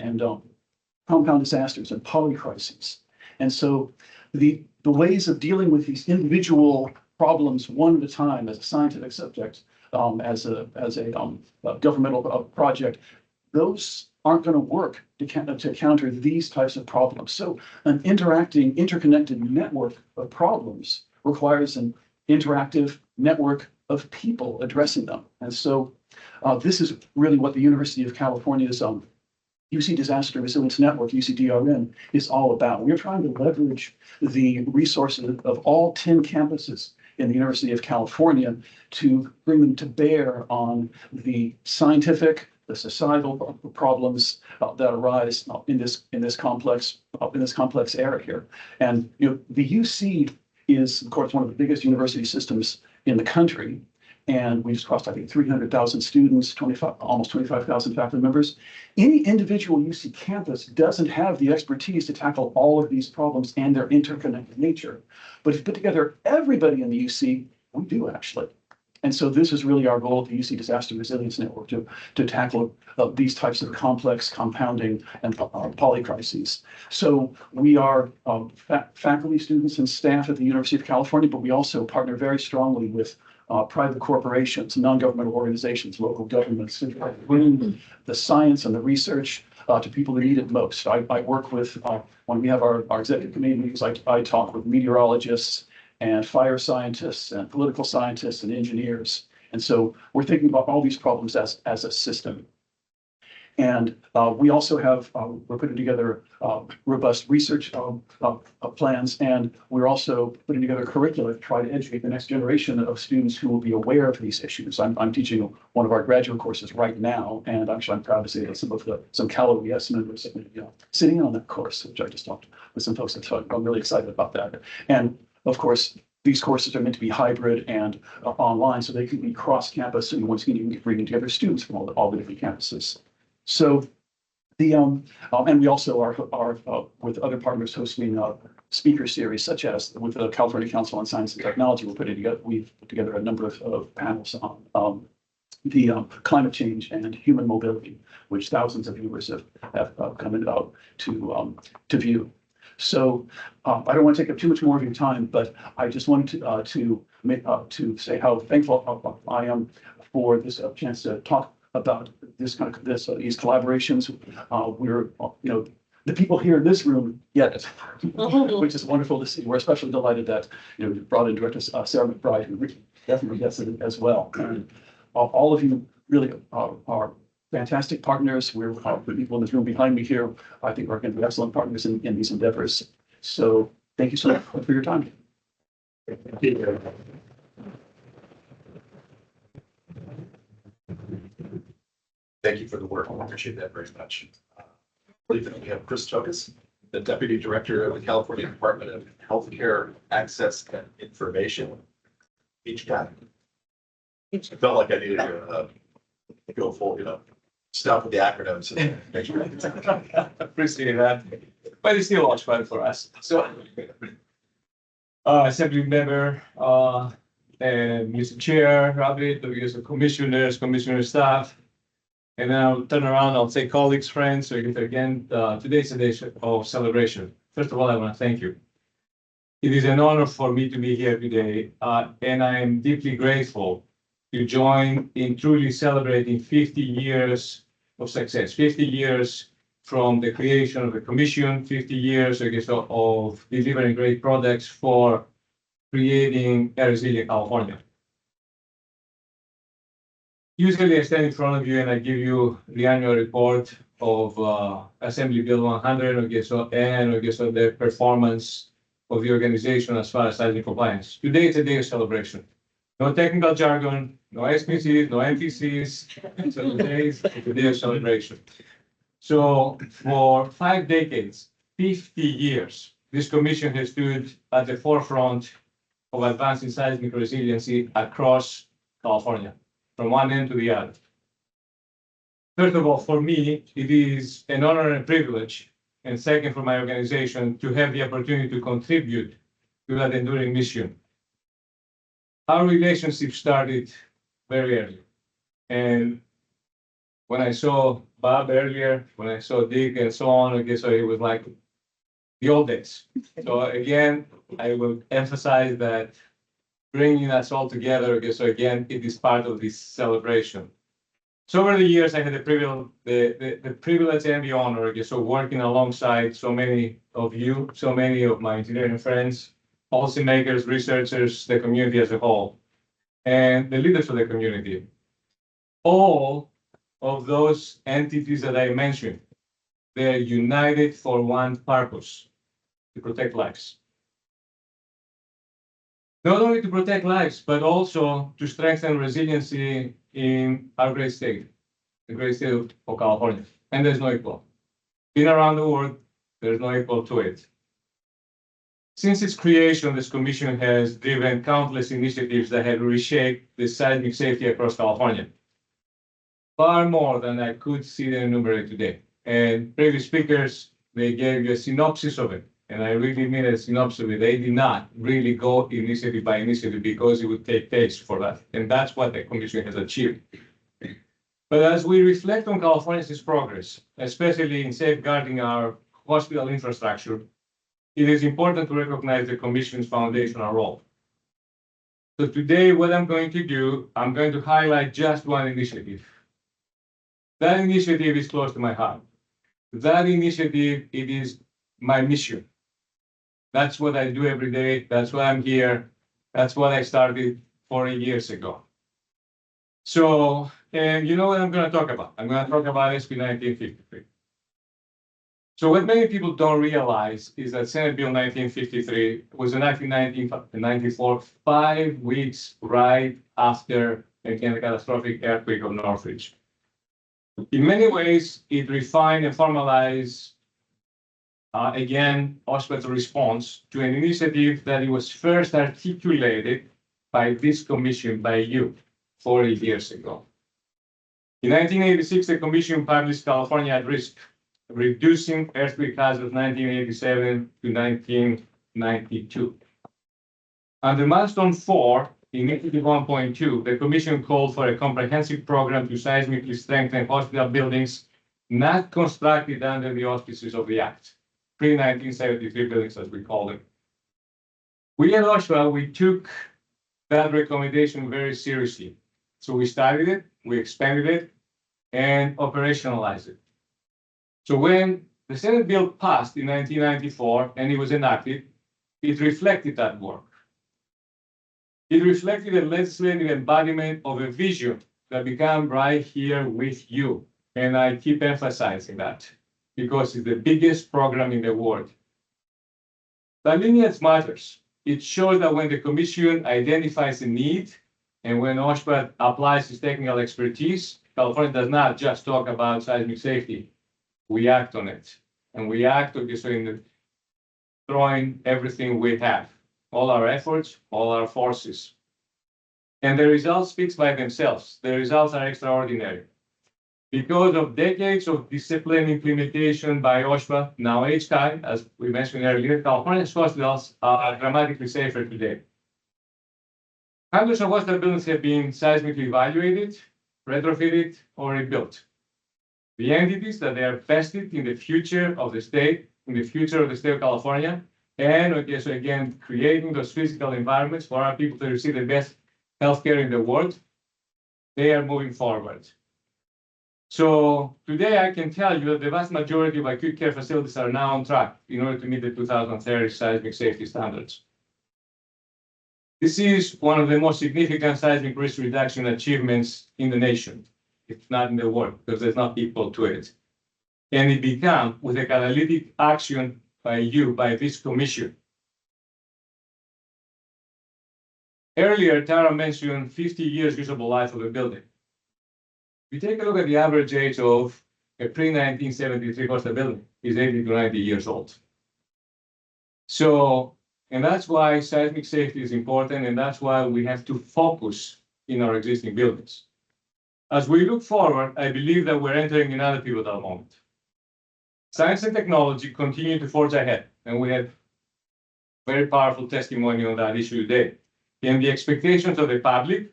disasters and polycrises. And so the ways of dealing with these individual problems one at a time as a scientific subject, as a governmental project, those aren't going to work to counter these types of problems. So an interconnected network of problems requires an interactive network of people addressing them. And so this is really what the University of California's UC Disaster Resilience Network, UCDRN, is all about. We're trying to leverage the resources of all 10 campuses in the University of California to bring them to bear on the scientific, the societal problems that arise in this complex area here. And the UC is, of course, one of the biggest university systems in the country. And we just crossed, I think, 300,000 students, almost 25,000 faculty members. Any individual UC campus doesn't have the expertise to tackle all of these problems and their interconnected nature. But if you put together everybody in the UC, we do actually. And so this is really our goal at the UC Disaster Resilience Network, to tackle these types of complex compounding and polycrises. So we are faculty, students, and staff at the University of California, but we also partner very strongly with private corporations, non-governmental organizations, local governments, to bring the science and the research to people who need it most. I work with, when we have our executive committee meetings, I talk with meteorologists and fire scientists and political scientists and engineers. And so we're thinking about all these problems as a system. And we also have, we're putting together robust research plans, and we're also putting together curricula to try to educate the next generation of students who will be aware of these issues. I'm teaching one of our graduate courses right now, and actually I'm proud to say that some Cal OES members have been sitting on that course, which I just talked with some folks, so I'm really excited about that. And of course, these courses are meant to be hybrid and online, so they can be cross-campus, and once again, you can bring together students from all the different campuses. So and we also are with other partners hosting speaker series, such as with the California Council on Science and Technology. We've put together a number of panels on the climate change and human mobility, which thousands of viewers have come in to view. So I don't want to take up too much more of your time, but I just wanted to say how thankful I am for this chance to talk about these collaborations. We're, the people here in this room get it, which is wonderful to see. We're especially delighted that, you brought in Director Sarah McBride, who definitely gets it as well. And all of you really are fantastic partners. We're the people in this room behind me here, I think, are going to be excellent partners in these endeavors. So thank you so much for your time. Thank you. Thank you for the work. I appreciate that very much. I believe that we have Chris Tokas, the Deputy Director of the California Department of Healthcare Access and Information. Each guy. I felt like I needed to go full, stop with the acronyms. And make sure Appreciate that. But it's still much fun for us. So, Assembly Member, and Mr. Chair, Rabbit, the commissioners, commissioner staff. And then I'll turn around, I'll say colleagues, friends. So again, today's a day of celebration. First of all, I want to thank you. It is an honor for me to be here today, and I am deeply grateful to join in truly celebrating 50 years of success, 50 years from the creation of the commission, 50 years, I guess, of delivering great products for creating a resilient California. Usually I stand in front of you and I give you the annual report of Assembly Bill 100, and the performance of the organization as far as seismic compliance. Today it's a day of celebration. No technical jargon, no SPCs, no NPCs. So today is a day of celebration. So for 5 decades, 50 years, this commission has stood at the forefront of advancing seismic resiliency across California, from one end to the other. First of all, for me, it is an honor and privilege, and second, for my organization, to have the opportunity to contribute to that enduring mission. Our relationship started very early, and when I saw Bob earlier, when I saw Dick and so on, I guess it was like the old days. So again, I will emphasize that bringing us all together, I guess, so again, it is part of this celebration. So over the years, I had the privilege and the honor, I guess, of working alongside so many of you, so many of my engineering friends, policymakers, researchers, the community as a whole, and the leaders of the community. All of those entities that I mentioned, they're united for one purpose: to protect lives. Not only to protect lives, but also to strengthen resiliency in our great state, the great state of California. And there's no equal. Been around the world, there's no equal to it. Since its creation, this commission has driven countless initiatives that have reshaped the seismic safety across California. Far more than I could sit and enumerate today. And previous speakers, they gave you a synopsis of it. And I really mean a synopsis of it. They did not really go initiative by initiative because it would take days for that. And that's what the commission has achieved. But as we reflect on California's progress, especially in safeguarding our hospital infrastructure, it is important to recognize the commission's foundational role. So today, what I'm going to do, I'm going to highlight just one initiative. That initiative is close to my heart. That initiative, it is my mission. That's what I do every day. That's why I'm here. That's what I started 40 years ago. So, and you know what I'm going to talk about? I'm going to talk about SB 1953. So what many people don't realize is that Senate Bill 1953 was enacted in 1994, 5 weeks right after, again, the catastrophic earthquake of Northridge. In many ways, it refined and formalized, again, OSPA's response to an initiative that it was first articulated by this commission, by you, 40 years ago. In 1986, the commission published California at Risk, Reducing Earthquake Hazards 1987 to 1992. Under milestone 4, Initiative 1.2, the commission called for a comprehensive program to seismically strengthen hospital buildings not constructed under the auspices of the Act, pre-1973 buildings as we call them. We at OSHA, we took that recommendation very seriously. So we studied it, we expanded it, and operationalized it. So when the Senate bill passed in 1994 and it was enacted, it reflected that work. It reflected a legislative embodiment of a vision that began right here with you. And I keep emphasizing that because it's the biggest program in the world. That lineage matters. It shows that when the commission identifies a need and when OSHA applies its technical expertise, California does not just talk about seismic safety. We act on it. And we act in throwing everything we have, all our efforts, all our forces. And the results speak by themselves. The results are extraordinary. Because of decades of disciplined implementation by OSHA, now HCI, as we mentioned earlier, California's hospitals are dramatically safer today. Hundreds of hospital buildings have been seismically evaluated, retrofitted, or rebuilt. The entities that they are vested in the future of the state, in the future of the state of California, and so again, creating those physical environments for our people to receive the best healthcare in the world, they are moving forward. So today I can tell you that the vast majority of acute care facilities are now on track in order to meet the 2030 seismic safety standards. This is one of the most significant seismic risk reduction achievements in the nation, if not in the world, because there's not equal to it. And it began with a catalytic action by this commission. Earlier, Tara mentioned 50 years usable life of a building. If you take a look at the average age of a pre-1973 coastal building, is 80 to 90 years old. So, and that's why seismic safety is important, and that's why we have to focus in our existing buildings. As we look forward, I believe that we're entering another pivotal moment. Science and technology continue to forge ahead, and we had very powerful testimony on that issue today. And the expectations of the public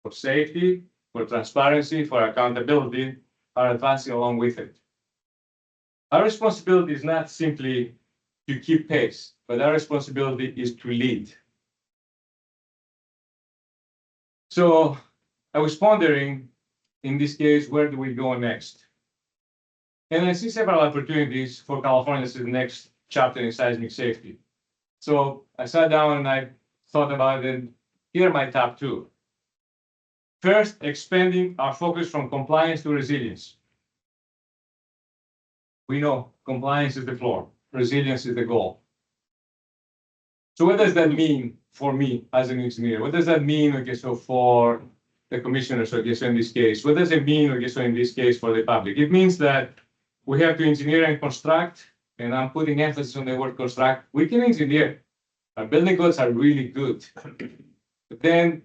for safety, for transparency, for accountability are advancing along with it. Our responsibility is not simply to keep pace, but our responsibility is to lead. So I was pondering, in this case, where do we go next? And I see several opportunities for California's next chapter in seismic safety. So I sat down and I thought about it, and here are my top two. First, expanding our focus from compliance to resilience. We know compliance is the floor, resilience is the goal. So what does that mean for me as an engineer? What does that mean, okay, so for the commissioners, okay, so in this case? What does it mean, okay, so in this case for the public? It means that we have to engineer and construct, and I'm putting emphasis on the word construct. We can engineer. Our building codes are really good. But then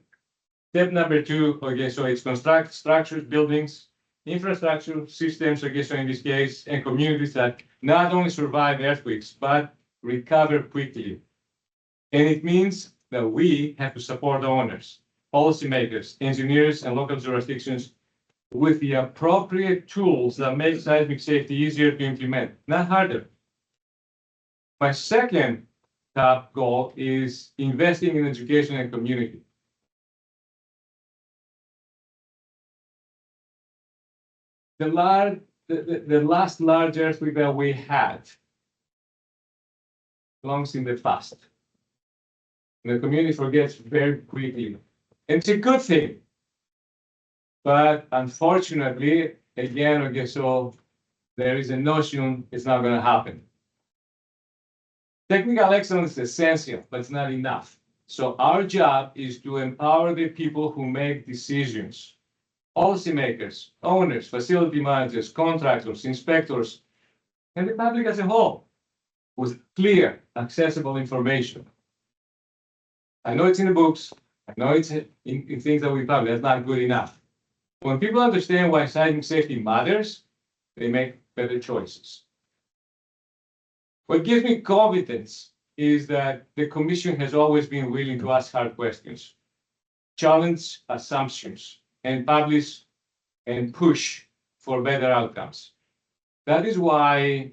step number two, okay, so it's construct structures, buildings, infrastructure systems, okay, so in this case, and communities that not only survive earthquakes, but recover quickly. And it means that we have to support owners, policymakers, engineers, and local jurisdictions with the appropriate tools that make seismic safety easier to implement, not harder. My second top goal is investing in education and community. The last large earthquake that we had belongs in the past. The community forgets very quickly. And it's a good thing. But unfortunately, again, okay, so there is a notion it's not going to happen. Technical excellence is essential, but it's not enough. So our job is to empower the people who make decisions. Policymakers, owners, facility managers, contractors, inspectors, and the public as a whole, with clear, accessible information. I know it's in the books, I know it's in things that we publish, that's not good enough. When people understand why seismic safety matters, they make better choices. What gives me confidence is that the Commission has always been willing to ask hard questions, challenge assumptions, and publish and push for better outcomes. That is why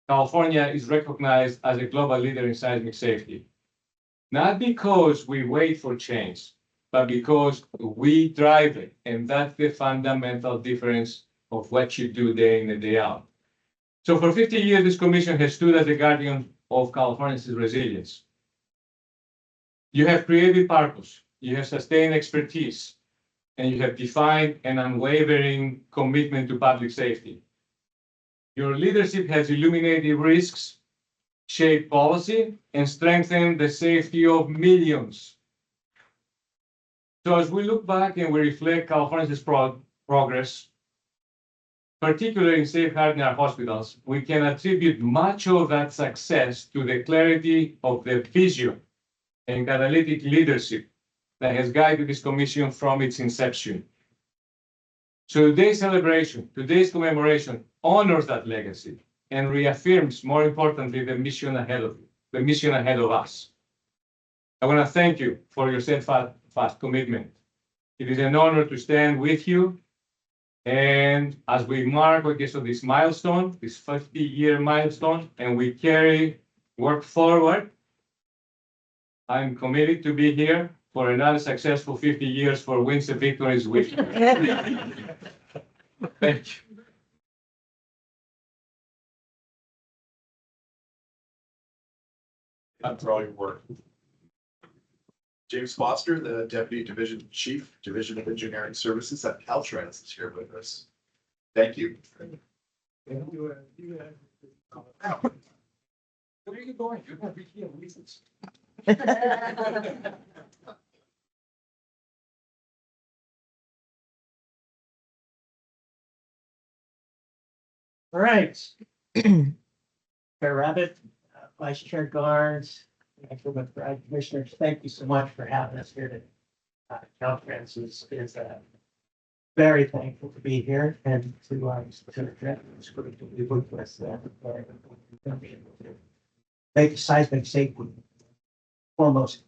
California is recognized as a global leader in seismic safety. Not because we wait for change, but because we drive it. And that's the fundamental difference of what you do day in and day out. So for 50 years, this commission has stood as the guardian of California's resilience. You have created purpose, you have sustained expertise, and you have defined an unwavering commitment to public safety. Your leadership has illuminated risks, shaped policy, and strengthened the safety of millions. So as we look back and we reflect California's progress, particularly in safeguarding our hospitals, we can attribute much of that success to the clarity of the vision and catalytic leadership that has guided this commission from its inception. So today's celebration, today's commemoration honors that legacy and reaffirms, more importantly, the mission ahead of us. I want to thank you for your steadfast commitment. It is an honor to stand with you. And as we mark, okay, so this milestone, this 50-year milestone, and we work forward, I'm committed to be here for another successful 50 years for wins and victories with. Thank you. For all your work. James Foster, the Deputy Division Chief, Division of Engineering Services at Caltrans is here with us. Thank you. Where are you going? You're gonna be here reasons. All right. Chair Rabbit, Vice Chair Garnes, Director McBride, Commissioners, thank you so much for having us here today. Caltrans is very thankful to be here and to this group to be with us. Make seismic safety foremost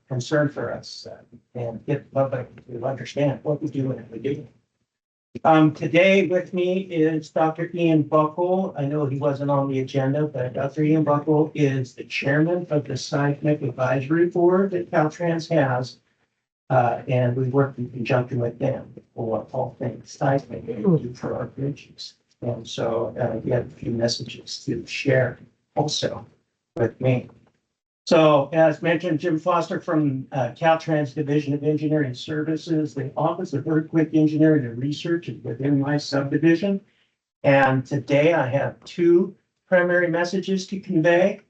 concern for us and get the public to understand what we do and how we do. Today with me is Dr. Ian Buckle. I know he wasn't on the agenda, but Dr. Ian Buckle is the chairman of the Seismic Advisory Board that Caltrans has. And we work in conjunction with them for all things seismic for our bridges. And so he had a few messages to share also with me. So as mentioned, Jim Foster from Caltrans Division of Engineering Services, the Office of Earthquake Engineering and Research is within my subdivision. And today I have two primary messages to convey.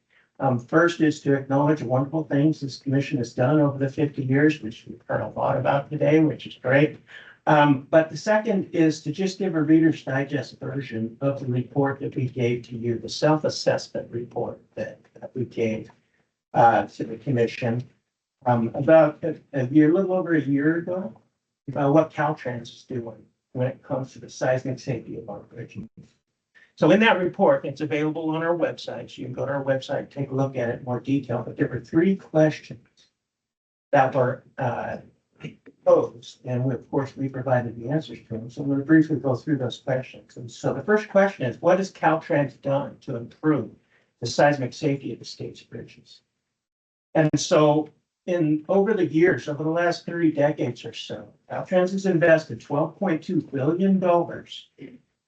First is to acknowledge wonderful things this commission has done over the 50 years, which we've heard a lot about today, which is great. But the second is to just give a Reader's Digest version of the report that we gave to you, the self-assessment report that we gave to the commission about a little over a year ago, about what Caltrans is doing when it comes to the seismic safety of our bridges. So in that report, it's available on our website. So you can go to our website, take a look at it in more detail. But there were three questions that were posed, and of course, we provided the answers to them. So I'm going to briefly go through those questions. And so the first question is, what has Caltrans done to improve the seismic safety of the state's bridges? And so over the years, over the last 3 decades or so, Caltrans has invested $12.2 billion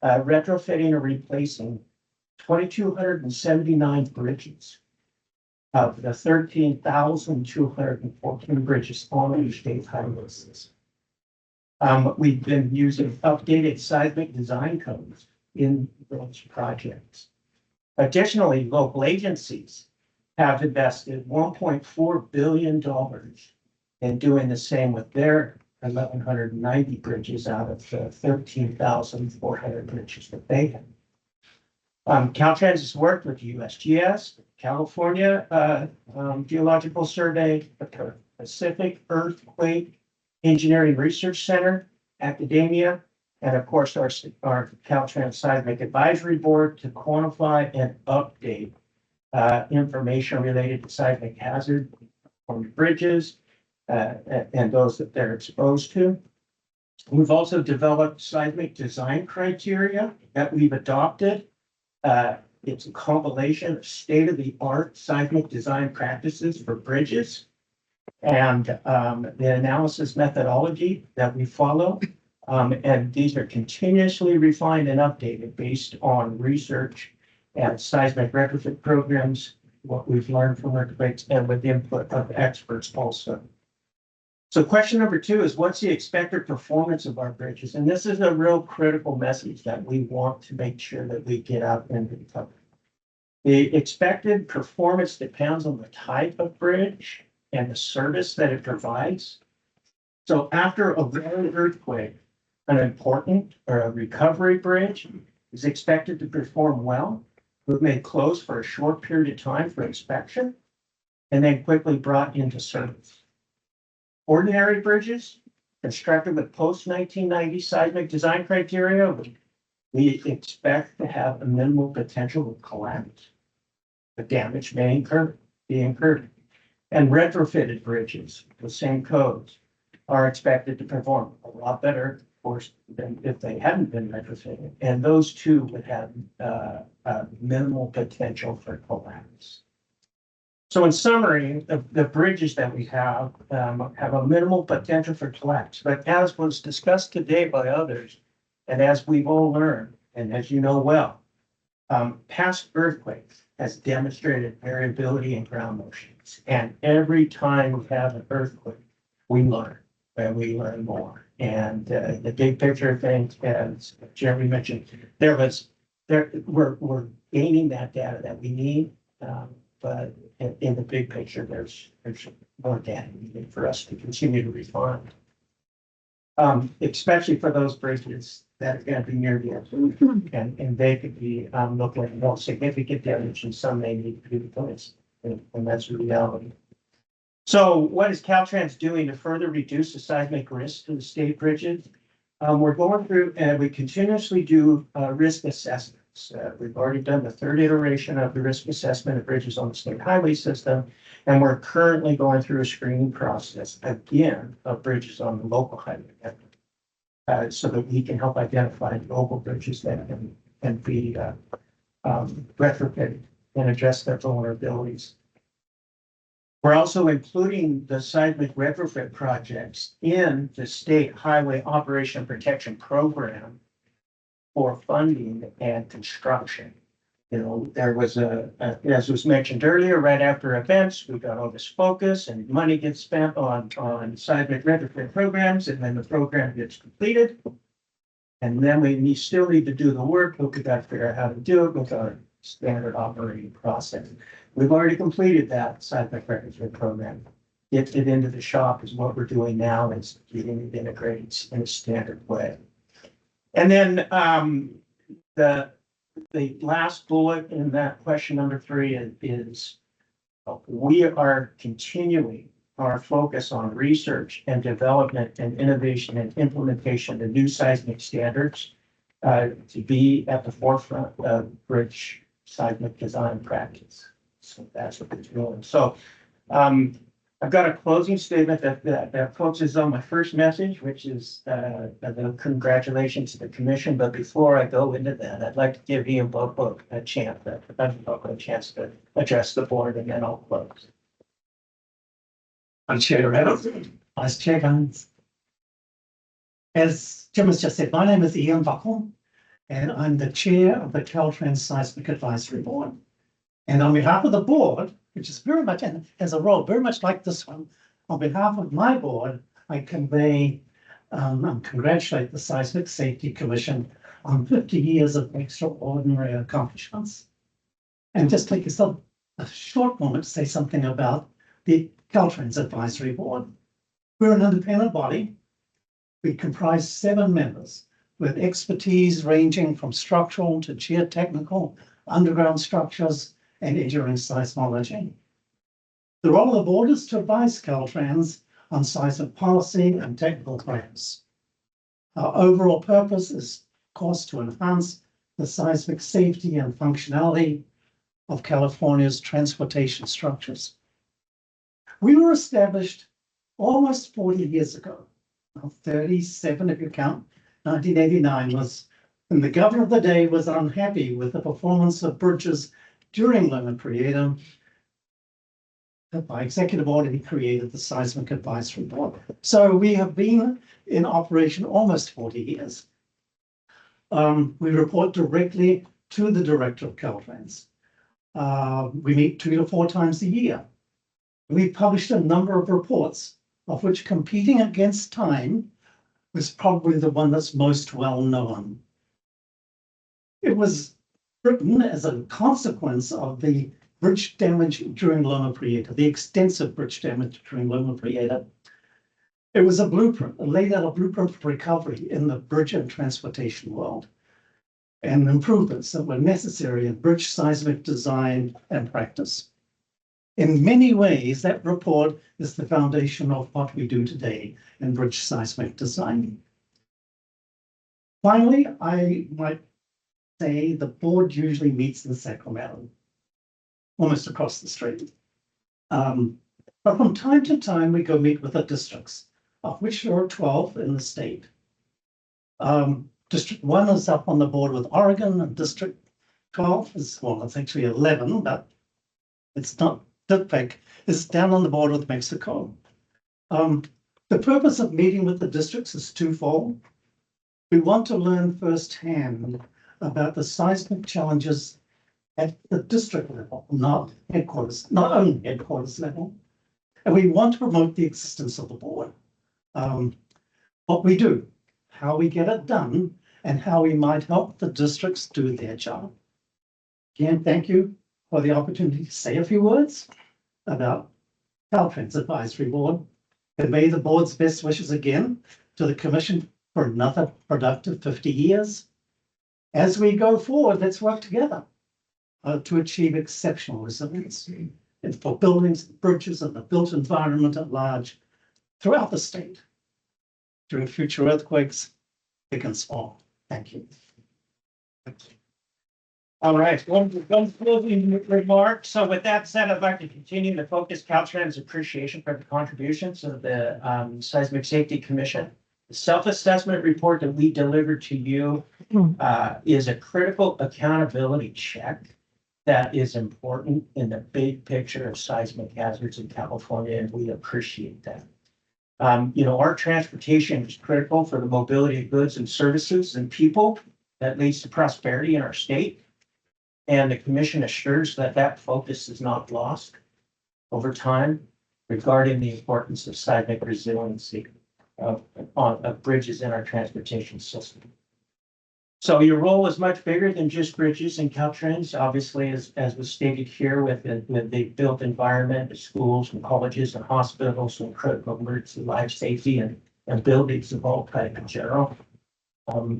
retrofitting or replacing 2,279 bridges of the 13,214 bridges on the state highways. We've been using updated seismic design codes in those projects. Additionally, local agencies have invested $1.4 billion in doing the same with their 1,190 bridges out of the 13,400 bridges that they have. Caltrans has worked with USGS, California Geological Survey, the Pacific Earthquake Engineering Research Center, academia, and of course our Caltrans Seismic Advisory Board to quantify and update information related to seismic hazard on bridges and those that they're exposed to. We've also developed seismic design criteria that we've adopted. It's a compilation of state-of-the-art seismic design practices for bridges and the analysis methodology that we follow. And these are continuously refined and updated based on research and seismic retrofit programs, what we've learned from earthquakes, and with the input of experts also. So question number 2 is, what's the expected performance of our bridges? And this is a real critical message that we want to make sure that we get out into the public. The expected performance depends on the type of bridge and the service that it provides. So after a large earthquake, an important or a recovery bridge is expected to perform well, but may close for a short period of time for inspection, and then quickly brought into service. Ordinary bridges constructed with post-1990 seismic design criteria, we expect to have a minimal potential of collapse. The damage may be incurred. And retrofitted bridges with same codes are expected to perform a lot better, of course, than if they hadn't been retrofitted. And those two would have minimal potential for collapse. So in summary, the bridges that we have a minimal potential for collapse, but as was discussed today by others, and as we've all learned, and as you know well, past earthquakes has demonstrated variability in ground motions. And every time we have an earthquake, we learn, and we learn more. And the big picture of things, as Jeremy mentioned, we're gaining that data that we need. But in the big picture, there's more data needed for us to continue to refine. Especially for those bridges that are going to be near the end, and they could be looking at more significant damage, and some may need to be replaced, and that's the reality. So, what is Caltrans doing to further reduce the seismic risk to the state bridges? We're going through and we continuously do risk assessments. We've already done the third iteration of the risk assessment of bridges on the state highway system, and we're currently going through a screening process again of bridges on the local highway network, so that we can help identify local bridges that can be retrofitted and address their vulnerabilities. We're also including the seismic retrofit projects in the state highway operation protection program for funding and construction. You know, there was as was mentioned earlier, right after events, we got all this focus and money gets spent on seismic retrofit programs, and then the program gets completed. And then we still need to do the work, but we got to figure out how to do it with our standard operating process. We've already completed that seismic retrofit program. Get it into the shop is what we're doing now, is getting it integrated in a standard way. And then the last bullet in that question number 3 is we are continuing our focus on research and development and innovation and implementation of new seismic standards to be at the forefront of bridge seismic design practice. So that's what we're doing. So I've got a closing statement that focuses on my first message, which is the congratulations to the commission. But before I go into that, I'd like to give Ian Bobo a chance to address the board, and then I'll close. I'm Chair Reynolds, Vice Chair Guns. As Jim has just said, my name is Ian Buckle, and I'm the Chair of the Caltrans Seismic Advisory Board. And on behalf of the board, which is very much, and has a role very much like this one, on behalf of my board, I convey and congratulate the Seismic Safety Commission on 50 years of extraordinary accomplishments. And just take yourself a short moment to say something about the Caltrans Advisory Board. We're an independent body. We comprise 7 members with expertise ranging from structural to geotechnical, underground structures, and engineering seismology. The role of the board is to advise Caltrans on seismic policy and technical plans. Our overall purpose is, of course, to enhance the seismic safety and functionality of California's transportation structures. We were established almost 40 years ago, 37 if you count. 1989 was when the governor of the day was unhappy with the performance of bridges during Loma Prieta. By executive order, he created the Seismic Advisory Board. So we have been in operation almost 40 years. We report directly to the director of Caltrans. We meet 2 to 4 times a year. We published a number of reports, of which Competing Against Time was probably the one that's most well known. It was written as a consequence of the bridge damage during Loma Prieta, the extensive bridge damage during Loma Prieta. It was a blueprint, it laid out a blueprint for recovery in the bridge and transportation world, and improvements that were necessary in bridge seismic design and practice. In many ways, that report is the foundation of what we do today in bridge seismic design. Finally, I might say the board usually meets in Sacramento, almost across the street. But from time to time, we go meet with the districts, of which there are 12 in the state. District 1 is up on the board with Oregon, and District 12 is, well, it's actually 11, but it's not Titpic is down on the border with Mexico. The purpose of meeting with the districts is twofold. We want to learn firsthand about the seismic challenges at the district level, not headquarters, not only headquarters level. And we want to promote the existence of the board. What we do, how we get it done, and how we might help the districts do their job. Again, thank you for the opportunity to say a few words about Caltrans Advisory Board. Convey the board's best wishes again to the commission for another productive 50 years. As we go forward, let's work together to achieve exceptional resilience and for buildings, bridges, and the built environment at large throughout the state during future earthquakes, big and small. Thank you. All right, one closing remark. So with that said, I'd like to continue to focus Caltrans' appreciation for the contributions of the Seismic Safety Commission. The self-assessment report that we delivered to you is a critical accountability check that is important in the big picture of seismic hazards in California, and we appreciate that. Our transportation is critical for the mobility of goods and services and people that leads to prosperity in our state. And the commission assures that that focus is not lost over time regarding the importance of seismic resiliency of bridges in our transportation system. So your role is much bigger than just bridges and Caltrans, obviously, as was stated here with the built environment, the schools and colleges and hospitals and critical emergency life safety and buildings of all type in general.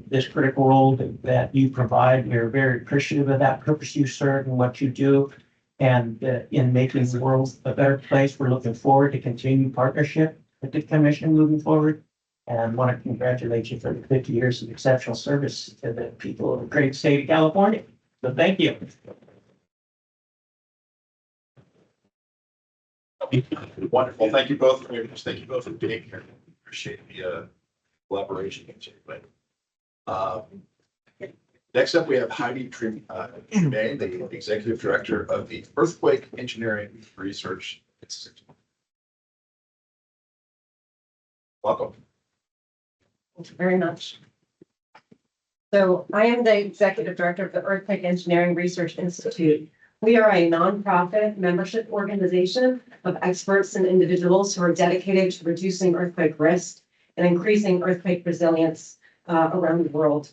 This critical role that you provide, we're very appreciative of that purpose you serve and what you do. And in making the world a better place, we're looking forward to continued partnership with the commission moving forward. And want to congratulate you for the 50 years of exceptional service to the people of the great state of California. So thank you. Wonderful. Thank you both very much. Thank you both for being here. Appreciate the collaboration. Next up, we have Heidi Tremaine, the Executive Director of the Earthquake Engineering Research Institute. Welcome. Thank you very much. So I am the Executive Director of the Earthquake Engineering Research Institute. We are a nonprofit membership organization of experts and individuals who are dedicated to reducing earthquake risk and increasing earthquake resilience around the world.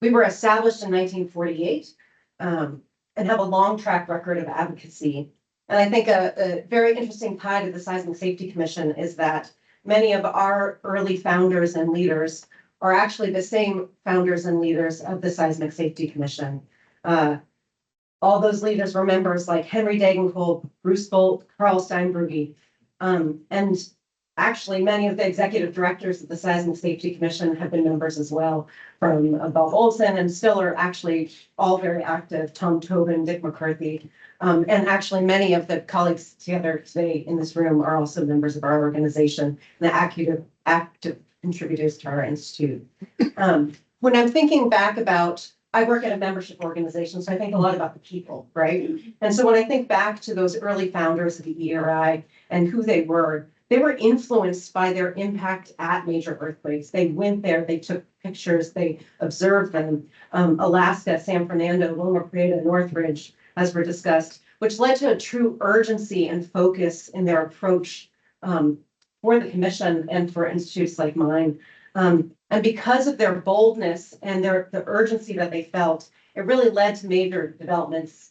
We were established in 1948 and have a long track record of advocacy. And I think a very interesting tie to the Seismic Safety Commission is that many of our early founders and leaders are actually the same founders and leaders of the Seismic Safety Commission. All those leaders were members like Henry Degenkolb, Bruce Bolt, Carl Steinbrugge, and actually many of the executive directors of the Seismic Safety Commission have been members as well, from Bob Olson and still are actually all very active, Tom Tobin, Dick McCarthy. And actually many of the colleagues together today in this room are also members of our organization and active contributors to our institute. When I'm thinking back about, I work at a membership organization, so I think a lot about the people, right? And so when I think back to those early founders of the ERI and who they were influenced by their impact at major earthquakes. They went there, they took pictures, they observed them. Alaska, San Fernando, Loma Prieta, Northridge, as were discussed, which led to a true urgency and focus in their approach for the commission and for institutes like mine. And because of their boldness and the urgency that they felt, it really led to major developments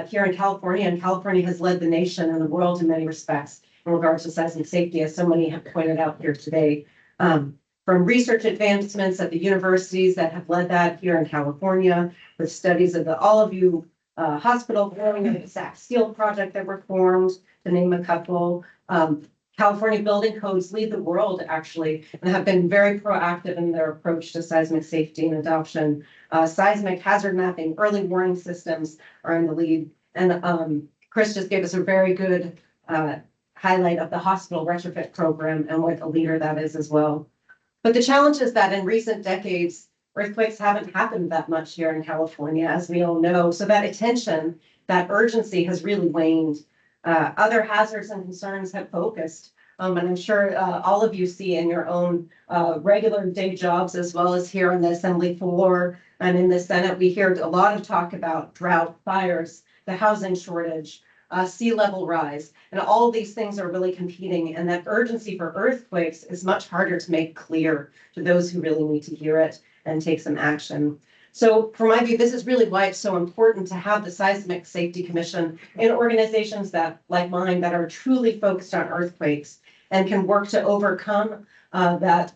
here in California, and California has led the nation and the world in many respects in regards to seismic safety, as so many have pointed out here today. From research advancements at the universities that have led that here in California, with studies of the Allevue Hospital building and the Sac Steel project that were formed, to name a couple. California building codes lead the world actually, and have been very proactive in their approach to seismic safety and adoption. Seismic hazard mapping, early warning systems are in the lead. And Chris just gave us a very good highlight of the hospital retrofit program and what a leader that is as well. But the challenge is that in recent decades, earthquakes haven't happened that much here in California, as we all know. So that attention, that urgency has really waned. Other hazards and concerns have focused. And I'm sure all of you see in your own regular day jobs, as well as here on the assembly floor and in the Senate, we hear a lot of talk about drought, fires, the housing shortage, sea level rise, and all of these things are really competing. And that urgency for earthquakes is much harder to make clear to those who really need to hear it and take some action. So from my view, this is really why it's so important to have the Seismic Safety Commission and organizations that, like mine, that are truly focused on earthquakes and can work to overcome that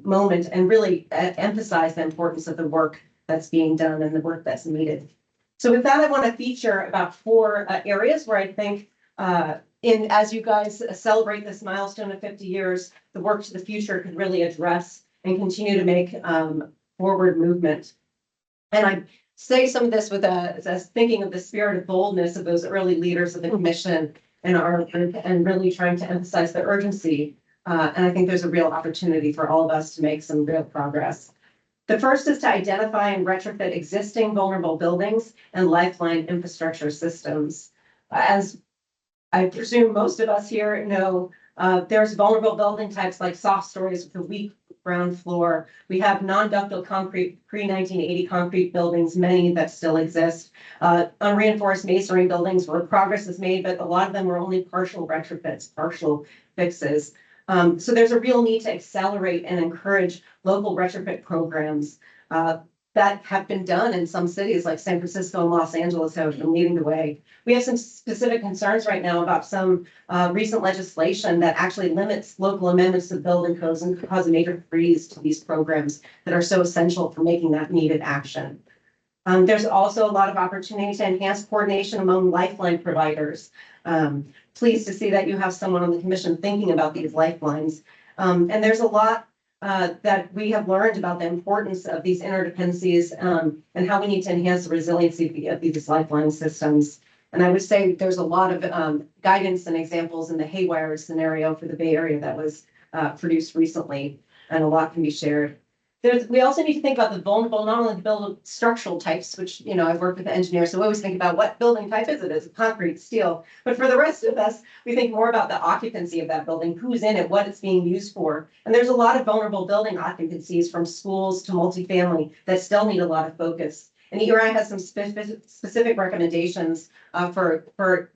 moment and really emphasize the importance of the work that's being done and the work that's needed. So with that, I want to feature about 4 areas where I think as you guys celebrate this milestone of 50 years, the work to the future could really address and continue to make forward movement. And I say some of this with as thinking of the spirit of boldness of those early leaders of the commission and really trying to emphasize the urgency. And I think there's a real opportunity for all of us to make some real progress. The first is to identify and retrofit existing vulnerable buildings and lifeline infrastructure systems. As I presume most of us here know, there's vulnerable building types like soft stories with a weak ground floor. We have non-ductile concrete, pre-1980 concrete buildings, many that still exist. Unreinforced masonry buildings where progress is made, but a lot of them were only partial retrofits, partial fixes. So there's a real need to accelerate and encourage local retrofit programs that have been done in some cities like San Francisco and Los Angeles have been leading the way. We have some specific concerns right now about some recent legislation that actually limits local amendments to building codes and could cause a major freeze to these programs that are so essential for making that needed action. There's also a lot of opportunity to enhance coordination among lifeline providers. Pleased to see that you have someone on the commission thinking about these lifelines. And there's a lot that we have learned about the importance of these interdependencies and how we need to enhance the resiliency of these lifeline systems. And I would say there's a lot of guidance and examples in the haywire scenario for the Bay Area that was produced recently, and a lot can be shared. We also need to think about the vulnerable, not only the building structural types, which, you know, I've worked with engineers, so we always think about what building type is it? Is it concrete, steel? But for the rest of us, we think more about the occupancy of that building, who's in it, what it's being used for. And there's a lot of vulnerable building occupancies from schools to multifamily that still need a lot of focus. And ERI has some specific recommendations for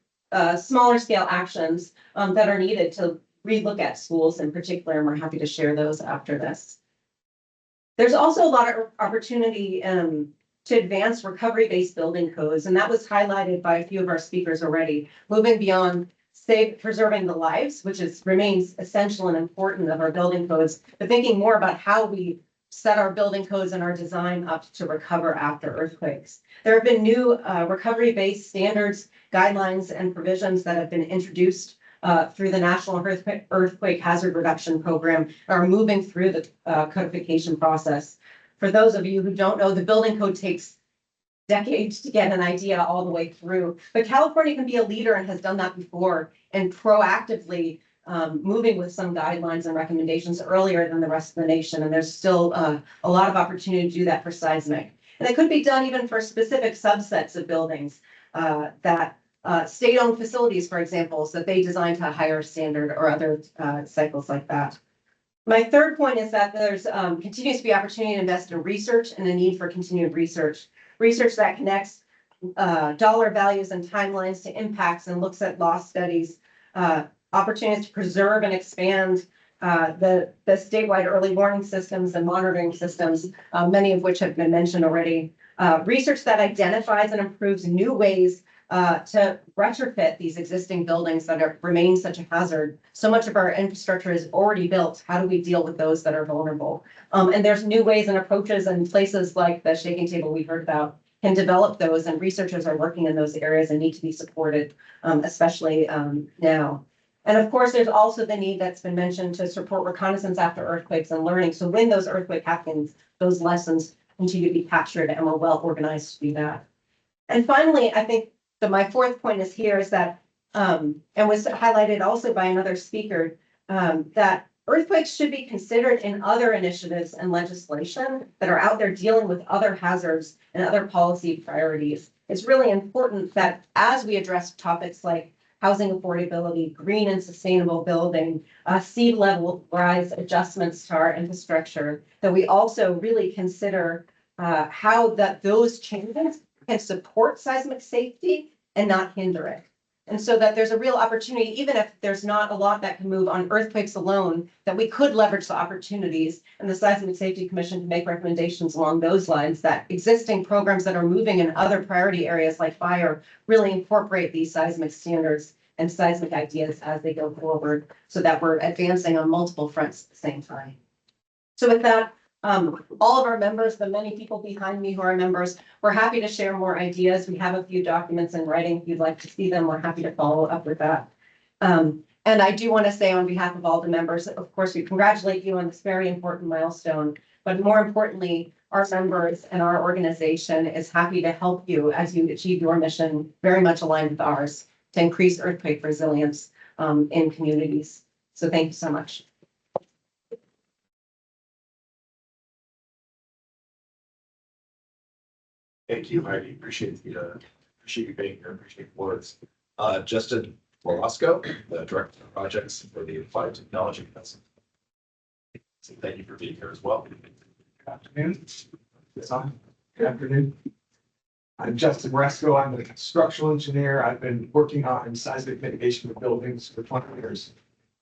smaller scale actions that are needed to relook at schools in particular, and we're happy to share those after this. There's also a lot of opportunity to advance recovery-based building codes, and that was highlighted by a few of our speakers already. Moving beyond preserving the lives, which remains essential and important of our building codes, but thinking more about how we set our building codes and our design up to recover after earthquakes. There have been new recovery-based standards, guidelines, and provisions that have been introduced through the National Earthquake Hazard Reduction Program, are moving through the codification process. For those of you who don't know, the building code takes decades to get an idea all the way through, but California can be a leader and has done that before, and proactively moving with some guidelines and recommendations earlier than the rest of the nation. And there's still a lot of opportunity to do that for seismic. And it could be done even for specific subsets of buildings that state-owned facilities, for example, so that they design to a higher standard, or other cycles like that. My third point is that there's continues to be opportunity to invest in research and a need for continued research. Research that connects dollar values and timelines to impacts and looks at loss studies, opportunities to preserve and expand the statewide early warning systems and monitoring systems, many of which have been mentioned already. Research that identifies and improves new ways to retrofit these existing buildings that remain such a hazard. So much of our infrastructure is already built. How do we deal with those that are vulnerable? And there's new ways and approaches, and places like the shaking table we heard about can develop those, and researchers are working in those areas and need to be supported, especially now. And of course, there's also the need that's been mentioned to support reconnaissance after earthquakes and learning. So when those earthquake happens, those lessons continue to be captured, and we're well organized to do that. And finally, I think that my fourth point is that, and was highlighted also by another speaker, that earthquakes should be considered in other initiatives and legislation that are out there dealing with other hazards and other policy priorities. It's really important that as we address topics like housing affordability, green and sustainable building, sea level rise adjustments to our infrastructure, that we also really consider how those changes can support seismic safety and not hinder it. And so that there's a real opportunity, even if there's not a lot that can move on earthquakes alone, that we could leverage the opportunities and the Seismic Safety Commission to make recommendations along those lines, that existing programs that are moving in other priority areas like fire really incorporate these seismic standards and seismic ideas as they go forward, so that we're advancing on multiple fronts at the same time. So with that, all of our members, the many people behind me who are members, we're happy to share more ideas. We have a few documents in writing. If you'd like to see them, we're happy to follow up with that. And I do want to say on behalf of all the members, of course, we congratulate you on this very important milestone, but more importantly, our members and our organization is happy to help you as you achieve your mission, very much aligned with ours, to increase earthquake resilience in communities. So thank you so much. Thank you, Heidi. Appreciate you being here. Appreciate the words. Justin Velasco, the Director of Projects for the Applied Technology Council. So thank you for being here as well. Good afternoon. Good afternoon. I'm Justin Resco. I'm a structural engineer. I've been working on seismic mitigation of buildings for 20 years.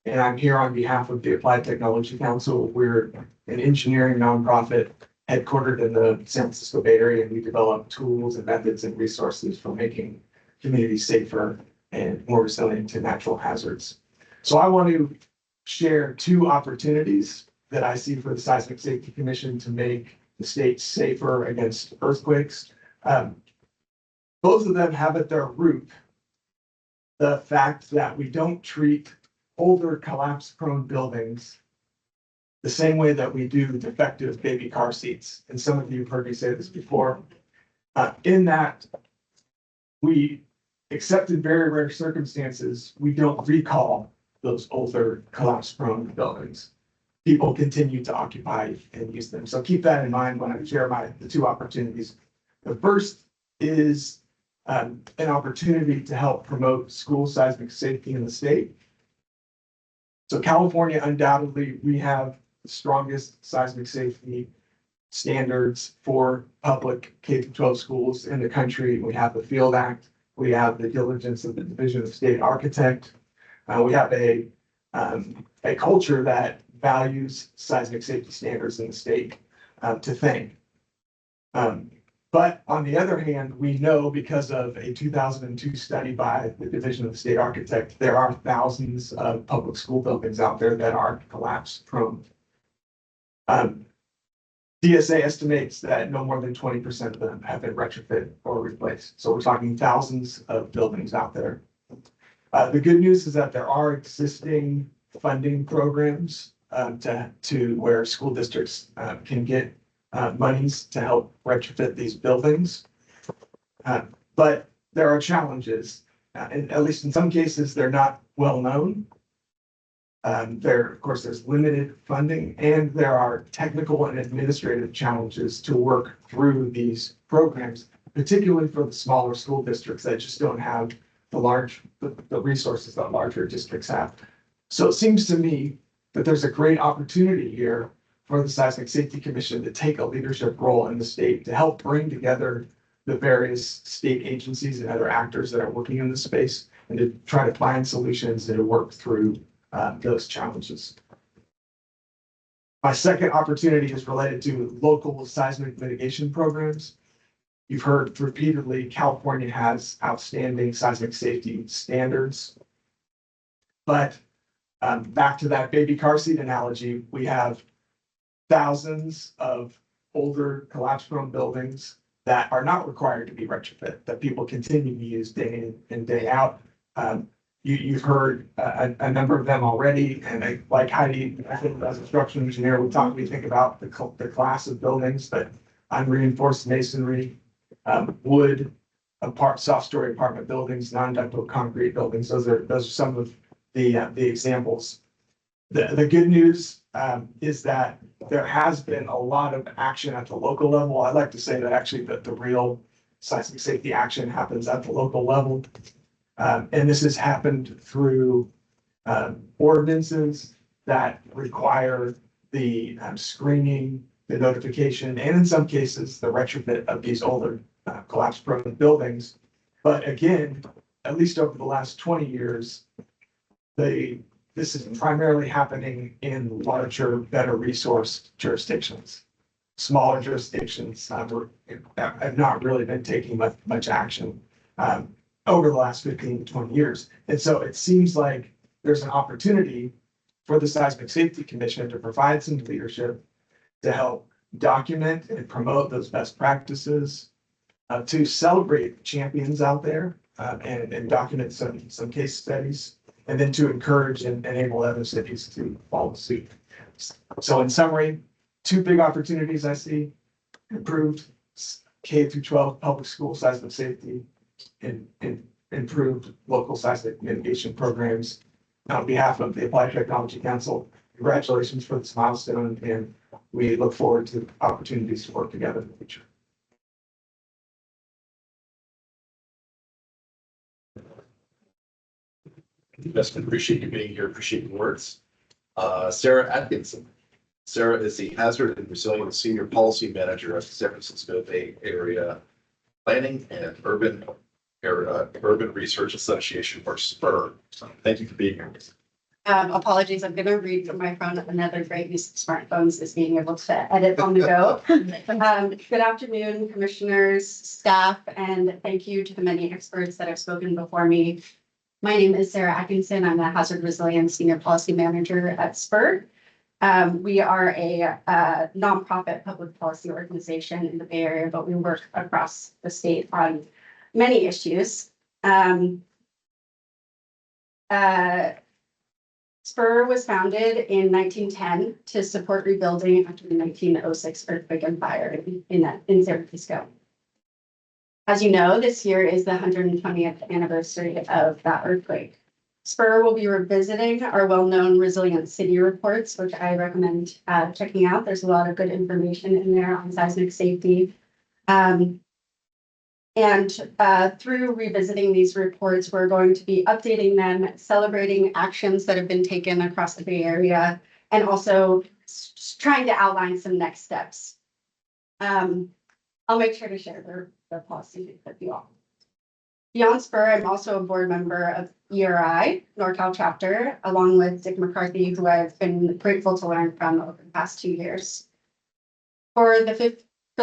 And I'm here on behalf of the Applied Technology Council. We're an engineering nonprofit headquartered in the San Francisco Bay Area, and we develop tools and methods and resources for making communities safer and more resilient to natural hazards. So I want to share two opportunities that I see for the Seismic Safety Commission to make the state safer against earthquakes. Both of them have at their root the fact that we don't treat older collapse-prone buildings the same way that we do defective baby car seats. And some of you have heard me say this before. In that we, except in very rare circumstances, we don't recall those older collapse-prone buildings. People continue to occupy and use them. So keep that in mind when I share the two opportunities. The first is an opportunity to help promote school seismic safety in the state. So California, undoubtedly, we have the strongest seismic safety standards for public K-12 schools in the country. We have the Field Act. We have the diligence of the Division of State Architect. We have a culture that values seismic safety standards in the state to thank. But on the other hand, we know because of a 2002 study by the Division of the State Architect, there are thousands of public school buildings out there that are collapse prone. DSA estimates that no more than 20% of them have been retrofit or replaced. So we're talking thousands of buildings out there. The good news is that there are existing funding programs to where school districts can get monies to help retrofit these buildings. But there are challenges, and at least in some cases, they're not well known. Of course, there's limited funding, and there are technical and administrative challenges to work through these programs, particularly for the smaller school districts that just don't have the resources that larger districts have. So it seems to me that there's a great opportunity here for the Seismic Safety Commission to take a leadership role in the state to help bring together the various state agencies and other actors that are working in the space and to try to find solutions and to work through those challenges. My second opportunity is related to local seismic mitigation programs. You've heard repeatedly, California has outstanding seismic safety standards. But back to that baby car seat analogy, we have thousands of older collapse-prone buildings that are not required to be retrofit, that people continue to use day in and day out. You've heard a number of them already, and like Heidi, I think as a structural engineer, we think about the class of buildings, but unreinforced masonry, wood, soft story apartment buildings, non-ductile concrete buildings. Those are some of the examples. The good news is that there has been a lot of action at the local level. I like to say that actually the real seismic safety action happens at the local level. And this has happened through ordinances that require the screening, the notification, and in some cases, the retrofit of these older collapse-prone buildings. But again, at least over the last 20 years, this is primarily happening in larger, better resource jurisdictions. Smaller jurisdictions have not really been taking much action over the last 15 to 20 years. And so it seems like there's an opportunity for the Seismic Safety Commission to provide some leadership to help document and promote those best practices, to celebrate champions out there, and document some case studies, and then to encourage and enable other cities to follow suit. So in summary, two big opportunities I see: improved K through 12 public school seismic safety and improved local seismic mitigation programs. On behalf of the Applied Technology Council, congratulations for this milestone, and we look forward to opportunities to work together in the future. Best appreciate you being here, appreciate your words. Sarah Atkinson. Sarah is the Hazard and Resilient Senior Policy Manager at the San Francisco Bay Area Planning and Urban Research Association, or SPUR. So thank you for being here. Apologies, I'm gonna read from my phone. Another great use of smartphones is being able to edit on the go. Good afternoon, commissioners, staff, and thank you to the many experts that have spoken before me. My name is Sarah Atkinson. I'm the Hazard Resilience Senior Policy Manager at SPUR. We are a nonprofit public policy organization in the Bay Area, but we work across the state on many issues. SPUR was founded in 1910 to support rebuilding after the 1906 earthquake and fire in San Francisco. As you know, this year is the 120th anniversary of that earthquake. SPUR will be revisiting our well-known resilient city reports, which I recommend checking out. There's a lot of good information in there on seismic safety. Through revisiting these reports, we're going to be updating them, celebrating actions that have been taken across the Bay Area, and also trying to outline some next steps. I'll make sure to share the policy with you all. Beyond SPUR, I'm also a board member of ERI, NorCal chapter, along with Dick McCarthy, who I've been grateful to learn from over the past 2 years. For the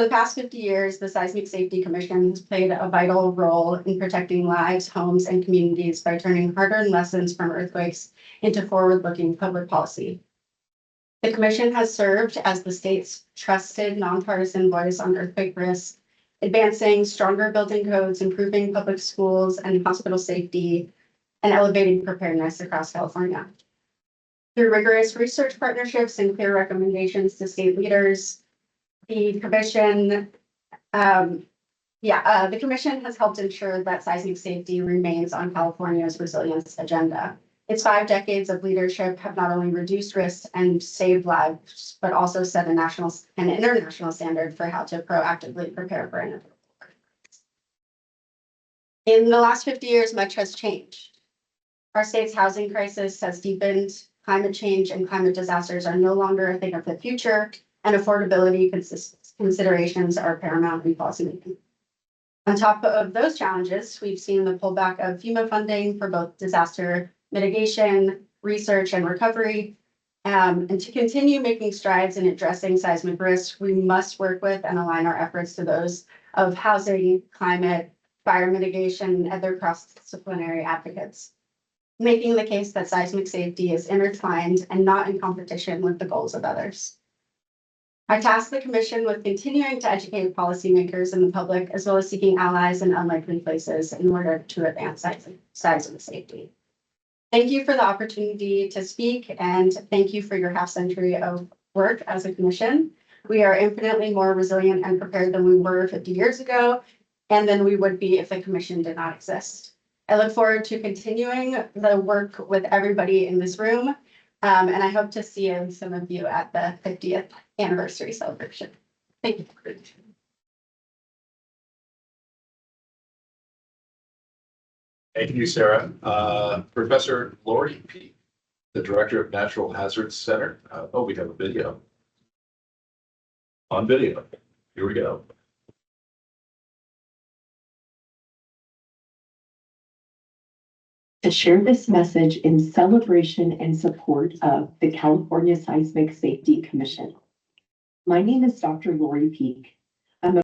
past 50 years, the Seismic Safety Commission has played a vital role in protecting lives, homes, and communities by turning hard-earned lessons from earthquakes into forward-looking public policy. The commission has served as the state's trusted nonpartisan voice on earthquake risk, advancing stronger building codes, improving public schools and hospital safety, and elevating preparedness across California. Through rigorous research partnerships and clear recommendations to state leaders, the commission has helped ensure that seismic safety remains on California's resilience agenda. Its 5 decades of leadership have not only reduced risks and saved lives, but also set a national and international standard for how to proactively prepare for inevitable earthquakes. In the last 50 years, much has changed. Our state's housing crisis has deepened, climate change and climate disasters are no longer a thing of the future, and affordability considerations are paramount in policymaking. On top of those challenges, we've seen the pullback of FEMA funding for both disaster mitigation, research, and recovery. And to continue making strides in addressing seismic risks, we must work with and align our efforts to those of housing, climate, fire mitigation, and other cross-disciplinary advocates, making the case that seismic safety is intertwined and not in competition with the goals of others. I task the commission with continuing to educate policymakers and the public, as well as seeking allies in unlikely places in order to advance seismic safety. Thank you for the opportunity to speak, and thank you for your half-century of work as a commission. We are infinitely more resilient and prepared than we were 50 years ago, and than we would be if the commission did not exist. I look forward to continuing the work with everybody in this room, and I hope to see some of you at the 50th anniversary celebration. Thank you. Thank you, Sarah. Professor Lori Peak, the Director of Natural Hazards Center. Oh, we have a video. On video. Here we go. To share this message in celebration and support of the California Seismic Safety Commission. My name is Dr. Lori Peak. I'm a